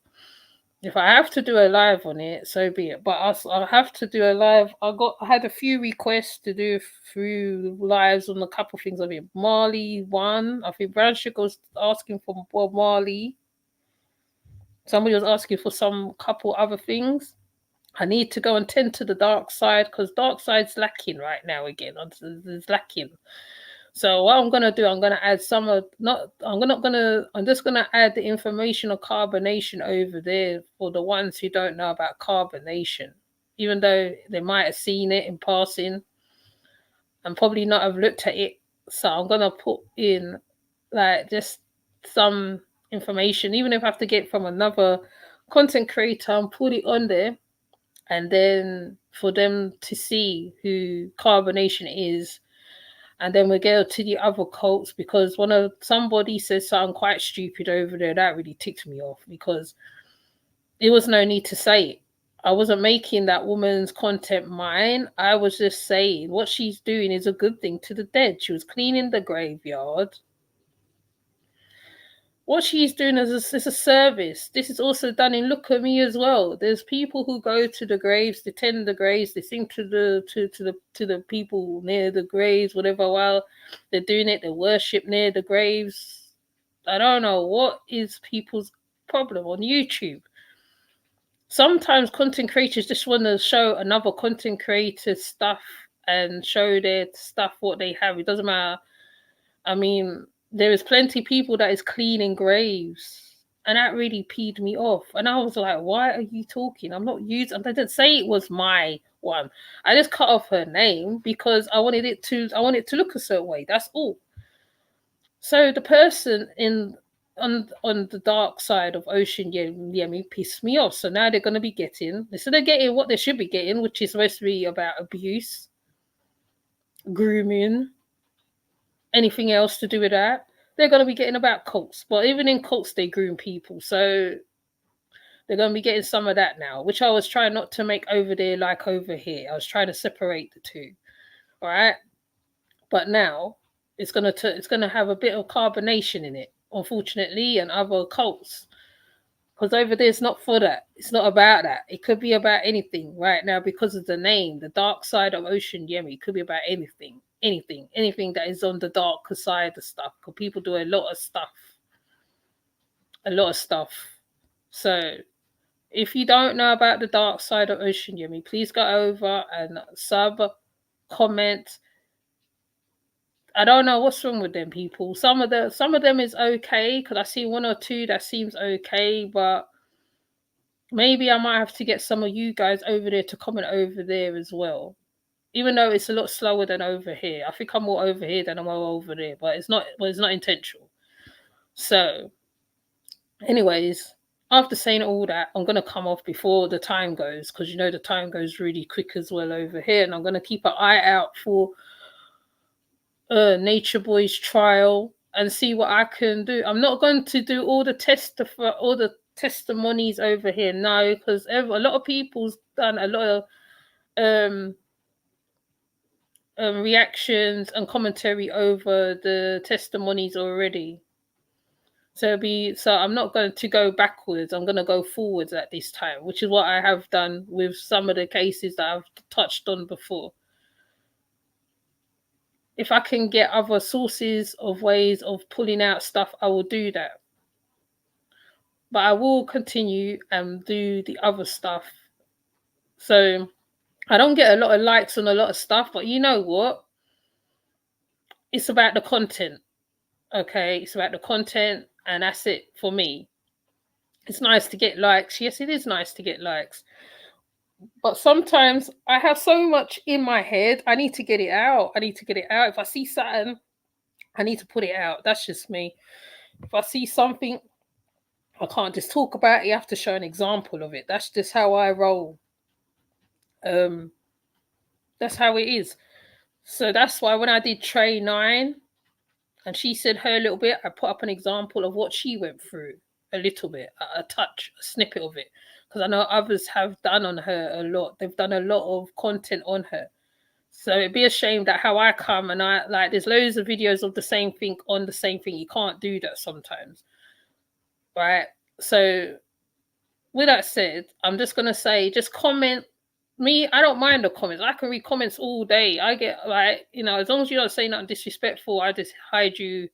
if I have to do a live on it, so be it. But I'll have to do a live. I had a few requests to do through lives on a couple of things. I think Marley one. I think Brown Sugar was asking for Bob Marley. Somebody was asking for some couple other things. I need to go and tend to the dark side because dark side's lacking right now again. It's lacking. So what I'm gonna do, I'm gonna add I'm just gonna add the information of carbonation over there for the ones who don't know about carbonation, even though they might have seen it in passing and probably not have looked at it. So I'm gonna put in like just some information, even if I have to get from another content creator and put it on there, and then for them to see who carbonation is. And then we go to the other cults because somebody says something quite stupid over there that really ticked me off because there was no need to say it. I wasn't making that woman's content mine. I was just saying what she's doing is a good thing to the dead. She was cleaning the graveyard. What she's doing is a service. This is also done in Look at Me as well. There's people who go to the graves, they tend the graves, they sing to the people near the graves, whatever. While they're doing it, they worship near the graves. I don't know what is people's problem on YouTube. Sometimes content creators just want to show another content creator's stuff and show their stuff, what they have. It doesn't matter. I mean, there is plenty of people that is cleaning graves, and that really peed me off. And I was like, why are you talking? I'm not using, I didn't say it was my one. I just cut off her name because I wanted it to look a certain way. That's all. So the person on the dark side of Ocean Yemi pissed me off. So now they're going to be getting, instead of getting what they should be getting, which is supposed to be about abuse, grooming, anything else to do with that, they're going to be getting about cults. But even in cults, they groom people. So they're going to be getting some of that now, which I was trying not to make over there like over here. I was trying to separate the two. All right. But now it's going to have a bit of carbonation in it, unfortunately, and other cults. Because over there, it's not for that. It's not about that. It could be about anything right now because of the name, the dark side of Ocean Yemi. It could be about anything that is on the darker side of stuff. Because people do a lot of stuff. So if you don't know about the dark side of Ocean Yemi, please go over and comment I don't know what's wrong with them people. Some of them is okay, because I see one or two that seems okay, but maybe I might have to get some of you guys over there to comment over there as well. Even though it's a lot slower than over here. I think I'm more over here than I'm more over there, but it's not intentional. So anyways, after saying all that, I'm going to come off before the time goes, because you know the time goes really quick as well over here, and I'm going to keep an eye out for Nature Boy's trial and see what I can do. I'm not going to do all the testimonies over here, no, because a lot of people's done a lot of reactions and commentary over the testimonies already. So I'm not going to go backwards. I'm going to go forwards at this time, which is what I have done with some of the cases that I've touched on before. If I can get other sources of ways of pulling out stuff, I will do that. But I will continue and do the other stuff. So I don't get a lot of likes on a lot of stuff, but you know what? It's about the content. Okay, it's about the content, and that's it for me. It's nice to get likes. Yes, it is nice to get likes. But sometimes I have so much in my head, I need to get it out. If I see something, I need to put it out. That's just me. If I see something, I can't just talk about it. You have to show an example of it. That's just how I roll. That's how it is. So that's why when I did Trey 9, and she said her little bit, I put up an example of what she went through, a little bit, a touch, a snippet of it. Because I know others have done on her a lot. They've done a lot of content on her. So it'd be a shame that how I come and there's loads of videos of the same thing on the same thing. You can't do that sometimes. Right? So with that said, I'm just going to say, just comment. Me, I don't mind the comments. I can read comments all day. I get as long as you don't say nothing disrespectful, I just hide you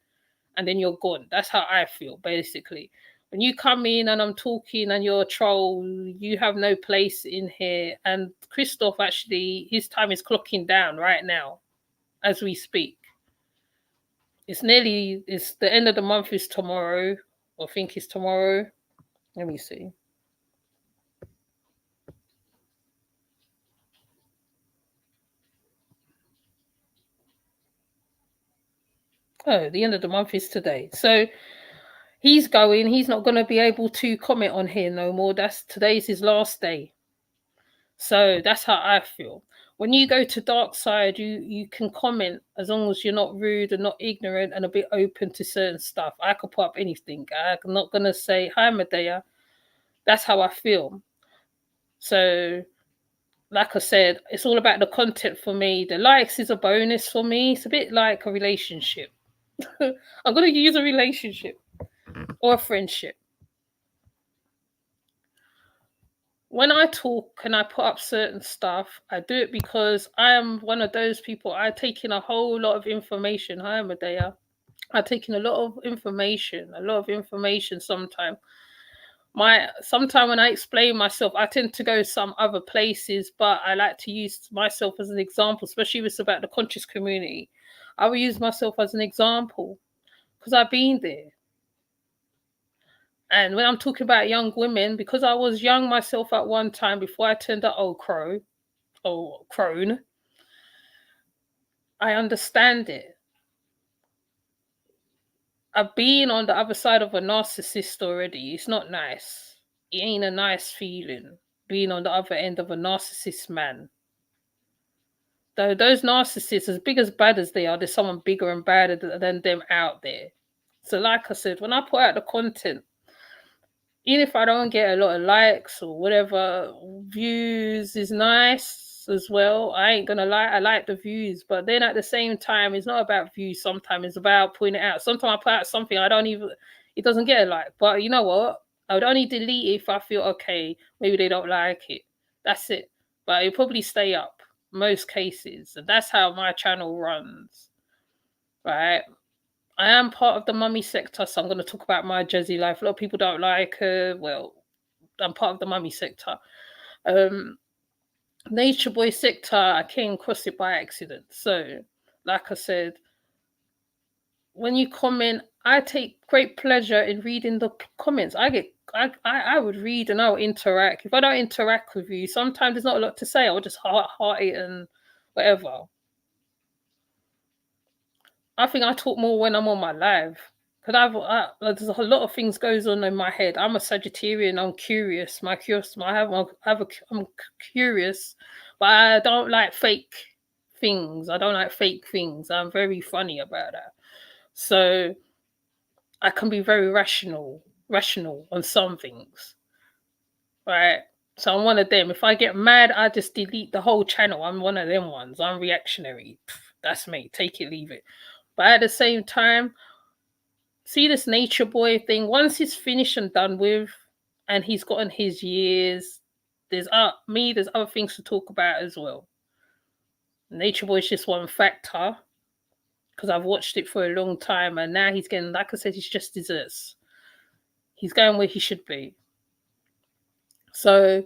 and then you're gone. That's how I feel, basically. When you come in and I'm talking and you're a troll, you have no place in here. And Christoph, actually, his time is clocking down right now as we speak. It's the end of the month is tomorrow. I think it's tomorrow. Let me see. Oh, the end of the month is today. So he's going. He's not going to be able to comment on here no more. Today's his last day. So that's how I feel. When you go to Dark Side, you can comment as long as you're not rude and not ignorant and a bit open to certain stuff. I could put up anything. I'm not going to say, hi, Medea. That's how I feel. So, like I said, it's all about the content for me. The likes is a bonus for me. It's a bit like a relationship. I'm going to use a relationship or a friendship. When I talk and I put up certain stuff, I do it because I am one of those people. I take in a whole lot of information. Hi, Medea. I take in a lot of information sometimes. Sometimes when I explain myself, I tend to go some other places, but I like to use myself as an example, especially if it's about the conscious community. I will use myself as an example because I've been there. And when I'm talking about young women, because I was young myself at one time before I turned an old crone, I understand it. I've been on the other side of a narcissist already. It's not nice. It ain't a nice feeling being on the other end of a narcissist man. Though those narcissists, as big as bad as they are, there's someone bigger and badder than them out there. So like I said, when I put out the content, even if I don't get a lot of likes or whatever, views is nice as well. I ain't gonna lie, I like the views, but then at the same time, it's not about views. Sometimes it's about putting it out. Sometimes I put out something it doesn't get a like. But you know what? I would only delete it if I feel okay, maybe they don't like it. That's it. But it'll probably stay up most cases. And that's how my channel runs. Right? I am part of the mummy sector, so I'm going to talk about my Jazzy life. A lot of people don't like her. Well, I'm part of the mummy sector. Nature Boy sector, I came across it by accident. So, like I said, when you comment, I take great pleasure in reading the comments. I would read and I'll interact. If I don't interact with you, sometimes there's not a lot to say. I'll just heart it and whatever. I think I talk more when I'm on my live, because there's a lot of things goes on in my head. I'm a Sagittarian. I'm curious. I'm curious, but I don't like fake things. I don't like fake things. I'm very funny about that. So I can be very rational on some things, right? So I'm one of them. If I get mad, I just delete the whole channel. I'm one of them ones. I'm reactionary. That's me. Take it, leave it. But at the same time, see this Nature Boy thing, once he's finished and done with, and he's gotten his years, there's other things to talk about as well. Nature Boy is just one factor, because I've watched it for a long time, and now he's getting, like I said, he's just desserts. He's going where he should be. So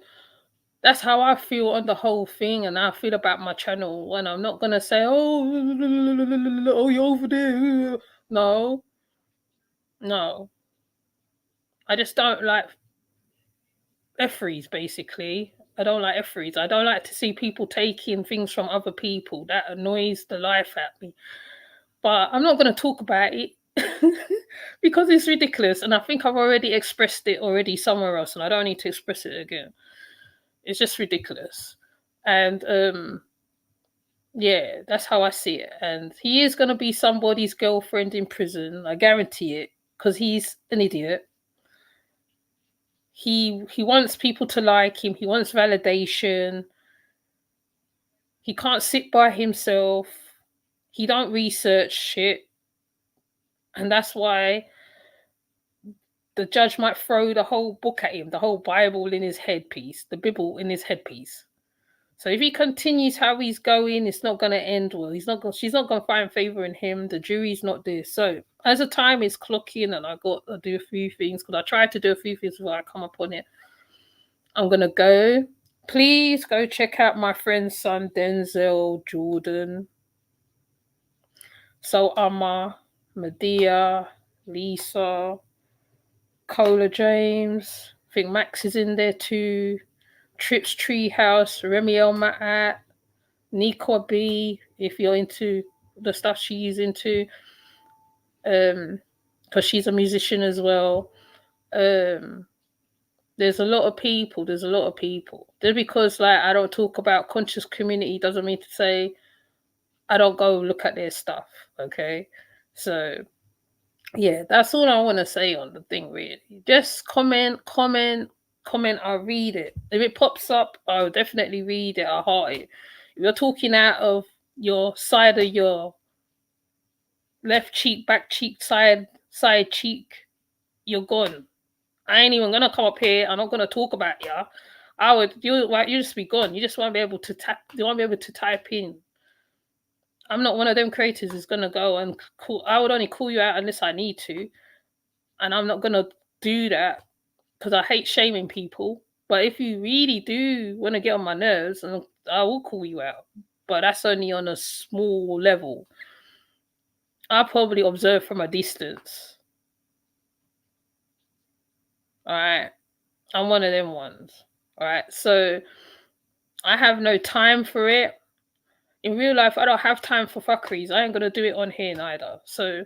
that's how I feel on the whole thing, and I feel about my channel. When I'm not gonna say, oh, you're over there. No. I just don't like efferys, basically. I don't like efferys. I don't like to see people taking things from other people. That annoys the life at me. But I'm not going to talk about it because it's ridiculous. And I think I've already expressed it somewhere else, and I don't need to express it again. It's just ridiculous. And yeah, that's how I see it. And he is going to be somebody's girlfriend in prison. I guarantee it, because he's an idiot. He wants people to like him. He wants validation. He can't sit by himself. He don't research shit. And that's why the judge might throw the whole book at him, the whole Bible in his headpiece, the Bible in his headpiece. So if he continues how he's going, it's not going to end well. She's not going to find favor in him. The jury's not there. So as the time is clocking, and I got to do a few things, because I tried to do a few things before I come upon it, I'm going to go. Please go check out my friend's son, Denzel Jordan. So Amma, Medea, Lisa, Cola James. I think Max is in there too. Trips Treehouse, Remy El Ma'at, Nico B, if you're into the stuff she's into, because she's a musician as well. There's a lot of people. Just because I don't talk about conscious community doesn't mean to say I don't go look at their stuff. Okay, so yeah, that's all I want to say on the thing. Really, just comment. I'll read it. If it pops up, I'll definitely read it. I'll heart it. If you're talking out of your side of your left cheek, back cheek, side cheek, you're gone. I ain't even gonna come up here. I'm not gonna talk about you. You just be gone. You just won't be able to tap. You won't be able to type in. I'm not one of them creators who's gonna go and call. I would only call you out unless I need to, and I'm not gonna do that because I hate shaming people. But if you really do want to get on my nerves, I will call you out. But that's only on a small level. I'll probably observe from a distance. All right. I'm one of them ones. All right. So I have no time for it. In real life, I don't have time for fuckeries. I ain't going to do it on here neither. So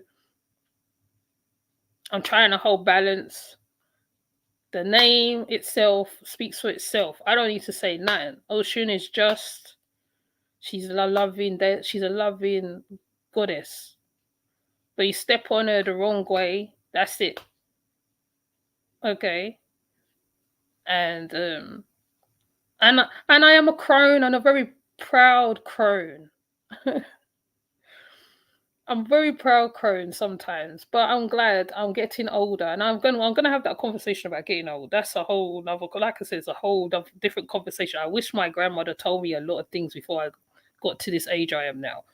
I'm trying to hold balance. The name itself speaks for itself. I don't need to say nothing. Oshun is just, she's a loving goddess. But you step on her the wrong way, that's it. Okay. And I am a crone, and a very proud crone. I'm very proud crone sometimes, but I'm glad I'm getting older, and I'm gonna have that conversation about getting old. That's a whole other, like I said, it's a whole different conversation. I wish my grandmother told me a lot of things before I got to this age I am now.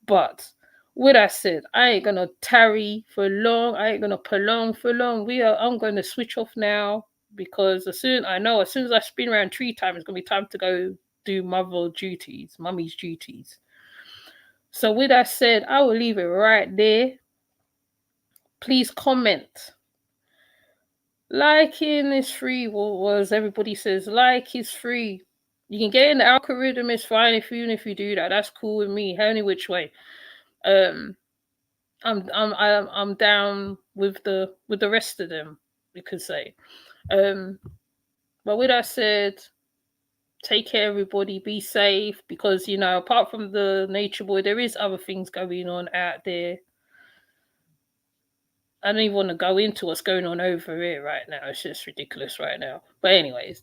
But with that said, I ain't gonna tarry for long. I ain't gonna prolong for long. I'm gonna switch off now, because as soon as I spin around tree time, it's gonna be time to go do mummy's duties. So with that said, I will leave it right there. please comment. Liking is free, as everybody says. Like is free. You can get in the algorithm, it's fine even if you do that. That's cool with me. Any which way. I'm down with the rest of them, you could say. But with that said, take care, everybody. Be safe, because apart from the Nature Boy, there is other things going on out there. I don't even want to go into what's going on over here right now. It's just ridiculous right now. But anyways,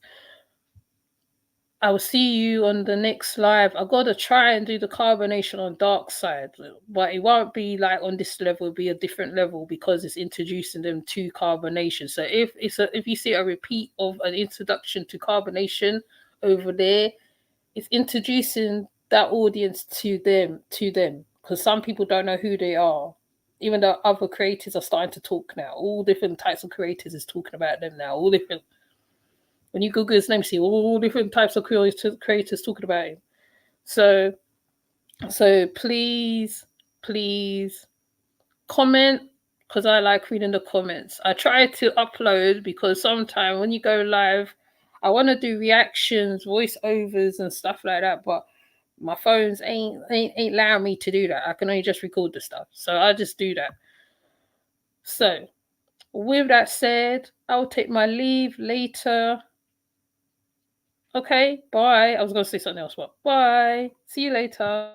I will see you on the next live. I got to try and do the carbonation on Dark Side, but it won't be like on this level. It'll be a different level because it's introducing them to carbonation. So if you see a repeat of an introduction to carbonation over there, it's introducing that audience to them, because some people don't know who they are. Even though other creators are starting to talk now, all different types of creators is talking about them now. All different. When you Google his name, see all different types of creators talking about him. So please comment, because I like reading the comments. I try to upload because sometimes when you go live, I want to do reactions, voiceovers, and stuff like that, but my phones ain't allowing me to do that. I can only just record the stuff. So I just do that. So with that said, I'll take my leave later. Okay, bye. I was going to say something else, but bye. See you later.